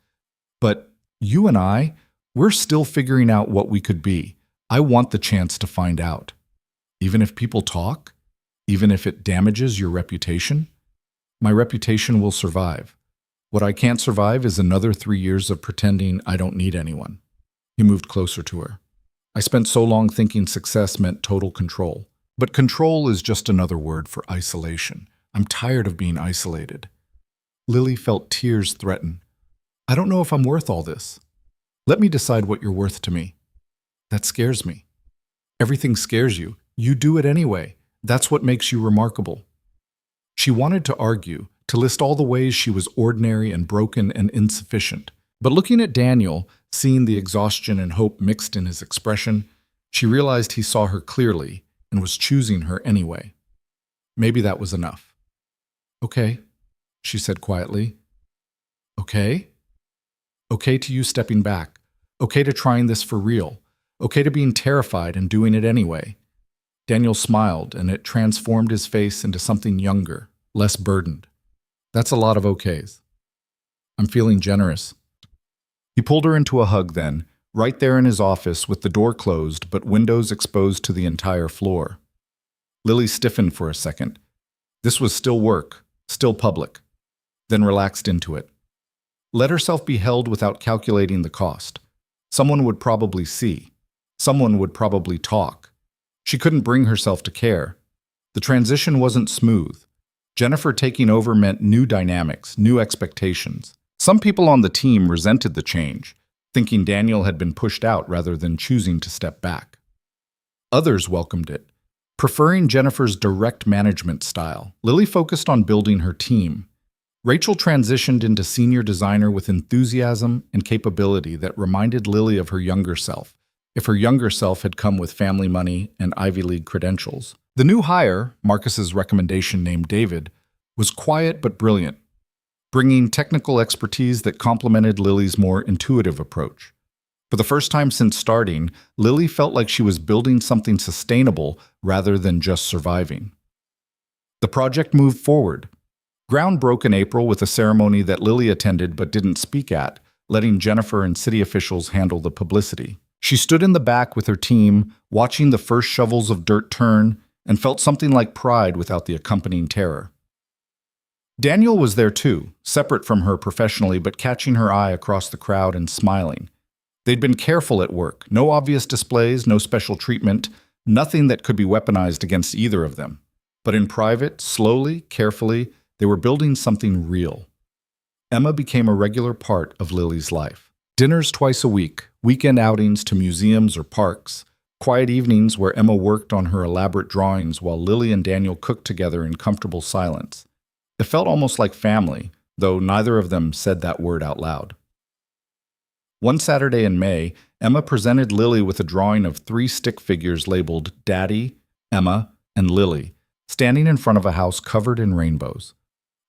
But you and we're still figuring out what we could be. I want the chance to find out. Even if people talk? Even if it damages your reputation? My reputation will survive. What I can't survive is another 3 years of pretending I don't need anyone. He moved closer to her. I spent so long thinking success meant total control. But control is just another word for isolation. I'm tired of being isolated. Lily felt tears threaten. I don't know if I'm worth all this. Let me decide what you're worth to me. That scares me. Everything scares you. You do it anyway. That's what makes you remarkable. She wanted to argue, to list all the ways she was ordinary and broken and insufficient. But looking at Daniel, seeing the exhaustion and hope mixed in his expression, she realized he saw her clearly and was choosing her anyway. Maybe that was enough. Okay, she said quietly. Okay? Okay to you stepping back. Okay to trying this for real. Okay to being terrified and doing it anyway. Daniel smiled, and it transformed his face into something younger, less burdened. That's a lot of okays. I'm feeling generous. He pulled her into a hug then, right there in his office with the door closed but windows exposed to the entire floor. Lily stiffened for a second. This was still work, still public, then relaxed into it. Let herself be held without calculating the cost. Someone would probably see. Someone would probably talk. She couldn't bring herself to care. The transition wasn't smooth. Jennifer taking over meant new dynamics, new expectations. Some people on the team resented the change, thinking Daniel had been pushed out rather than choosing to step back. Others welcomed it, preferring Jennifer's direct management style. Lily focused on building her team. Rachel transitioned into senior designer with enthusiasm and capability that reminded Lily of her younger self, if her younger self had come with family money and Ivy League credentials. The new hire, Marcus's recommendation named David, was quiet but brilliant, bringing technical expertise that complemented Lily's more intuitive approach. For the first time since starting, Lily felt like she was building something sustainable rather than just surviving. The project moved forward. Ground broke in April with a ceremony that Lily attended but didn't speak at, letting Jennifer and city officials handle the publicity. She stood in the back with her team, watching the first shovels of dirt turn, and felt something like pride without the accompanying terror. Daniel was there too, separate from her professionally but catching her eye across the crowd and smiling. They'd been careful at work, no obvious displays, no special treatment, nothing that could be weaponized against either of them. But in private, slowly, carefully, they were building something real. Emma became a regular part of Lily's life. Dinners twice a week, weekend outings to museums or parks, quiet evenings where Emma worked on her elaborate drawings while Lily and Daniel cooked together in comfortable silence. It felt almost like family, though neither of them said that word out loud. One Saturday in May, Emma presented Lily with a drawing of 3 stick figures labeled Daddy, Emma, and Lily, standing in front of a house covered in rainbows.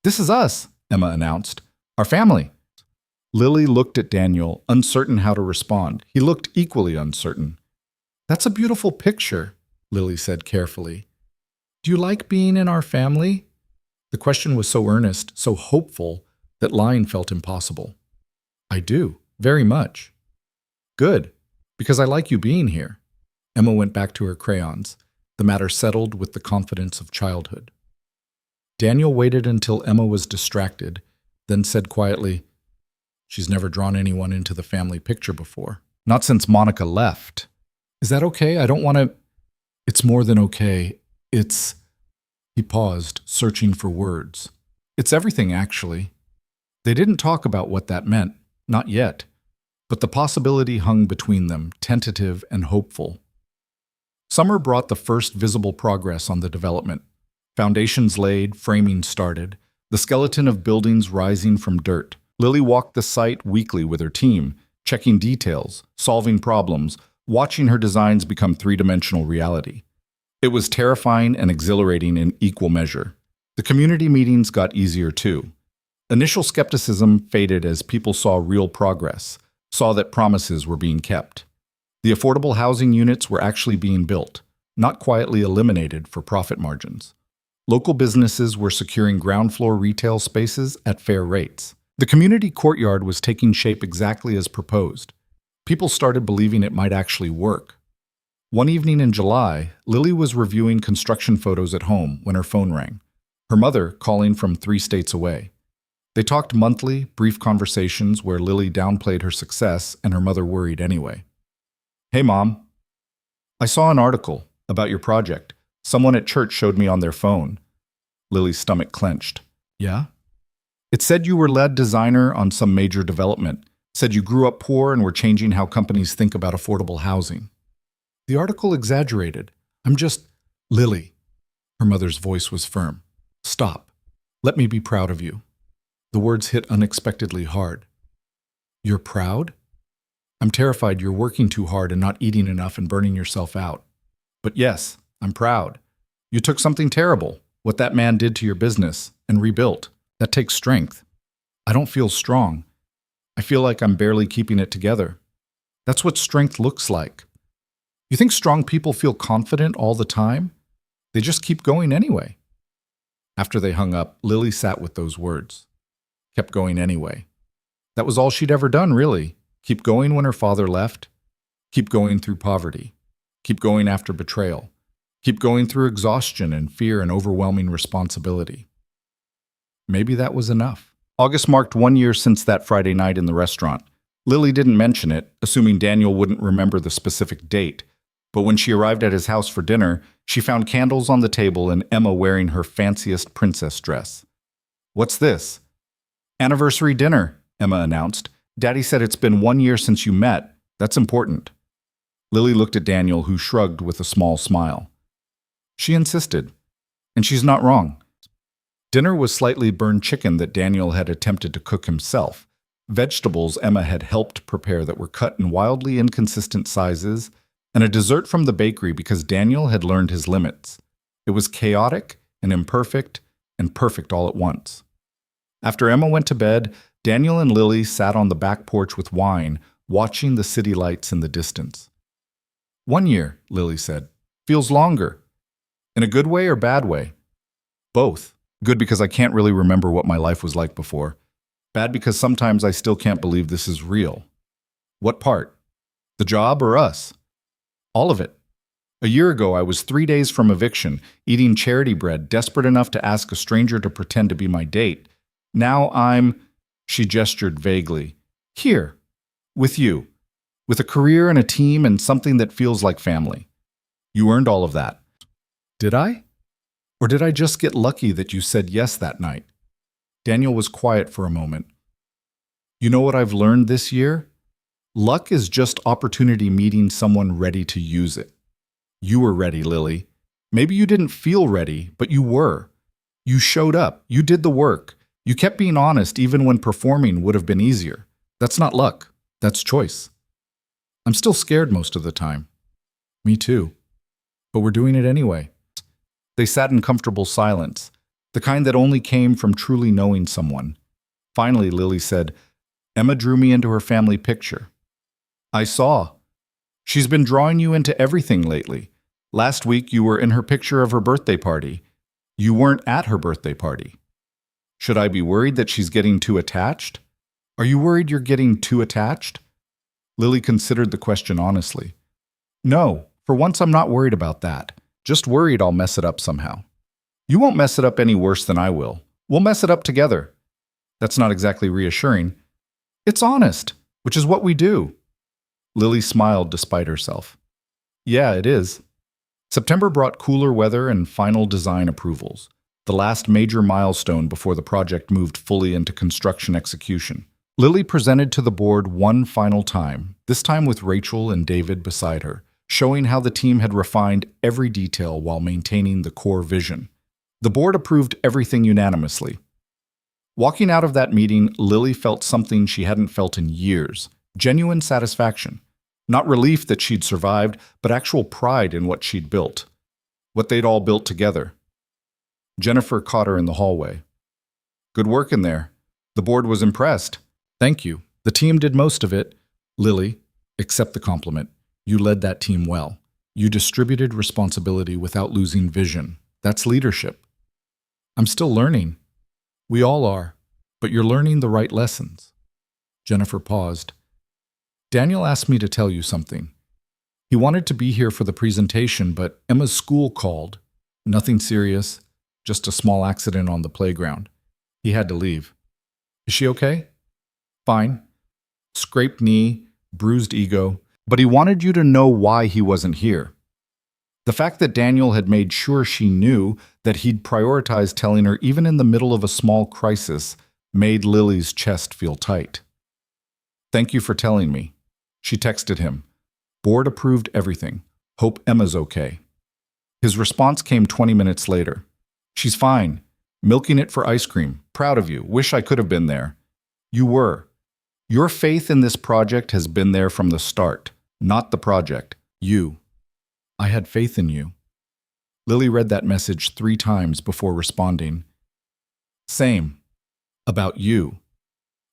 "This is us," Emma announced. "Our family." Lily looked at Daniel, uncertain how to respond. He looked equally uncertain. "That's a beautiful picture," Lily said carefully. "Do you like being in our family?" The question was so earnest, so hopeful, that lying felt impossible. "I do, very much." "Good, because I like you being here." Emma went back to her crayons, the matter settled with the confidence of childhood. Daniel waited until Emma was distracted, then said quietly, "She's never drawn anyone into the family picture before. Not since Monica left. Is that okay? I don't want to—" "It's more than okay. It's—" He paused, searching for words. "It's everything, actually." They didn't talk about what that meant, not yet, but the possibility hung between them, tentative and hopeful. Summer brought the first visible progress on the development. Foundations laid, framing started, the skeleton of buildings rising from dirt. Lily walked the site weekly with her team, checking details, solving problems, watching her designs become three-dimensional reality. It was terrifying and exhilarating in equal measure. The community meetings got easier too. Initial skepticism faded as people saw real progress, saw that promises were being kept. The affordable housing units were actually being built, not quietly eliminated for profit margins. Local businesses were securing ground floor retail spaces at fair rates. The community courtyard was taking shape exactly as proposed. People started believing it might actually work. One evening in July, Lily was reviewing construction photos at home when her phone rang, her mother calling from 3 states away. They talked monthly, brief conversations where Lily downplayed her success and her mother worried anyway. "Hey, Mom. I saw an article about your project. Someone at church showed me on their phone." Lily's stomach clenched. "Yeah?" "It said you were lead designer on some major development. Said you grew up poor and were changing how companies think about affordable housing." "The article exaggerated. I'm just—" "Lily." Her mother's voice was firm. "Stop. Let me be proud of you." The words hit unexpectedly hard. "You're proud?" "I'm terrified you're working too hard and not eating enough and burning yourself out. But yes, I'm proud. You took something terrible, what that man did to your business, and rebuilt. That takes strength. I don't feel strong. I feel like I'm barely keeping it together. That's what strength looks like. You think strong people feel confident all the time? They just keep going anyway." After they hung up, Lily sat with those words. Kept going anyway. That was all she'd ever done, really. Keep going when her father left. Keep going through poverty. Keep going after betrayal. Keep going through exhaustion and fear and overwhelming responsibility. Maybe that was enough. August marked 1 year since that Friday night in the restaurant. Lily didn't mention it, assuming Daniel wouldn't remember the specific date. But when she arrived at his house for dinner, she found candles on the table and Emma wearing her fanciest princess dress. "What's this?" "Anniversary dinner," Emma announced. "Daddy said it's been 1 year since you met. That's important." Lily looked at Daniel, who shrugged with a small smile. She insisted, and she's not wrong. Dinner was slightly burned chicken that Daniel had attempted to cook himself, vegetables Emma had helped prepare that were cut in wildly inconsistent sizes, and a dessert from the bakery because Daniel had learned his limits. It was chaotic and imperfect and perfect all at once. After Emma went to bed, Daniel and Lily sat on the back porch with wine, watching the city lights in the distance. 1 year, Lily said. Feels longer. In a good way or bad way? Both. Good because I can't really remember what my life was like before. Bad because sometimes I still can't believe this is real. What part? The job or us? All of it. A year ago, I was 3 days from eviction, eating charity bread, desperate enough to ask a stranger to pretend to be my date. Now I'm, she gestured vaguely, here, with you, with a career and a team and something that feels like family. You earned all of that. Did I? Or did I just get lucky that you said yes that night? Daniel was quiet for a moment. You know what I've learned this year? Luck is just opportunity meeting someone ready to use it. You were ready, Lily. Maybe you didn't feel ready, but you were. You showed up. You did the work. You kept being honest even when performing would have been easier. That's not luck. That's choice. I'm still scared most of the time. Me too. But we're doing it anyway. They sat in comfortable silence, the kind that only came from truly knowing someone. Finally, Lily said, Emma drew me into her family picture. I saw. She's been drawing you into everything lately. Last week you were in her picture of her birthday party. You weren't at her birthday party. Should I be worried that she's getting too attached? Are you worried you're getting too attached? Lily considered the question honestly. No, for once I'm not worried about that. Just worried I'll mess it up somehow. You won't mess it up any worse than I will. We'll mess it up together. That's not exactly reassuring. It's honest, which is what we do. Lily smiled despite herself. Yeah, it is. September brought cooler weather and final design approvals, the last major milestone before the project moved fully into construction execution. Lily presented to the board one final time, this time with Rachel and David beside her, showing how the team had refined every detail while maintaining the core vision. The board approved everything unanimously. Walking out of that meeting, Lily felt something she hadn't felt in years, genuine satisfaction. Not relief that she'd survived, but actual pride in what she'd built, what they'd all built together. Jennifer caught her in the hallway. Good work in there. The board was impressed. Thank you. The team did most of it. Lily, accept the compliment. You led that team well. You distributed responsibility without losing vision. That's leadership. I'm still learning. We all are, but you're learning the right lessons. Jennifer paused. Daniel asked me to tell you something. He wanted to be here for the presentation, but Emma's school called. Nothing serious, just a small accident on the playground. He had to leave. Is she okay? Fine. Scraped knee, bruised ego, but he wanted you to know why he wasn't here. The fact that Daniel had made sure she knew that he'd prioritized telling her even in the middle of a small crisis made Lily's chest feel tight. Thank you for telling me. She texted him. Board approved everything. Hope Emma's okay. His response came 20 minutes later. She's fine. Milking it for ice cream. Proud of you. Wish I could have been there. You were. Your faith in this project has been there from the start. Not the project. You. I had faith in you. Lily read that message 3 times before responding. Same. About you.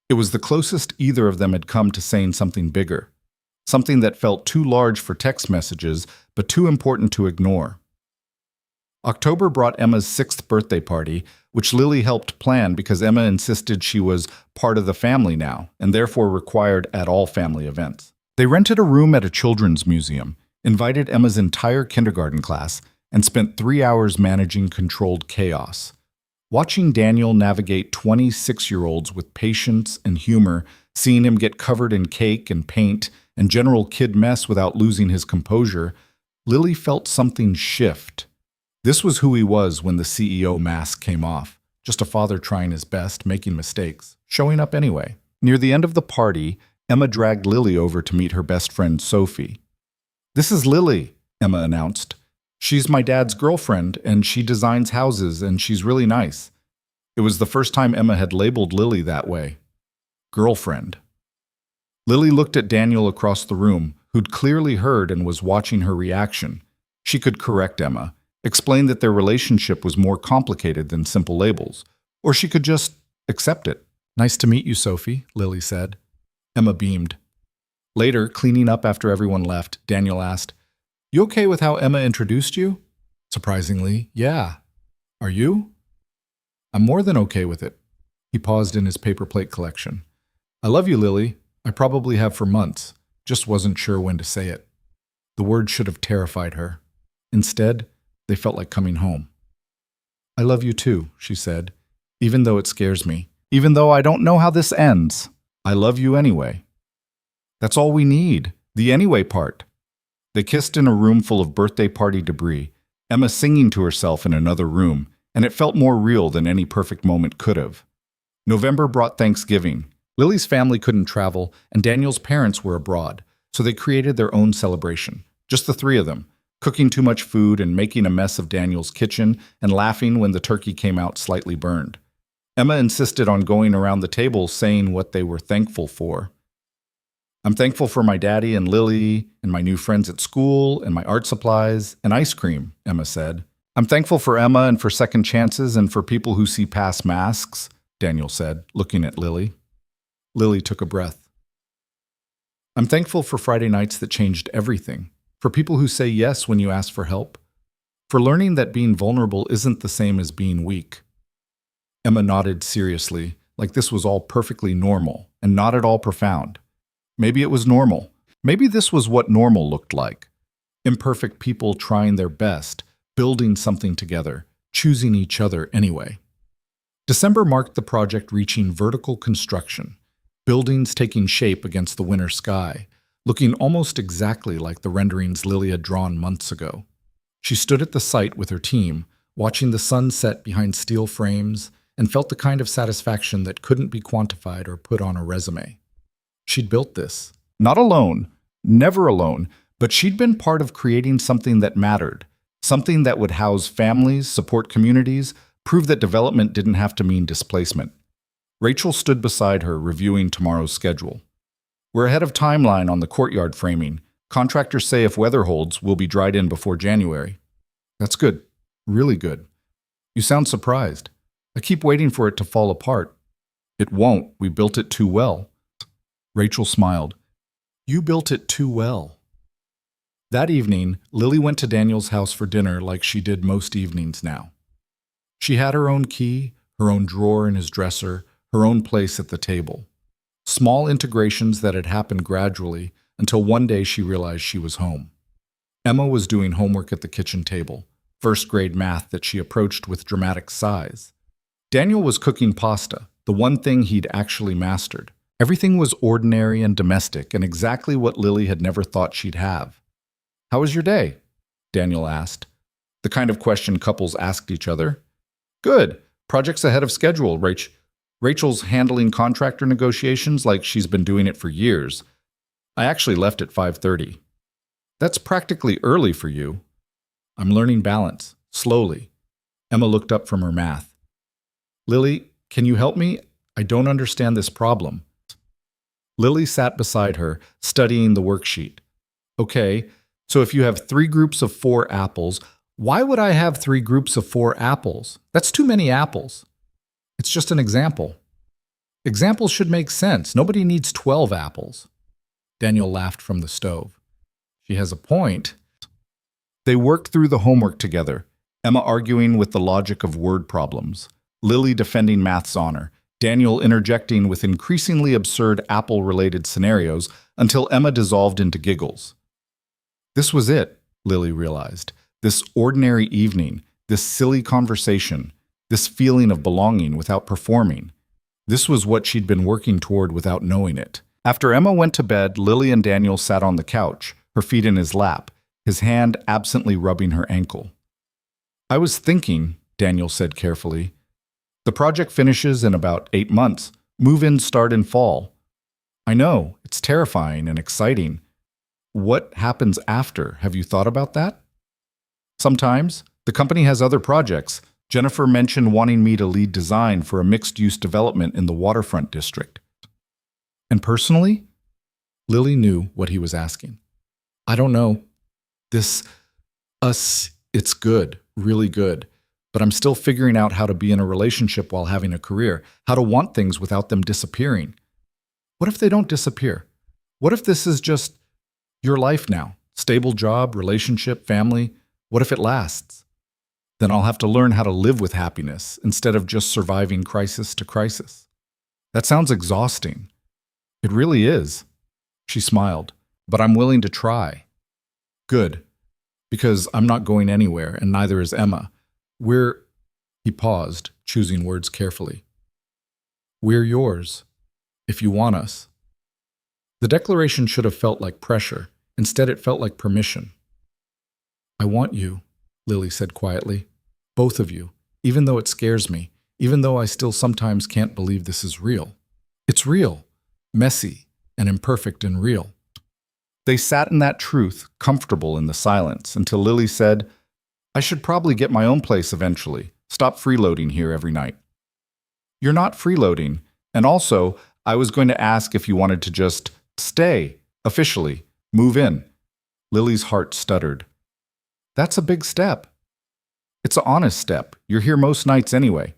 It was the closest either of them had come to saying something bigger. Something that felt too large for text messages, but too important to ignore. October brought Emma's 6th birthday party, which Lily helped plan because Emma insisted she was part of the family now, and therefore required at all family events. They rented a room at a children's museum, invited Emma's entire kindergarten class, and spent 3 hours managing controlled chaos. Watching Daniel navigate 26-year-olds with patience and humor, seeing him get covered in cake and paint and general kid mess without losing his composure, Lily felt something shift. This was who he was when the CEO mask came off. Just a father trying his best, making mistakes, showing up anyway. Near the end of the party, Emma dragged Lily over to meet her best friend, Sophie. This is Lily, Emma announced. She's my dad's girlfriend, and she designs houses, and she's really nice. It was the first time Emma had labeled Lily that way. Girlfriend. Lily looked at Daniel across the room, who'd clearly heard and was watching her reaction. She could correct Emma, explain that their relationship was more complicated than simple labels, or she could just accept it. Nice to meet you, Sophie, Lily said. Emma beamed. Later, cleaning up after everyone left, Daniel asked, You okay with how Emma introduced you? Surprisingly, yeah. Are you? I'm more than okay with it. He paused in his paper plate collection. I love you, Lily. I probably have for months. Just wasn't sure when to say it. The word should have terrified her. Instead, they felt like coming home. I love you too, she said, even though it scares me. Even though I don't know how this ends. I love you anyway. That's all we need, the anyway part. They kissed in a room full of birthday party debris, Emma singing to herself in another room, and it felt more real than any perfect moment could have. November brought Thanksgiving. Lily's family couldn't travel, and Daniel's parents were abroad, so they created their own celebration, just the 3 of them, cooking too much food and making a mess of Daniel's kitchen and laughing when the turkey came out slightly burned. Emma insisted on going around the table saying what they were thankful for. I'm thankful for my daddy and Lily and my new friends at school and my art supplies and ice cream, Emma said. I'm thankful for Emma and for second chances and for people who see past masks, Daniel said, looking at Lily. Lily took a breath. I'm thankful for Friday nights that changed everything, for people who say yes when you ask for help, for learning that being vulnerable isn't the same as being weak. Emma nodded seriously, like this was all perfectly normal and not at all profound. Maybe it was normal. Maybe this was what normal looked like. Imperfect people trying their best, building something together, choosing each other anyway. December marked the project reaching vertical construction, buildings taking shape against the winter sky, looking almost exactly like the renderings Lily had drawn months ago. She stood at the site with her team, watching the sun set behind steel frames, and felt the kind of satisfaction that couldn't be quantified or put on a resume. She'd built this. Not alone, never alone, but she'd been part of creating something that mattered, something that would house families, support communities, prove that development didn't have to mean displacement. Rachel stood beside her, reviewing tomorrow's schedule. We're ahead of timeline on the courtyard framing. Contractors say if weather holds, we'll be dried in before January. That's good. Really good. You sound surprised. I keep waiting for it to fall apart. It won't. We built it too well. Rachel smiled. You built it too well. That evening, Lily went to Daniel's house for dinner like she did most evenings now. She had her own key, her own drawer in his dresser, her own place at the table. Small integrations that had happened gradually until one day she realized she was home. Emma was doing homework at the kitchen table, first-grade math that she approached with dramatic sighs. Daniel was cooking pasta, the one thing he'd actually mastered. Everything was ordinary and domestic, and exactly what Lily had never thought she'd have. "How was your day?" Daniel asked. The kind of question couples asked each other. "Good. Project's ahead of schedule, Rachel's handling contractor negotiations like she's been doing it for years. I actually left at 5:30. That's practically early for you." "I'm learning balance, slowly." Emma looked up from her math. "Lily, can you help me? I don't understand this problem." Lily sat beside her, studying the worksheet. "Okay, so if you have 3 groups of 4 apples, why would I have 3 groups of 4 apples? That's too many apples." "It's just an example." "Examples should make sense. Nobody needs 12 apples." Daniel laughed from the stove. "She has a point." They worked through the homework together, Emma arguing with the logic of word problems, Lily defending math's honor, Daniel interjecting with increasingly absurd apple-related scenarios until Emma dissolved into giggles. This was it, Lily realized. This ordinary evening, this silly conversation, this feeling of belonging without performing. This was what she'd been working toward without knowing it. After Emma went to bed, Lily and Daniel sat on the couch, her feet in his lap, his hand absently rubbing her ankle. "I was thinking," Daniel said carefully, "the project finishes in about 8 months. Move-ins start in fall. I know, it's terrifying and exciting. What happens after? Have you thought about that?" "Sometimes. The company has other projects. Jennifer mentioned wanting me to lead design for a mixed-use development in the waterfront district." "And personally?" Lily knew what he was asking. "I don't know. It's good, really good. But I'm still figuring out how to be in a relationship while having a career, how to want things without them disappearing." "What if they don't disappear? What if this is just your life now? Stable job, relationship, family. What if it lasts? Then I'll have to learn how to live with happiness instead of just surviving crisis to crisis." "That sounds exhausting." "It really is." She smiled. "But I'm willing to try." "Good. Because I'm not going anywhere, and neither is Emma. He paused, choosing words carefully. "We're yours, if you want us." The declaration should have felt like pressure. Instead, it felt like permission. "I want you," Lily said quietly. "Both of you, even though it scares me, even though I still sometimes can't believe this is real. It's real, messy, and imperfect and real." They sat in that truth, comfortable in the silence, until Lily said, "I should probably get my own place eventually. Stop freeloading here every night." "You're not freeloading. And also, I was going to ask if you wanted to just stay, officially, move in." Lily's heart stuttered. "That's a big step." "It's an honest step. You're here most nights anyway.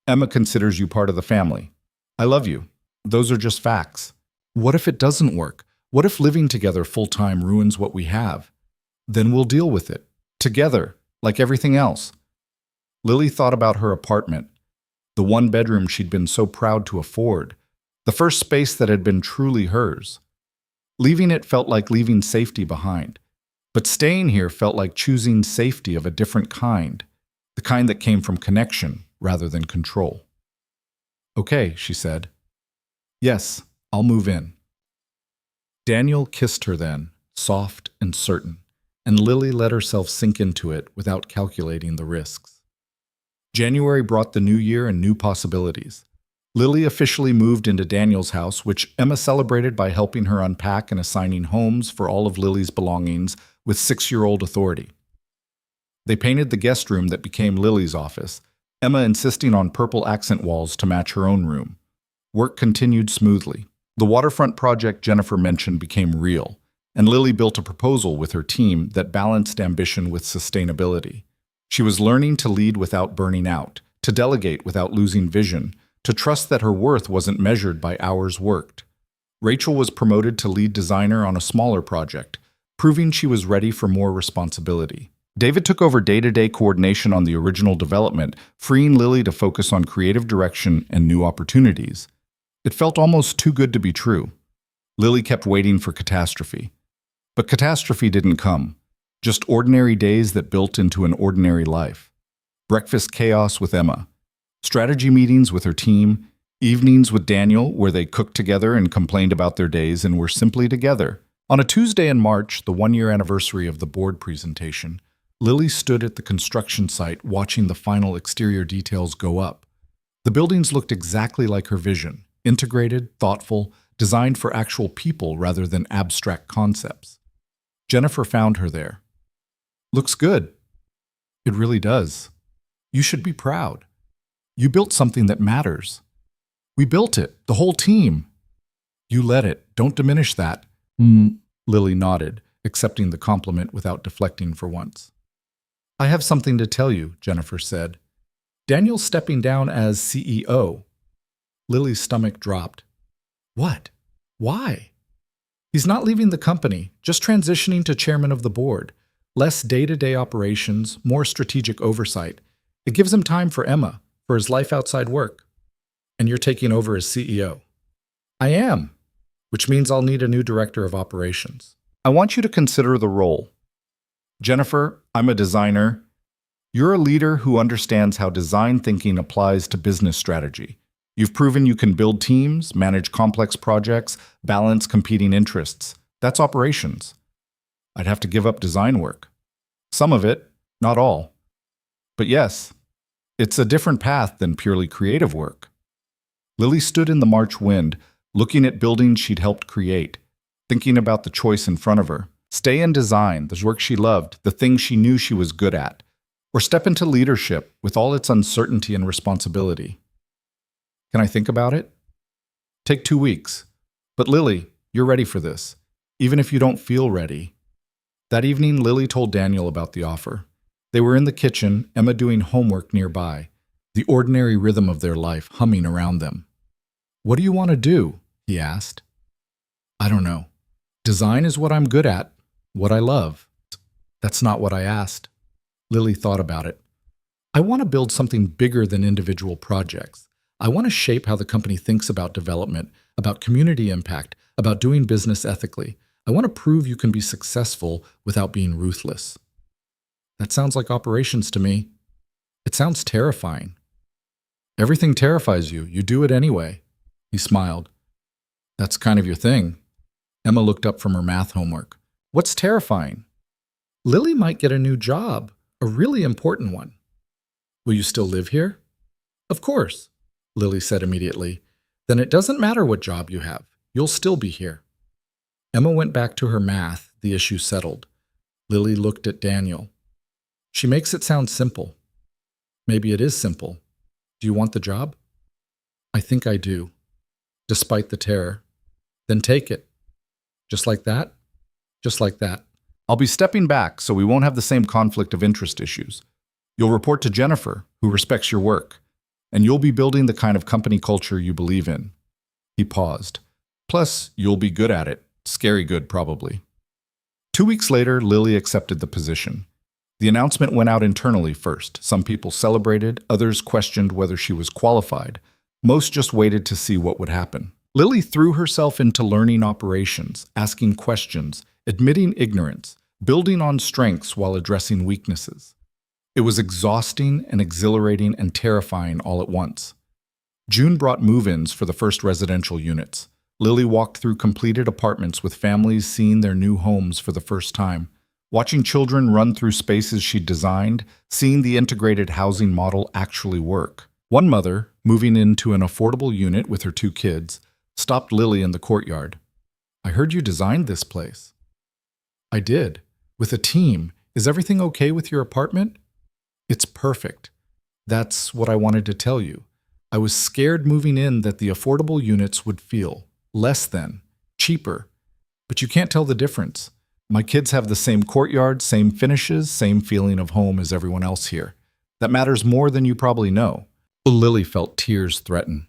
Emma considers you part of the family. I love you. Those are just facts." "What if it doesn't work? What if living together full-time ruins what we have? Then we'll deal with it. Together, like everything else." Lily thought about her apartment, the one bedroom she'd been so proud to afford, the first space that had been truly hers. Leaving it felt like leaving safety behind, but staying here felt like choosing safety of a different kind, the kind that came from connection rather than control. "Okay," she said. "Yes, I'll move in." Daniel kissed her then, soft and certain, and Lily let herself sink into it without calculating the risks. January brought the new year and new possibilities. Lily officially moved into Daniel's house, which Emma celebrated by helping her unpack and assigning homes for all of Lily's belongings with 6-year-old authority. They painted the guest room that became Lily's office, Emma insisting on purple accent walls to match her own room. Work continued smoothly. The waterfront project Jennifer mentioned became real, and Lily built a proposal with her team that balanced ambition with sustainability. She was learning to lead without burning out, to delegate without losing vision, to trust that her worth wasn't measured by hours worked. Rachel was promoted to lead designer on a smaller project, proving she was ready for more responsibility. David took over day-to-day coordination on the original development, freeing Lily to focus on creative direction and new opportunities. It felt almost too good to be true. Lily kept waiting for catastrophe. But catastrophe didn't come. Just ordinary days that built into an ordinary life. Breakfast chaos with Emma. Strategy meetings with her team. Evenings with Daniel, where they cooked together and complained about their days and were simply together. On a Tuesday in March, the one-year anniversary of the board presentation, Lily stood at the construction site watching the final exterior details go up. The buildings looked exactly like her vision, integrated, thoughtful, designed for actual people rather than abstract concepts. Jennifer found her there. Looks good. It really does. You should be proud. You built something that matters. We built it, the whole team. You led it. Don't diminish that. Lily nodded, accepting the compliment without deflecting for once. I have something to tell you, Jennifer said. Daniel's stepping down as CEO. Lily's stomach dropped. What? Why? He's not leaving the company, just transitioning to chairman of the board. Less day-to-day operations, more strategic oversight. It gives him time for Emma, for his life outside work. And you're taking over as CEO. I am, which means I'll need a new director of operations. I want you to consider the role. Jennifer, I'm a designer. You're a leader who understands how design thinking applies to business strategy. You've proven you can build teams, manage complex projects, balance competing interests. That's operations. I'd have to give up design work. Some of it, not all. But yes, it's a different path than purely creative work. Lily stood in the March wind, looking at buildings she'd helped create, thinking about the choice in front of her. Stay in design, the work she loved, the things she knew she was good at, or step into leadership with all its uncertainty and responsibility. Can I think about it? Take 2 weeks. But Lily, you're ready for this, even if you don't feel ready. That evening, Lily told Daniel about the offer. They were in the kitchen, Emma doing homework nearby, the ordinary rhythm of their life humming around them. What do you want to do? He asked. I don't know. Design is what I'm good at, what I love. That's not what I asked. Lily thought about it. I want to build something bigger than individual projects. I want to shape how the company thinks about development, about community impact, about doing business ethically. I want to prove you can be successful without being ruthless. That sounds like operations to me. It sounds terrifying. Everything terrifies you. You do it anyway. He smiled. That's kind of your thing. Emma looked up from her math homework. What's terrifying? Lily might get a new job, a really important one. Will you still live here? Of course, Lily said immediately. Then it doesn't matter what job you have. You'll still be here. Emma went back to her math, the issue settled. Lily looked at Daniel. She makes it sound simple. Maybe it is simple. Do you want the job? I think I do. Despite the terror. Then take it. Just like that? Just like that. I'll be stepping back so we won't have the same conflict of interest issues. You'll report to Jennifer, who respects your work, and you'll be building the kind of company culture you believe in. He paused. Plus, you'll be good at it. Scary good, probably. 2 weeks later, Lily accepted the position. The announcement went out internally first. Some people celebrated, others questioned whether she was qualified. Most just waited to see what would happen. Lily threw herself into learning operations, asking questions, admitting ignorance, building on strengths while addressing weaknesses. It was exhausting and exhilarating and terrifying all at once. June brought move-ins for the first residential units. Lily walked through completed apartments with families seeing their new homes for the first time, watching children run through spaces she'd designed, seeing the integrated housing model actually work. One mother, moving into an affordable unit with her 2 kids, stopped Lily in the courtyard. I heard you designed this place. I did. With a team. Is everything okay with your apartment? It's perfect. That's what I wanted to tell you. I was scared moving in that the affordable units would feel less than, cheaper. But you can't tell the difference. My kids have the same courtyard, same finishes, same feeling of home as everyone else here. That matters more than you probably know. Lily felt tears threaten.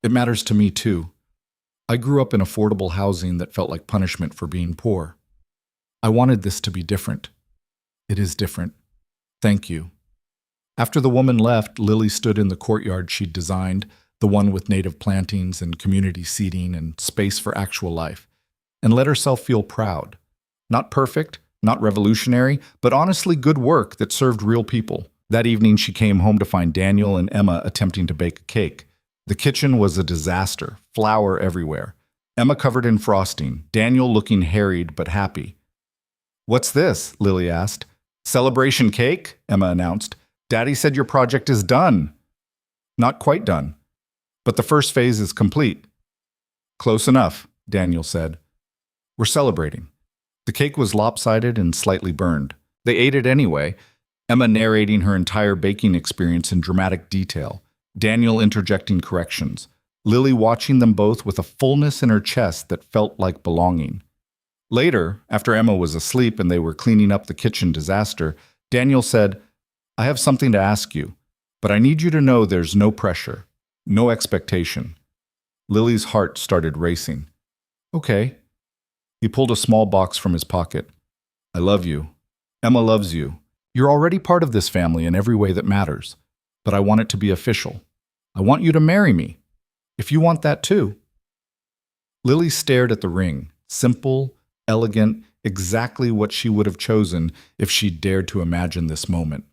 It matters to me too. I grew up in affordable housing that felt like punishment for being poor. I wanted this to be different. It is different. Thank you. After the woman left, Lily stood in the courtyard she'd designed, the one with native plantings and community seating and space for actual life, and let herself feel proud. Not perfect, Not revolutionary, but honestly good work that served real people. That evening, she came home to find Daniel and Emma attempting to bake a cake. The kitchen was a disaster, flour everywhere. Emma covered in frosting, Daniel looking harried but happy. "What's this?" Lily asked. "Celebration cake," Emma announced. "Daddy said your project is done." "Not quite done, but the first phase is complete." "Close enough," Daniel said. "We're celebrating." The cake was lopsided and slightly burned. They ate it anyway, Emma narrating her entire baking experience in dramatic detail, Daniel interjecting corrections, Lily watching them both with a fullness in her chest that felt like belonging. Later, after Emma was asleep and they were cleaning up the kitchen disaster, Daniel said, "I have something to ask you, but I need you to know there's no pressure, no expectation." Lily's heart started racing. "Okay." He pulled a small box from his pocket. "I love you. Emma loves you. You're already part of this family in every way that matters. But I want it to be official. I want you to marry me. If you want that too." Lily stared at the ring, simple, elegant, exactly what she would have chosen if she'd dared to imagine this moment.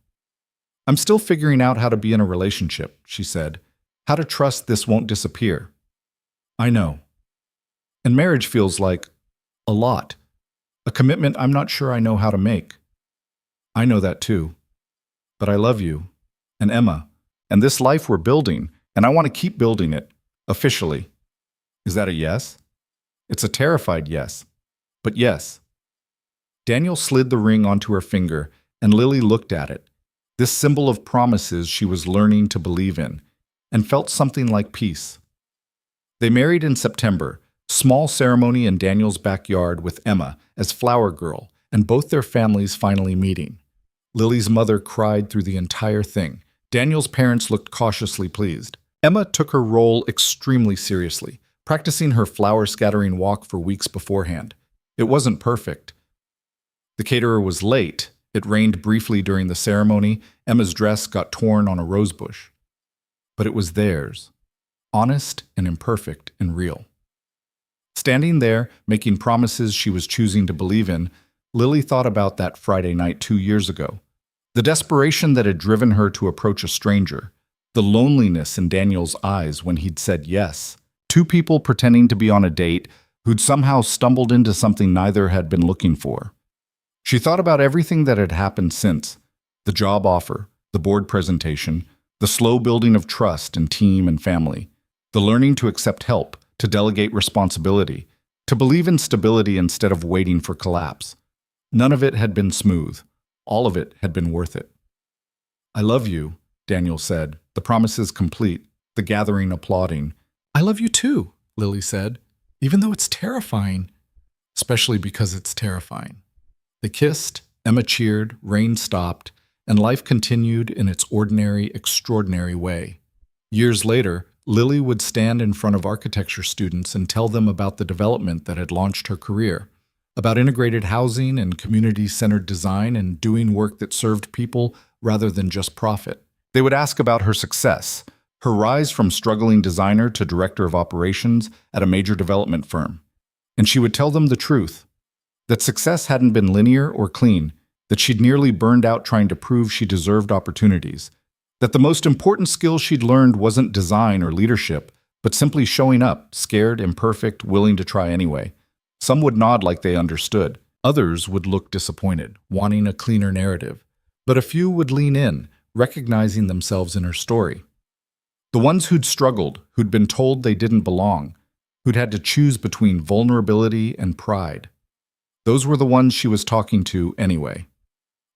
"I'm still figuring out how to be in a relationship," she said. "How to trust this won't disappear." "I know. And marriage feels like a lot. A commitment I'm not sure I know how to make." "I know that too. But I love you, and Emma, and this life we're building, and I want to keep building it, officially." "Is that a yes?" "It's a terrified yes, but yes." Daniel slid the ring onto her finger, and Lily looked at it, this symbol of promises she was learning to believe in, and felt something like peace. They married in September, small ceremony in Daniel's backyard with Emma as flower girl, and both their families finally meeting. Lily's mother cried through the entire thing. Daniel's parents looked cautiously pleased. Emma took her role extremely seriously, practicing her flower-scattering walk for weeks beforehand. It wasn't perfect. The caterer was late. It rained briefly during the ceremony. Emma's dress got torn on a rosebush. But it was theirs, honest and imperfect and real. Standing there, making promises she was choosing to believe in, Lily thought about that Friday night 2 years ago. The desperation that had driven her to approach a stranger. The loneliness in Daniel's eyes when he'd said yes. Two people pretending to be on a date who'd somehow stumbled into something neither had been looking for. She thought about everything that had happened since. The job offer, the board presentation, the slow building of trust in team and family, the learning to accept help, to delegate responsibility, to believe in stability instead of waiting for collapse. None of it had been smooth. All of it had been worth it. "I love you," Daniel said, the promises complete, the gathering applauding. "I love you too," Lily said, "even though it's terrifying." Especially because it's terrifying. They kissed, Emma cheered, rain stopped, and life continued in its ordinary, extraordinary way. Years later, Lily would stand in front of architecture students and tell them about the development that had launched her career, about integrated housing and community-centered design and doing work that served people rather than just profit. They would ask about her success, her rise from struggling designer to director of operations at a major development firm. And she would tell them the truth, that success hadn't been linear or clean, that she'd nearly burned out trying to prove she deserved opportunities, that the most important skill she'd learned wasn't design or leadership, but simply showing up, scared, imperfect, willing to try anyway. Some would nod like they understood. Others would look disappointed, wanting a cleaner narrative. But a few would lean in, recognizing themselves in her story. The ones who'd struggled, who'd been told they didn't belong, who'd had to choose between vulnerability and pride. Those were the ones she was talking to anyway.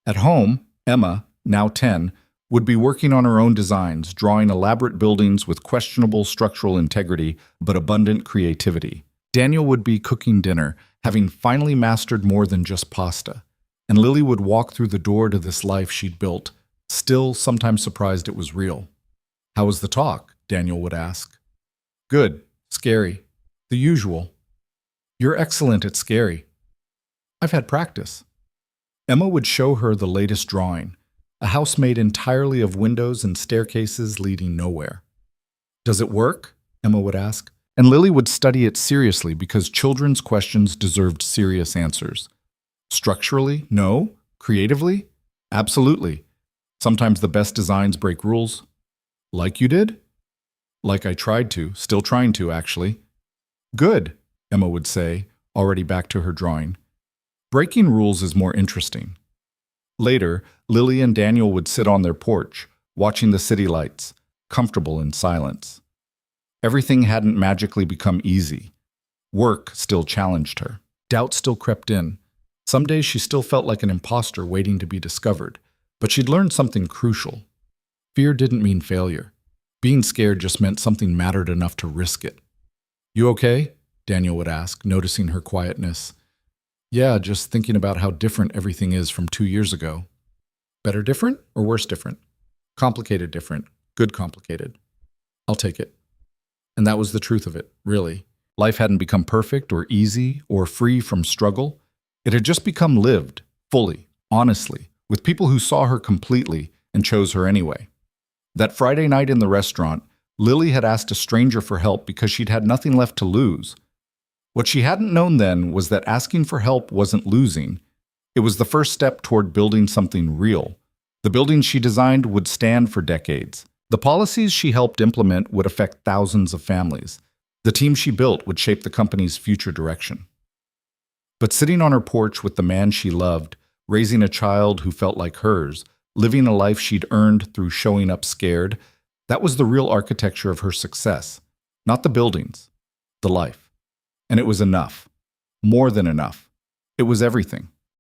At home, Emma, now 10, would be working on her own designs, drawing elaborate buildings with questionable structural integrity but abundant creativity. Daniel would be cooking dinner, having finally mastered more than just pasta. And Lily would walk through the door to this life she'd built, still sometimes surprised it was real. "How was the talk?" Daniel would ask. "Good. Scary. The usual." "You're excellent at scary." "I've had practice." Emma would show her the latest drawing, a house made entirely of windows and staircases leading nowhere. "Does it work?" Emma would ask. And Lily would study it seriously because children's questions deserved serious answers. Structurally? No. Creatively? Absolutely. Sometimes the best designs break rules. Like you did? Like I tried to, still trying to, actually. Good, Emma would say, already back to her drawing. Breaking rules is more interesting. Later, Lily and Daniel would sit on their porch, watching the city lights, comfortable in silence. Everything hadn't magically become easy. Work still challenged her. Doubt still crept in. Some days she still felt like an imposter waiting to be discovered, but she'd learned something crucial. Fear didn't mean failure. Being scared just meant something mattered enough to risk it. "You okay?" Daniel would ask, noticing her quietness. "Yeah, just thinking about how different everything is from 2 years ago." "Better different or worse different?" "Complicated different. Good complicated." "I'll take it." And that was the truth of it, really. Life hadn't become perfect or easy or free from struggle. It had just become lived, fully, honestly, with people who saw her completely and chose her anyway. That Friday night in the restaurant, Lily had asked a stranger for help because she'd had nothing left to lose. What she hadn't known then was that asking for help wasn't losing. It was the first step toward building something real. The building she designed would stand for decades. The policies she helped implement would affect thousands of families. The team she built would shape the company's future direction. But sitting on her porch with the man she loved, raising a child who felt like hers, living a life she'd earned through showing up scared, that was the real architecture of her success. Not the buildings, the life. And it was enough. More than enough. It was everything.